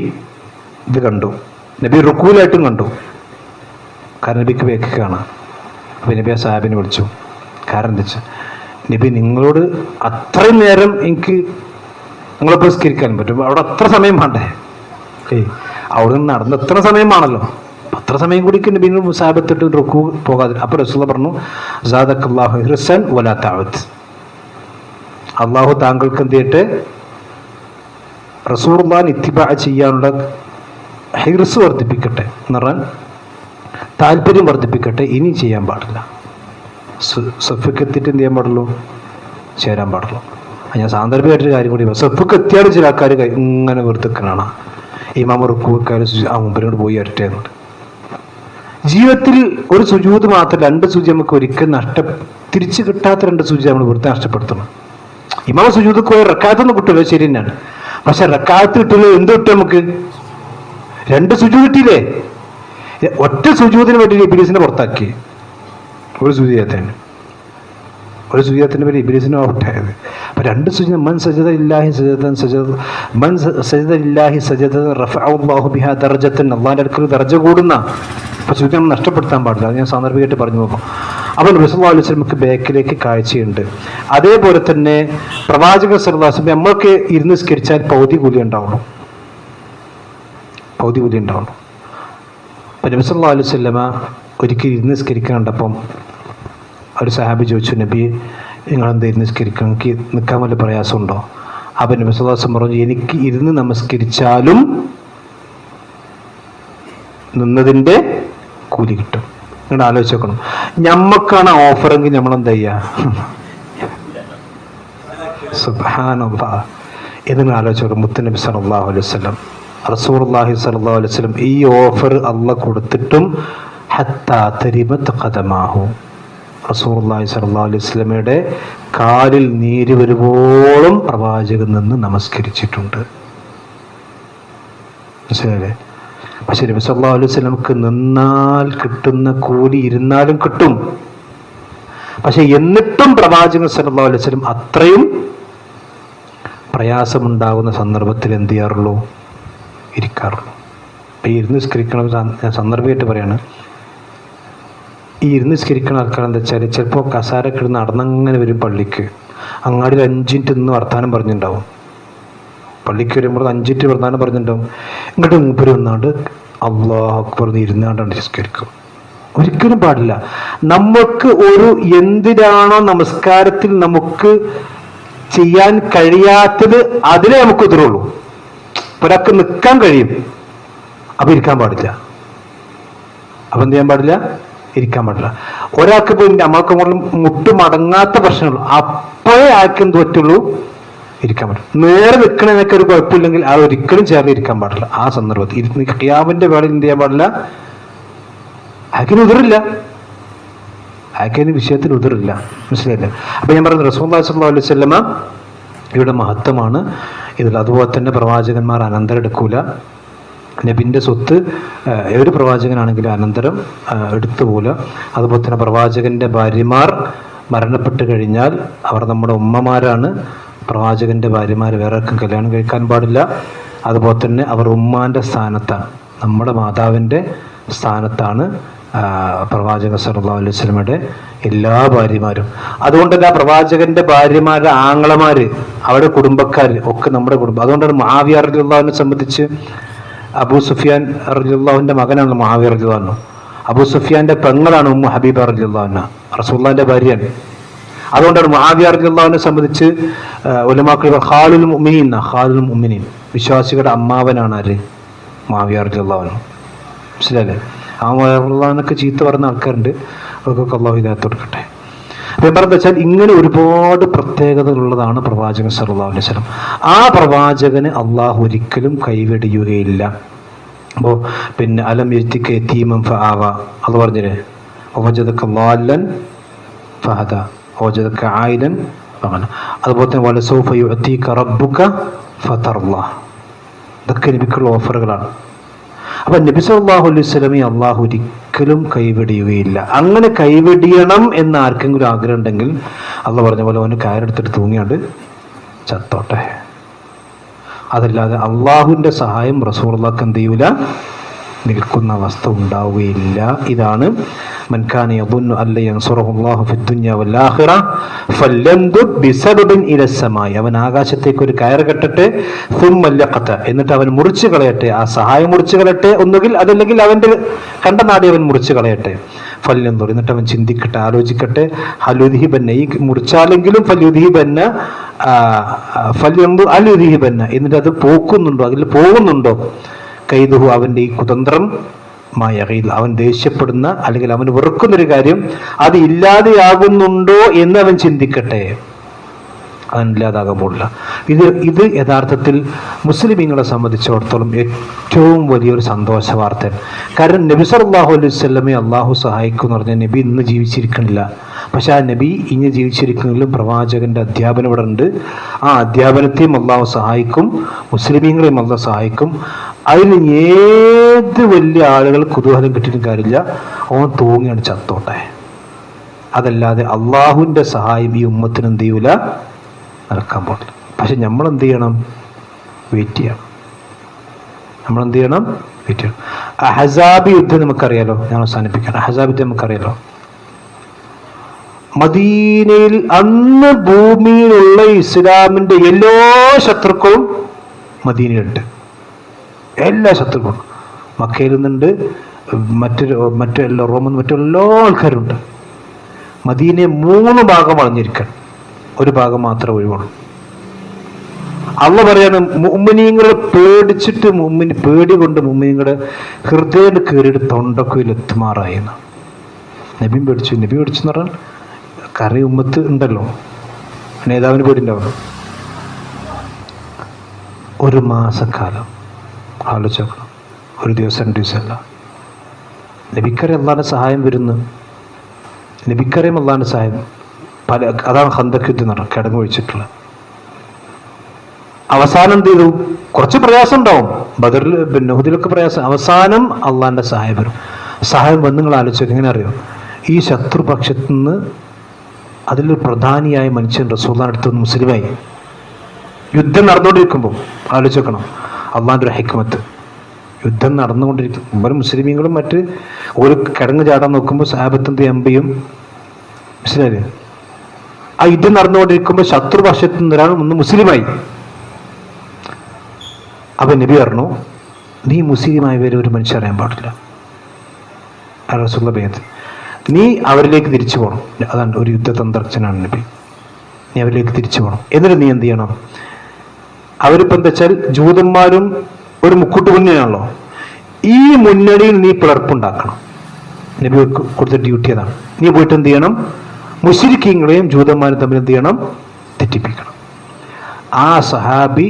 ഇത് കണ്ടു, നബി റുക്കൂലായിട്ടും കണ്ടു, കാരണം നബിക്ക് വേക്ക് കാണാം. അപ്പൊ നബി ആ സാഹിബിനെ വിളിച്ചു. കാരണം എന്താ വെച്ചാൽ, നബി നിങ്ങളോട് അത്രയും നേരം എനിക്ക് നിങ്ങളെ പുരസ്കരിക്കാൻ പറ്റും, അവിടെ അത്ര സമയം വേണ്ടേ? അവിടെ നിന്ന് നടന്ന് എത്ര സമയമാണല്ലോ, അത്ര സമയം കൂടി നബി സാഹിബത്തിട്ട് റുക്കു പോകാതെ. അപ്പൊ റസൂൽ പറഞ്ഞു, സാദക്കല്ലാഹു ഹിർസൻ വലാ തഅവദ്, അള്ളാഹു താങ്കൾക്ക് എന്ത് ചെയ്യട്ടെ, റസൂലുള്ളാഹിനെ ഇത്തിബാ ചെയ്യാനുള്ള ഹിർസ് വർദ്ധിപ്പിക്കട്ടെ എന്ന് പറഞ്ഞാൽ താല്പര്യം വർദ്ധിപ്പിക്കട്ടെ. ഇനി ചെയ്യാൻ പാടില്ല, സഫിക്ക് എത്തിയിട്ട് എന്ത് ചെയ്യാൻ പാടുള്ളൂ? ചേരാൻ പാടുള്ളൂ. ഞാൻ സാന്ദർഭികമായിട്ടൊരു കാര്യം കൂടി, സഫിക്ക് എത്തിയാലും ചില ആൾക്കാർ ഇങ്ങനെ വെറുതെക്കാനാണ് ഇമാമ റുക്കൂക്കാർ ആ മുമ്പിനോട് പോയി വരട്ടെ എന്നുണ്ട്. ജീവിതത്തിൽ ഒരു സുജൂദ് മാത്രം, രണ്ട് സൂചി നമുക്ക് ഒരിക്കലും തിരിച്ചു കിട്ടാത്ത രണ്ട് സൂചി നമ്മൾ വെറുതെ നഷ്ടപ്പെടുത്തണം. ഇമാമ സുജൂദ് പോയി റക്കാത്തൊന്നും കിട്ടുമല്ലോ, ശരി തന്നെയാണ്. പക്ഷെ റക്കാത്ത് കിട്ടുമല്ലോ, എന്ത് കിട്ടും നമുക്ക്? രണ്ട് സുജൂദ് കിട്ടിയില്ലേ? ഒറ്റ സുജൂദിന് വേണ്ടി ഇബ്ലീസിനെ പുറത്താക്കി, ഒരു സുജൂദത്തിന് പേര് ഇബ്ലീസിനെ ഔട്ടായത്. അപ്പൊ രണ്ട് സുജൂദ്, മൻ സജദ ലില്ലാഹി സജദൻ സജദ മൻ സജദ ലില്ലാഹി സജദൻ റഫഅഹു അല്ലാഹു ബിഹാ ദർജതൻ, അല്ലാഹുവിന്റെ അടുക്കൽ ദർജ കൂടുന്ന. അപ്പൊ സുജൂദ് നമ്മൾ നഷ്ടപ്പെടുത്താൻ പാടില്ല. അത് ഞാൻ സാന്ദർഭികമായിട്ട് പറഞ്ഞു നോക്കാം. അപ്പോൾ നബി സല്ലല്ലാഹു അലൈഹി വസല്ലമക്ക് ബാക്കിലേക്ക് കാഴ്ചയുണ്ട്. അതേപോലെ തന്നെ പ്രവാചകൻ സല്ലല്ലാഹു അലൈഹി വസല്ലം നമ്മൾക്ക് ഇരുന്ന് നിസ്കരിച്ചാൽ പൗതി കൂലി ഉണ്ടാവുള്ളൂ. അപ്പൊ നബി സല്ലല്ലാഹു അലൈഹി വസല്ലമ ഒരിക്കൽ ഇരുന്ന് നിസ്കരിക്കാൻ കണ്ടപ്പം ഒരു സഹാബി ചോദിച്ചു, നബി നിങ്ങളെന്താ ഇരുന്ന് നിസ്കരിക്കണം, എനിക്ക് നിൽക്കാൻ വല്ല പ്രയാസമുണ്ടോ? അപ്പം നബി സല്ലല്ലാഹു അലൈഹി വസല്ലം പറഞ്ഞു, എനിക്ക് ഇരുന്ന് നമസ്കരിച്ചാലും നിന്നതിൻ്റെ കൂലി കിട്ടും. നിങ്ങൾ ആലോചിച്ച് നോക്കണം, ഞമ്മക്കാണ് ഓഫറെങ്കിൽ നമ്മളെന്താ ചെയ്യുക? സുബ്ഹാനല്ലാഹ്. ഇത് നിങ്ങൾ ആലോചിച്ച് നോക്കണം. മുത്തുനബി സല്ലല്ലാഹു അലൈഹി വസല്ലം, റസൂലുള്ളാഹി സ്വല്ലല്ലാഹു അലൈഹി വസല്ലം ഈ ഓഫർ അള്ളാഹ് കൊടുത്തിട്ടും ഹത്താ തരിബത് ഖദമാഹു, റസൂലുള്ളാഹി സ്വല്ലല്ലാഹു അലൈഹി വസല്ലമയുടെ കാലിൽ നീര് വരുവോളം പ്രവാചകൻ നിന്ന് നമസ്കരിച്ചിട്ടുണ്ട്. മനസ്സിലായില്ലേ? പക്ഷെ നബി സല്ലല്ലാഹു അലൈഹി വസല്ലമക്ക് നിന്നാൽ കിട്ടുന്ന കൂലി ഇരുന്നാലും കിട്ടും. പക്ഷെ എന്നിട്ടും പ്രവാചകൻ സല്ലല്ലാഹു അലൈഹി വസല്ലം അത്രയും പ്രയാസമുണ്ടാകുന്ന സന്ദർഭത്തിൽ എന്ത് ചെയ്യാറുള്ളൂ? ഇരിക്കാറുള്ളൂ. അപ്പം ഈ ഇരുന്ന് നിസ്കരിക്കണം, ഞാൻ സന്ദർഭമായിട്ട് പറയാണ്, ഈ ഇരുന്ന് നിസ്കരിക്കുന്ന ആൾക്കാർ എന്താ വെച്ചാൽ ചിലപ്പോൾ കസാരൊക്കെ ഇടുന്ന് നടന്നങ്ങനെ വരും പള്ളിക്ക്, അങ്ങാടിയിൽ 5 മിനിറ്റ് നിന്ന് വർത്താനം പറഞ്ഞിട്ടുണ്ടാവും. പള്ളിക്ക് വരുമ്പോൾ 5 മിനിറ്റ് വർത്താനം പറഞ്ഞിട്ടുണ്ടാവും. ഇങ്ങോട്ട് മുമ്പിൽ വന്നാണ്ട് അല്ലാഹു അക്ബർ ഇരുന്നാണ്ടാണ് നിസ്കരിക്കും. ഒരിക്കലും പാടില്ല. നമുക്ക് ഒരു എന്തിനാണോ നമസ്കാരത്തിൽ നമുക്ക് ചെയ്യാൻ കഴിയാത്തത് അതിനെ നമുക്ക് എതിരുള്ളൂ. ഒരാൾക്ക് നിൽക്കാൻ കഴിയും, അപ്പൊ ഇരിക്കാൻ പാടില്ല. അപ്പൊ എന്ത് ചെയ്യാൻ പാടില്ല? ഇരിക്കാൻ പാടില്ല. ഒരാൾക്ക് ഇപ്പൊ നമ്മൾക്ക് മുട്ട് മടങ്ങാത്ത പ്രശ്നമുള്ളൂ, അപ്പോഴേ ആർക്കും എന്ത് പറ്റുള്ളൂ? ഇരിക്കാൻ പറ്റും. നേരെ നിൽക്കണതിനൊക്കെ ഒരു കുഴപ്പമില്ലെങ്കിൽ അത് ഒരിക്കലും ചേർന്ന് ഇരിക്കാൻ പാടില്ല. ആ സന്ദർഭത്തിൽ ഖിയാമിന്റെ വേളയിൽ എന്ത് ചെയ്യാൻ പാടില്ല? ആക്കിന് ഉതിറില്ല, ആക്കിന് വിഷയത്തിൽ ഉതിറില്ല. മനസ്സിലായില്ല? അപ്പൊ ഞാൻ പറയുന്നത് റസൂലുള്ളാഹി സ്വല്ലല്ലാഹു അലൈഹി വസല്ലമ ഇവിടെ മഹത്വമാണ് ഇതിൽ. അതുപോലെ തന്നെ പ്രവാചകന്മാർ അനന്തരം എടുക്കൂല. നബിൻ്റെ സ്വത്ത് ഒരു പ്രവാചകനാണെങ്കിലും അനന്തരം എടുത്തുപോല. അതുപോലെ തന്നെ പ്രവാചകന്റെ ഭാര്യമാർ മരണപ്പെട്ട് കഴിഞ്ഞാൽ അവർ നമ്മുടെ ഉമ്മമാരാണ്. പ്രവാചകന്റെ ഭാര്യമാർ വേറെ ആർക്കും കല്യാണം കഴിക്കാൻ പാടില്ല. അതുപോലെ തന്നെ അവർ ഉമ്മാന്റെ സ്ഥാനത്താണ്, നമ്മുടെ മാതാവിൻ്റെ സ്ഥാനത്താണ് പ്രവാചക സല്ലല്ലാഹു അലൈഹി വസല്ലമയുടെ എല്ലാ ഭാര്യമാരും. അതുകൊണ്ട് തന്നെ പ്രവാചകന്റെ ഭാര്യമാരുടെ ആങ്ങളമാര്, അവരുടെ കുടുംബക്കാർ ഒക്കെ നമ്മുടെ കുടുംബം. അതുകൊണ്ടാണ് മുആവിയ റളിയല്ലാഹു അൻഹുവിനെ സംബന്ധിച്ച് അബൂ സുഫിയാൻ റളിയല്ലാഹുവിന്റെ മകനാണ് മുആവിയ റളിയല്ലാഹു അൻഹു. അബൂ സുഫിയാന്റെ പെങ്ങളാണ് ഉമ്മു ഹബീബ റളിയല്ലാഹു അൻഹ, റസൂലുള്ളാഹിന്റെ ഭാര്യയാണ്. അതുകൊണ്ടാണ് മുആവിയ റളിയല്ലാഹു അൻഹുവിനെ സംബന്ധിച്ച് ഉലമാക്കൾ ഖാലുൽ മുഅ്മിനീൻ, ഖാലുൽ മുഅ്മിനീൻ, വിശ്വാസികളുടെ അമ്മാവനാണ് ആര്? മുആവിയ റളിയല്ലാഹു അൻഹു. മനസ്സിലല്ലേ? ആ മുആവിയനൊക്കെ ചീത്ത പറയുന്ന ആൾക്കാരുണ്ട്, അവർക്കൊക്കെ അല്ലാഹു ഹിദായത്ത് കൊടുക്കട്ടെ. അപ്പം എന്താണെന്ന് വെച്ചാൽ ഇങ്ങനെ ഒരുപാട് പ്രത്യേകതകളുള്ളതാണ് പ്രവാചകൻ സല്ലല്ലാഹു അലൈഹി വസല്ലം. ആ പ്രവാചകന് അള്ളാഹു ഒരിക്കലും കൈവെടിയുകയില്ല. അപ്പോൾ പിന്നെ അലം യജ്തിക യതീമൻ ഫആവ, അത് പറഞ്ഞില്ലേ, വവജദക ളാല്ലൻ ഫഹദ വവജദക ആയിലൻ ഫഅന. അതുപോലെ തന്നെ വലസൗഫ യുഅതീക റബ്ബുക ഫതർളാ. ഇതൊക്കെ നബിക്കുള്ള ഓഫറുകളാണ്. അപ്പൊ നബി സല്ലല്ലാഹു അലൈഹി വസല്ലമയെ അള്ളാഹു ഒരിക്കലും കൈവെടിയുകയില്ല. അങ്ങനെ കൈവെടിയണം എന്ന് ആർക്കെങ്കിലും ആഗ്രഹം ഉണ്ടെങ്കിൽ അള്ളാഹ് പറഞ്ഞ പോലെ അവന് കയറെടുത്തിട്ട് തൂങ്ങിയാണ്ട് ചത്തോട്ടെ. അതല്ലാതെ അള്ളാഹുവിന്റെ സഹായം റസൂലുള്ളാഹിക്ക് എന്ത് ചെയ്യൂല? നിൽക്കുന്ന അവസ്ഥ ഉണ്ടാവുകയില്ല. ഇതാണ് മൻ കാന യദുന്നു അല്ല യൻസുറഹു അല്ലാഹു ഫിദ്ദുനിയ വൽ ആഖിറ ഫല്യൻദുർ ബിസബബിൻ ഇല സമായി. അവൻ ആകാശത്തേക്ക് ഒരു കയർ കെട്ടട്ടെ, സുമ്മ ലഖത, എന്നിട്ട് അവൻ മുറിച്ചു കളയട്ടെ, ആ സഹായം മുറിച്ചു കളയട്ടെ. ഒന്നുകിൽ അതല്ലെങ്കിൽ അവന്റെ കണ്ടനാടി അവൻ മുറിച്ചു കളയട്ടെ. ഫല്യൻദുർ, എന്നിട്ട് അവൻ ചിന്തിക്കട്ടെ, ആലോചിക്കട്ടെ. ഹലുദ്ഹിബന്ന, ഈ മുറിച്ചാലെങ്കിലും ഫല്യുദ്ഹിബന്ന, ഫല്യൻദുർ അലുദ്ഹിബന്ന, എന്നിട്ട് അത് പോക്കുന്നുണ്ടോ, അതിൽ പോകുന്നുണ്ടോ? കൈദുഹു, അവന്റെ ഈ കുതന്ത്രം, മായയിൽ അവൻ ദേഷ്യപ്പെടുന്ന അല്ലെങ്കിൽ അവൻ വെറുക്കുന്നൊരു കാര്യം അത് ഇല്ലാതെയാകുന്നുണ്ടോ എന്ന് അവൻ ചിന്തിക്കട്ടെ. അതില്ലാതാകാൻ പോകില്ല. ഇത് യഥാർത്ഥത്തിൽ മുസ്ലിമീങ്ങളെ സംബന്ധിച്ചിടത്തോളം ഏറ്റവും വലിയൊരു സന്തോഷ വാർത്തയാണ്. കാരണം നബി സല്ലല്ലാഹു അലൈഹി വസല്ലമയെ അള്ളാഹു സഹായിക്കും എന്ന് പറഞ്ഞാൽ നബി ഇന്ന് ജീവിച്ചിരിക്കണില്ല. പക്ഷെ ആ നബി ഇനി ജീവിച്ചിരിക്കുന്നെങ്കിലും പ്രവാചകന്റെ അധ്യാപനം ഇവിടെ ഉണ്ട്. ആ അധ്യാപനത്തെയും അള്ളാഹു സഹായിക്കും, മുസ്ലിമീങ്ങളെയും അള്ളാഹു സഹായിക്കും. അതിന് ഏത് വലിയ ആളുകൾ കുതൂഹലം കിട്ടിയിട്ടും കാര്യമില്ല, അവൻ തൂങ്ങിയാണ് ചത്തോട്ടെ. അതല്ലാതെ അള്ളാഹുവിന്റെ സഹായം ഈ ഉമ്മത്തിന് എന്ത് ചെയ്യൂല? നടക്കാൻ പാടില്ല. പക്ഷെ നമ്മൾ എന്ത് ചെയ്യണം? വെയിറ്റ് ചെയ്യണം. നമ്മളെന്ത് ചെയ്യണം? വെയിറ്റ് ചെയ്യണം. അഹ്സാബ് യുദ്ധം നമുക്കറിയാലോ, ഞാൻ അവസാനിപ്പിക്കണം. അഹ്സാബ് യുദ്ധം നമുക്കറിയാലോ. മദീനയിൽ അന്ന് ഭൂമിയിലുള്ള ഇസ്ലാമിന്റെ എല്ലാ ശത്രുക്കളും മദീനയിലുണ്ട്. എല്ലാ ശത്രുക്കളും മക്കയിൽ നിന്നുണ്ട്, മറ്റെല്ലാ റോമിൽ മറ്റെല്ലാ ആൾക്കാരുണ്ട്. മദീനയെ 3 ഭാഗം വളഞ്ഞിരിക്കണം, ഒരു ഭാഗം മാത്രമേ ഒഴിവുള്ളൂ. അള്ളാഹ് പറയാണ് മുഅ്മിനീങ്ങളെ പേടിച്ചിട്ട്, പേടി കൊണ്ട് മുഅ്മിനീങ്ങളുടെ ഹൃദയം കയറിയിട്ട് തൊണ്ടക്കുയിലെത്തുമാറായെന്ന്. നബിയും പേടിച്ചു. നബി പേടിച്ചെന്ന് പറഞ്ഞാൽ കറി ഉമ്മത്ത് ഉണ്ടല്ലോ, നേതാവിന് പേടിണ്ടാവുള്ളൂ. 1 മാസക്കാലം ആലോചിക്കണം. 1 ദിവസം 2 ദിവസമല്ല. നബിക്കറിയാം അള്ളാഹിന്റെ സഹായം വരുന്നു. നബിക്കറിയാം അള്ളാഹിന്റെ സഹായം. അതാണ് ഖന്തക്ക് യുദ്ധം എന്ന് പറഞ്ഞാൽ കിടങ്ങ് ഒഴിച്ചിട്ടുള്ളത്. അവസാനം എന്ത് ചെയ്തു? കുറച്ച് പ്രയാസം ഉണ്ടാവും, ബദറിൽ പിന്നെ ഉഹദിലൊക്കെ പ്രയാസം. അവസാനം അള്ളാഹിന്റെ സഹായം വരും. സഹായം വന്ന് നിങ്ങൾ ആലോചിച്ചു. എങ്ങനെ അറിയോ? ഈ ശത്രുപക്ഷത്തു നിന്ന് അതിലൊരു പ്രധാനിയായ മനുഷ്യൻ റസൂലുള്ളാഹിന്റെ അടുത്ത് നിന്ന് മുസ്ലിമായി. യുദ്ധം നടന്നുകൊണ്ടിരിക്കുമ്പോൾ ആലോചിക്കണം അള്ളാഹിന്റെ ഒരു ഹിക്മത്ത്. യുദ്ധം നടന്നുകൊണ്ടിരിക്കും, ഇവർ മുസ്ലിമീങ്ങളും മറ്റ് ഒരു കിടങ്ങ് ചാടാൻ നോക്കുമ്പോൾ സഹാബത്തിന്റെ എംപിയും, മനസ്സിലായില്ലേ? ആ യുദ്ധം നടന്നുകൊണ്ടിരിക്കുമ്പോൾ ശത്രുപക്ഷത്തു നിന്ന് ഒരാൾ ഒന്ന് മുസ്ലിമായി. അപ്പൊ നബി പറഞ്ഞു, നീ മുസ്ലിമായി വരെ ഒരു മനുഷ്യൻ അറിയാൻ പാടില്ല. റസൂലുള്ള ബൈഅത്ത്. നീ അവരിലേക്ക് തിരിച്ചു പോകണം. അതാണ് ഒരു യുദ്ധതന്ത്രജ്ഞനാണ് നബി. നീ അവരിലേക്ക് തിരിച്ചു പോകണം. എന്നിട്ട് നീ എന്ത് ചെയ്യണം? അവരിപ്പോൾ എന്താ വെച്ചാൽ ജൂതന്മാരും ഒരു മുക്കൂട്ട് മുന്നണിയാണല്ലോ. ഈ മുന്നണിയിൽ നീ പിളർപ്പുണ്ടാക്കണം. നബി കൊടുത്ത ഡ്യൂട്ടി അതാണ്. നീ പോയിട്ട് എന്ത് ചെയ്യണം? മുശ്രിക്കീങ്ങളെയും ജൂതന്മാരും തമ്മിൽ എന്ത് ചെയ്യണം? തെറ്റിപ്പിക്കണം. ആ സഹാബി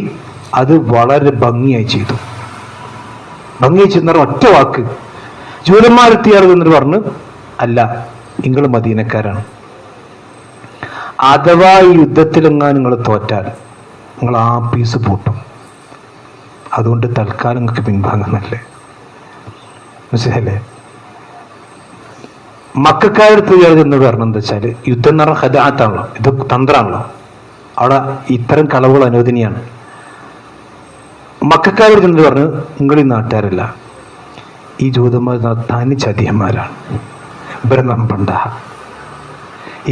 അത് വളരെ ഭംഗിയായി ചെയ്തു. ഭംഗിയായി ചെയ്യുന്ന ഒറ്റ വാക്ക്, ജൂതന്മാരെത്തിയാൽ എന്നിട്ട് പറഞ്ഞു, അല്ല, നിങ്ങൾ മദീനക്കാരാണ്. അഥവാ ഈ യുദ്ധത്തിലെങ്ങാനും നിങ്ങൾ തോറ്റാൽ നിങ്ങൾ ആ പീസ് പൂട്ടും. അതുകൊണ്ട് തൽക്കാലം നിങ്ങൾക്ക് പിൻവാങ്ങുന്നല്ലേ. മനസ്സിലല്ലേ? മക്കക്കാരെടുത്ത് എന്ന് പറഞ്ഞത് എന്താ വെച്ചാൽ യുദ്ധം എന്ന് പറഞ്ഞാൽ ഖദാഅത്താണല്ലോ, ഇത് തന്ത്രമാണല്ലോ. അവിടെ ഇത്തരം കളവുകൾ അനുവദനീയാണ്. മക്കക്കാരോട് എന്ന് പറഞ്ഞു, നിങ്ങൾ ഈ നാട്ടുകാരല്ല, ഈ ജൂതന്മാർ തനി ചതിയന്മാരാണ്, ഇവരെ നമ്പണ്ട.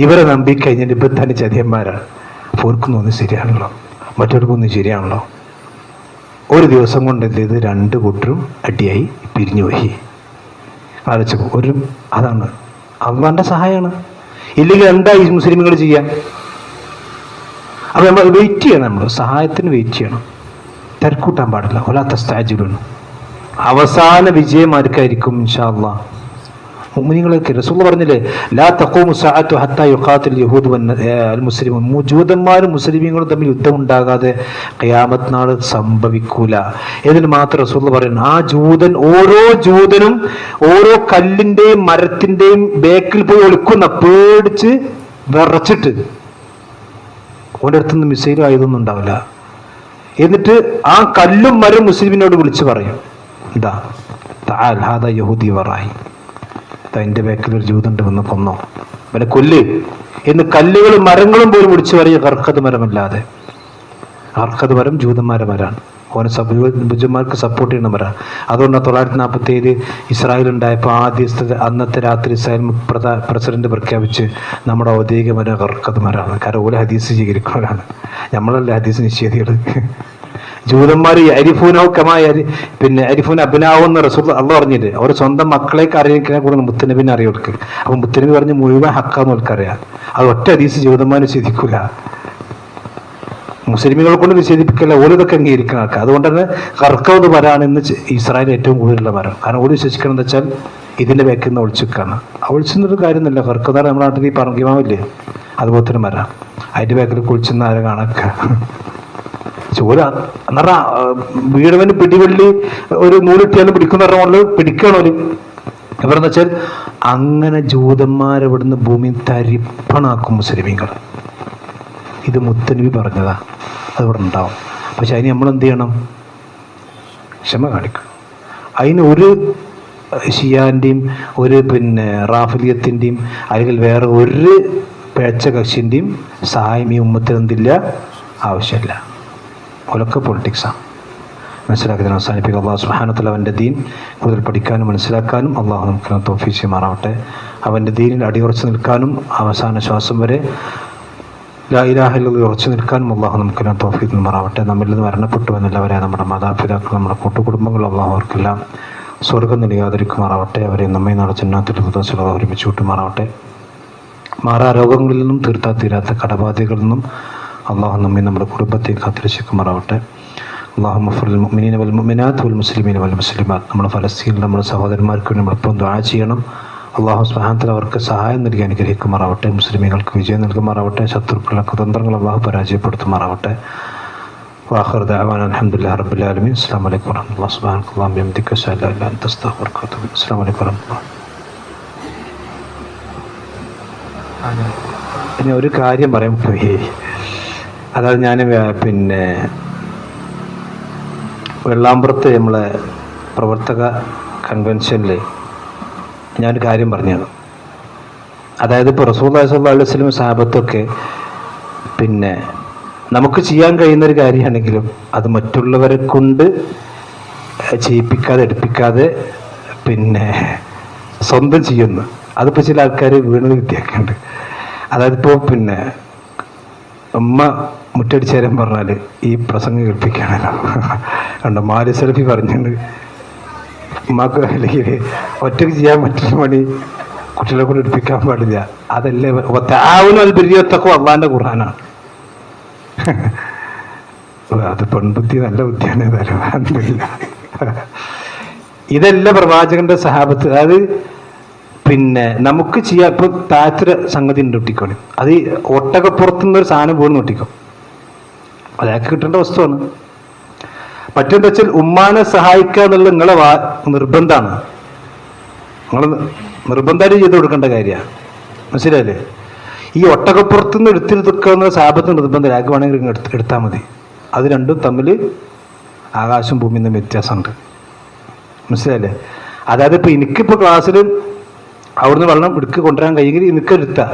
ഇവരെ നമ്പിക്കഴിഞ്ഞാൽ ഇപ്പം തന്നെ ചതിയന്മാരാണ്. ഓർക്കുന്നൊന്നും ശരിയാണല്ലോ, മറ്റവർക്കൊന്നും ശരിയാണല്ലോ. ഒരു ദിവസം കൊണ്ട് എന്ത് ചെയ്ത് രണ്ട് കൂട്ടരും അടിയായി പിരിഞ്ഞുപോയി. ആലോചിച്ചു ഒരു അതാണ് അള്ളാന്റെ സഹായമാണ്. ഇല്ലെങ്കിൽ എന്തായി മുസ്ലിമുകൾ ചെയ്യാൻ? അപ്പൊ നമ്മൾ വെയിറ്റ് ചെയ്യണം, നമ്മൾ സഹായത്തിന് വെയിറ്റ് ചെയ്യണം, തിരക്കൂട്ടാൻ പാടില്ല. ഒലാത്തസ്താജിബാണ്. അവസാന വിജയം ആർക്കായിരിക്കും? ഇൻഷാ അല്ലാഹ് മുഅ്മിനീങ്ങൾക്ക്. റസൂൽ പറഞ്ഞില്ലേ, ലാ തഖൂമു സഅതു ഹത്താ യുഖാതിൽ യഹൂദു വൽ മുസ്ലിമൂൻ. ജൂതന്മാരും മുസ്ലിമീങ്ങളും തമ്മിൽ യുദ്ധം ഉണ്ടാകാതെ ഖിയാമത്ത് നാൾ സംഭവിക്കൂല. എന്നിട്ട് മാത്രം റസൂൽ പറയുന്നു, ആ ജൂതൻ, ഓരോ ജൂതനും ഓരോ കല്ലിന്റെയും മരത്തിന്റെയും ബേക്കിൽ പോയി ഒളിക്കുന്ന, പേടിച്ച് വിറച്ചിട്ട്. ഓൻ്റെ അടുത്തുനിന്ന് മിസൈലും ആയതൊന്നും ഉണ്ടാവില്ല. എന്നിട്ട് ആ കല്ലും മരം മുസ്ലിമിനോട് വിളിച്ചു പറയും, എന്താ തആൽ ഹാദാ യഹൂദി വറായി, എൻ്റെ ബേക്കിൽ ഒരു ജൂതുണ്ട്, വന്ന് കൊന്നോ, അവനെ കൊല്ല് എന്ന് കല്ലുകളും മരങ്ങളും പോലും വിളിച്ചു പറയും. ഹർക്കത് മരമല്ലാതെ. ഹർക്കത് മരം ജൂതന്മാരെ മരാണ്. ഓനെ ബുജന്മാർക്ക് സപ്പോർട്ട് ചെയ്യുന്ന മരാണ്. അതുകൊണ്ടാണ് 947 ഇസ്രായേൽ ഉണ്ടായപ്പോൾ അന്നത്തെ രാത്രി ഇസ്രായേൽ പ്രസിഡന്റ് പ്രഖ്യാപിച്ച് നമ്മുടെ ഔദ്യോഗിക മരം ഹർക്കത് മരമാണ്. കാരണം ഓല ഹദീസ് സ്വീകരിക്കുന്നവരാണ്, നമ്മളല്ല ഹദീസ് നിഷേധികൾ. ജൂതന്മാർ അരിഫൂൻ അഭിനാവെന്ന് റസൂൽ അള്ളാഹ് പറഞ്ഞില്ലേ, അവർ സ്വന്തം മക്കളേക്ക് അറിയിക്കുന്ന കൂടെ മുത്തനബിനെ അറിയോൾക്ക്. അപ്പൊ മുത്തനബി പറഞ്ഞ് മുഴുവൻ ഹക്കാന്ന് ഓൽക്കറിയാം. അത് ഒറ്റ ഹദീസ് ജൂതന്മാർ നിഷേധിക്കൂല, മുസ്ലിമുകളെ കൊണ്ട് നിഷേധിപ്പിക്കല്ല. ഓലിതൊക്കെ അംഗീകരിക്കുന്ന ആൾക്കാർ. അതുകൊണ്ട് തന്നെ ഹർക്കത് മരമാണ് ഇന്ന് ഇസ്രായേൽ ഏറ്റവും കൂടുതലുള്ള മരം. കാരണം ഓല് വിശ്വസിക്കണം എന്താ വെച്ചാൽ ഇതിന്റെ ബേക്കിൽ നിന്ന് ഒളിച്ചിക്കാണ്. ഒളിച്ചൊരു കാര്യമൊന്നുമില്ല. ഹർക്കതാണ് നമ്മുടെ നാട്ടിൽ ഈ പറങ്കിമാവില്ലേ, അതുപോലെ തന്നെ മരം. അതിന്റെ ബേക്കിൽ കുളിച്ചെന്ന് ആരെ കാണാക്ക ചോര എന്നറ വീടവന് പിടിവള്ളി ഒരു നൂലിട്ടിയാലും പിടിക്കുന്ന പറഞ്ഞ പിടിക്കണോല്. എവിടെന്ന് വെച്ചാൽ അങ്ങനെ ജൂതന്മാരെവിടുന്ന് ഭൂമി തരിപ്പണാക്കും മുസ്ലിമീങ്ങൾ. ഇത് മുത്തനബി പറഞ്ഞതാ, അതിവിടെ ഉണ്ടാവും. പക്ഷെ അതിന് നമ്മൾ എന്ത് ചെയ്യണം? ക്ഷമ കാണിക്കണം. അതിന് ഒരു ഷിയാൻ്റെയും ഒരു റാഫിലിയത്തിൻ്റെയും അല്ലെങ്കിൽ വേറെ ഒരു പേച്ച കക്ഷിൻ്റെയും സഹായം ഈ ഉമ്മത്തിന് എന്തില്ല, ആവശ്യമില്ല. ഓലൊക്കെ പൊളിറ്റിക്സാണ്. മനസ്സിലാക്കി അവസാനിപ്പിക്കുക. അള്ളാഹു സുബ്ഹാനഹു വ തആല അവൻ്റെ ദീൻ കൂടുതൽ പഠിക്കാനും മനസ്സിലാക്കാനും അള്ളാഹു നമുക്ക് തൗഫീഖ് ചെയ്യുമാറാവട്ടെ. അവൻ്റെ ദീനിൽ അടിയുറച്ച് നിൽക്കാനും അവസാന ശ്വാസം വരെ ലാ ഇലാഹ ഇല്ലല്ലാഹ് ഉറച്ചു നിൽക്കാനും അള്ളാഹു നമുക്ക് തൗഫീഖ് നൽകുമാറാവട്ടെ. നമ്മിൽ നിന്ന് മരണപ്പെട്ടു എന്നല്ലവരെ നമ്മുടെ മാതാപിതാക്കൾ, നമ്മുടെ കൂട്ടുകുടുംബങ്ങൾ അള്ളാഹു അവർക്കെല്ലാം സ്വർഗം നൽകാതിരിക്കുമാറാവട്ടെ. അവരെ നമ്മെ നാളെ ജന്നാത്തുൽ ഫിർദൗസിൽ ഒരുമിച്ച് കൂട്ടുമാറാവട്ടെ. മാറാ രോഗങ്ങളിൽ നിന്നും തീരാത്ത കടബാധകളിൽ നിന്നും അള്ളാഹു നമ്മെ നമ്മുടെ കുടുംബത്തെ കാത്തിരക്ഷിക്കുമാറാവട്ടെ. അല്ലാഹുമ്മ ഗ്ഫിർ ലിൽ മുഅ്മിനീന വൽ മുഅ്മിനാത്ത് വൽ മുസ്ലിമീന വൽ മുസ്ലിമാത്ത്. നമ്മുടെ ഫലസ്തീനിൽ നമ്മുടെ സഹോദരന്മാർക്ക് വേണ്ടി നമ്മളെപ്പോഴും ദുആ ചെയ്യണം. അള്ളാഹു സുബ്ഹാനഹു വ തആല അവർക്ക് സഹായം നൽകി അനുഗ്രഹിക്കുമാറാവട്ടെ. മുസ്ലിമീങ്ങൾക്ക് വിജയം നൽകുമാറാവട്ടെ. ശത്രുക്കളുടെ കുതന്ത്രങ്ങൾ അള്ളാഹു പരാജയപ്പെടുത്തുമാറാവട്ടെ. വആഖിറു ദഅവാനാ അൽഹംദുലില്ലാഹി റബ്ബിൽ ആലമീൻ. അസ്സലാമു അലൈക്കും വറഹ്മത്തുള്ളാഹി സുബ്ഹാനക്കല്ലാഹു വബിഹംദിക അശ്ഹദു അൻ ലാ ഇലാഹ ഇല്ല അൻത അസ്തഗ്ഫിറുക വ അത്തൂബു ഇലൈക്. അസ്സലാമു അലൈക്കും വറഹ്മത്തുള്ളാഹി. ഇനി ഒരു കാര്യം പറയാൻ പോയി. അതായത് ഞാൻ വെള്ളാമ്പുറത്ത് നമ്മളെ പ്രവർത്തക കൺവെൻഷനിൽ ഞാനൊരു കാര്യം പറഞ്ഞത്, അതായത് ഇപ്പോൾ റസൂലുള്ളാഹി സ്വല്ലല്ലാഹു അലൈഹി വസല്ലം സഹാബത്തൊക്കെ നമുക്ക് ചെയ്യാൻ കഴിയുന്നൊരു കാര്യമാണെങ്കിലും അത് മറ്റുള്ളവരെ കൊണ്ട് ചെയ്യിപ്പിക്കാതെ എടുപ്പിക്കാതെ സ്വന്തം ചെയ്യുന്നു. അതിപ്പോൾ ചില ആൾക്കാർ വീണത് വിദ്യയൊക്കെയുണ്ട്. അതായത് ഇപ്പോൾ ഉമ്മ മുറ്റടിച്ചേരാൻ പറഞ്ഞാൽ ഈ പ്രസംഗം കേൾപ്പിക്കുകയാണല്ലോ. കണ്ടോ, മാലി സെൽഫി പറഞ്ഞിട്ടുണ്ട്. ഉമ്മാക്ക് അല്ലെങ്കിൽ ഒറ്റയ്ക്ക് ചെയ്യാൻ പറ്റുന്ന പണി കുട്ടികളെ കൊണ്ട് എടുപ്പിക്കാൻ പാടില്ല. അതല്ലേ താവുനൽബിരിയത്തൊക്കെ അള്ളാന്റെ ഖുർആനാണ്. അത് പെൺബുദ്ധി നല്ല ബുദ്ധിയാണ്. ഇതെല്ലാം പ്രവാചകന്റെ സഹാബത്ത്. അതായത് പിന്നെ നമുക്ക് ചെയ്യാം. ഇപ്പൊ താഴത്തൊരു സംഗതി ഉണ്ട് ഒട്ടിക്കോളി. അത് ഈ ഒട്ടകപ്പുറത്തുനിന്ന് ഒരു സാധനം പോലും ഒട്ടിക്കും. അതൊക്കെ കിട്ടേണ്ട വസ്തുവാണ്. മറ്റെന്താ വെച്ചാൽ ഉമ്മാനെ സഹായിക്കുക എന്നുള്ളത് നിങ്ങളെ നിർബന്ധമാണ്. നിങ്ങൾ നിർബന്ധമായിട്ട് ചെയ്ത് കൊടുക്കേണ്ട കാര്യമാണ്. മനസ്സിലായില്ലേ? ഈ ഒട്ടകപ്പുറത്തുനിന്ന് എടുത്തിരിക്കുന്ന സാപത്ത് നിർബന്ധം ആർക്ക് വേണമെങ്കിൽ എടുത്താൽ മതി. അത് രണ്ടും തമ്മിൽ ആകാശം ഭൂമിയിൽ നിന്ന് വ്യത്യാസമുണ്ട്. മനസ്സിലായില്ലേ? അതായത് ഇപ്പൊ എനിക്കിപ്പോ ക്ലാസ്സിൽ അവിടുന്ന് വെള്ളം കൊണ്ടുവരാൻ കഴിയെങ്കിൽ എനിക്ക് എടുത്താൽ,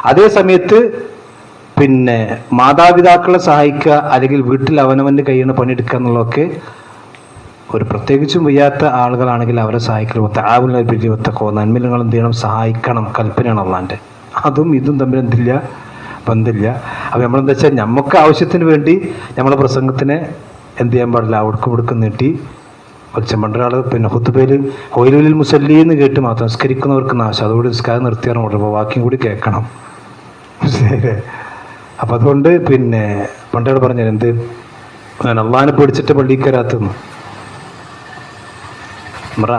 അതേ സമയത്ത് പിന്നെ മാതാപിതാക്കളെ സഹായിക്കുക അല്ലെങ്കിൽ വീട്ടിൽ അവനവൻ്റെ കഴിയുന്ന പണിയെടുക്കുക എന്നുള്ളതൊക്കെ ഒരു പ്രത്യേകിച്ചും വയ്യാത്ത ആളുകളാണെങ്കിൽ അവരെ സഹായിക്കണം. താവുനൽബിരിയത്തൊക്കെ നന്മയിൽ നിങ്ങൾ എന്ത് ചെയ്യണം? സഹായിക്കണം. കൽപ്പനയാണ് അള്ളാൻ്റെ. അതും ഇതും തമ്മിൽ എന്തില്ല? ബന്ധമില്ല. അപ്പം നമ്മളെന്താ വെച്ചാൽ നമുക്ക് ആവശ്യത്തിന് വേണ്ടി നമ്മളെ പ്രസംഗത്തിനെ എന്ത് ചെയ്യാൻ പാടില്ല? അവിടേക്കും ഇവിടേക്കും നീട്ടി വലിച്ചം. പണ്ടൊരാൾ പിന്നെ ഹുത്തുബയിൽ ഹൊയിലുലിൽ മുസല്ലി എന്ന് കേട്ട് മാത്രം നിസ്കരിക്കുന്നവർക്ക് നാശം, അതുകൊണ്ട് നിസ്കാരം നിർത്തിയാൽ കൊണ്ടുപോകും, ബാക്കിയും കൂടി കേൾക്കണം. ശരി. അപ്പം അതുകൊണ്ട് പിന്നെ പണ്ടയാൾ പറഞ്ഞത് എന്ത്, ഞാൻ അള്ളാഹിനെ പേടിച്ചിട്ട് പള്ളിയിൽ കയറാത്തെന്ന്.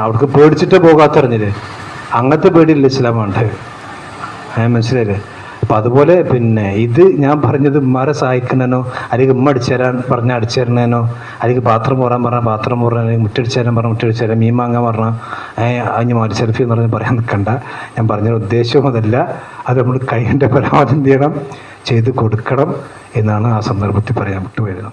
അവിടേക്ക് പേടിച്ചിട്ട് പോകാത്തറിഞ്ഞില്ലേ? അങ്ങനത്തെ പേടിയില്ല ഇസ്ലാം വേണ്ട. മനസ്സിലായില്ലേ? അപ്പം അതുപോലെ പിന്നെ ഇത് ഞാൻ പറഞ്ഞത് ഉമ്മാരെ സഹായിക്കുന്നതിനോ അല്ലെങ്കിൽ ഉമ്മ അടിച്ചു തരണേനോ അല്ലെങ്കിൽ പാത്രം പോറാൻ പറഞ്ഞാൽ പാത്രം പോറാൻ, അല്ലെങ്കിൽ മുറ്റടിച്ചു തരാൻ പറഞ്ഞാൽ മുറ്റടിച്ചു തരാൻ, മീൻ വാങ്ങാൻ പറഞ്ഞാൽ അഞ്ഞ് മാറി സെൽഫി എന്ന് പറഞ്ഞ് പറയാൻ നിൽക്കണ്ട. ഞാൻ പറഞ്ഞ ഉദ്ദേശവും അതല്ല. അത് നമ്മൾ കൈൻ്റെ പരമാവധി എന്ത് ചെയ്യണം? ചെയ്ത് കൊടുക്കണം എന്നാണ് ആ സന്ദർഭത്തിൽ പറയാൻ വിട്ടുപോയത്.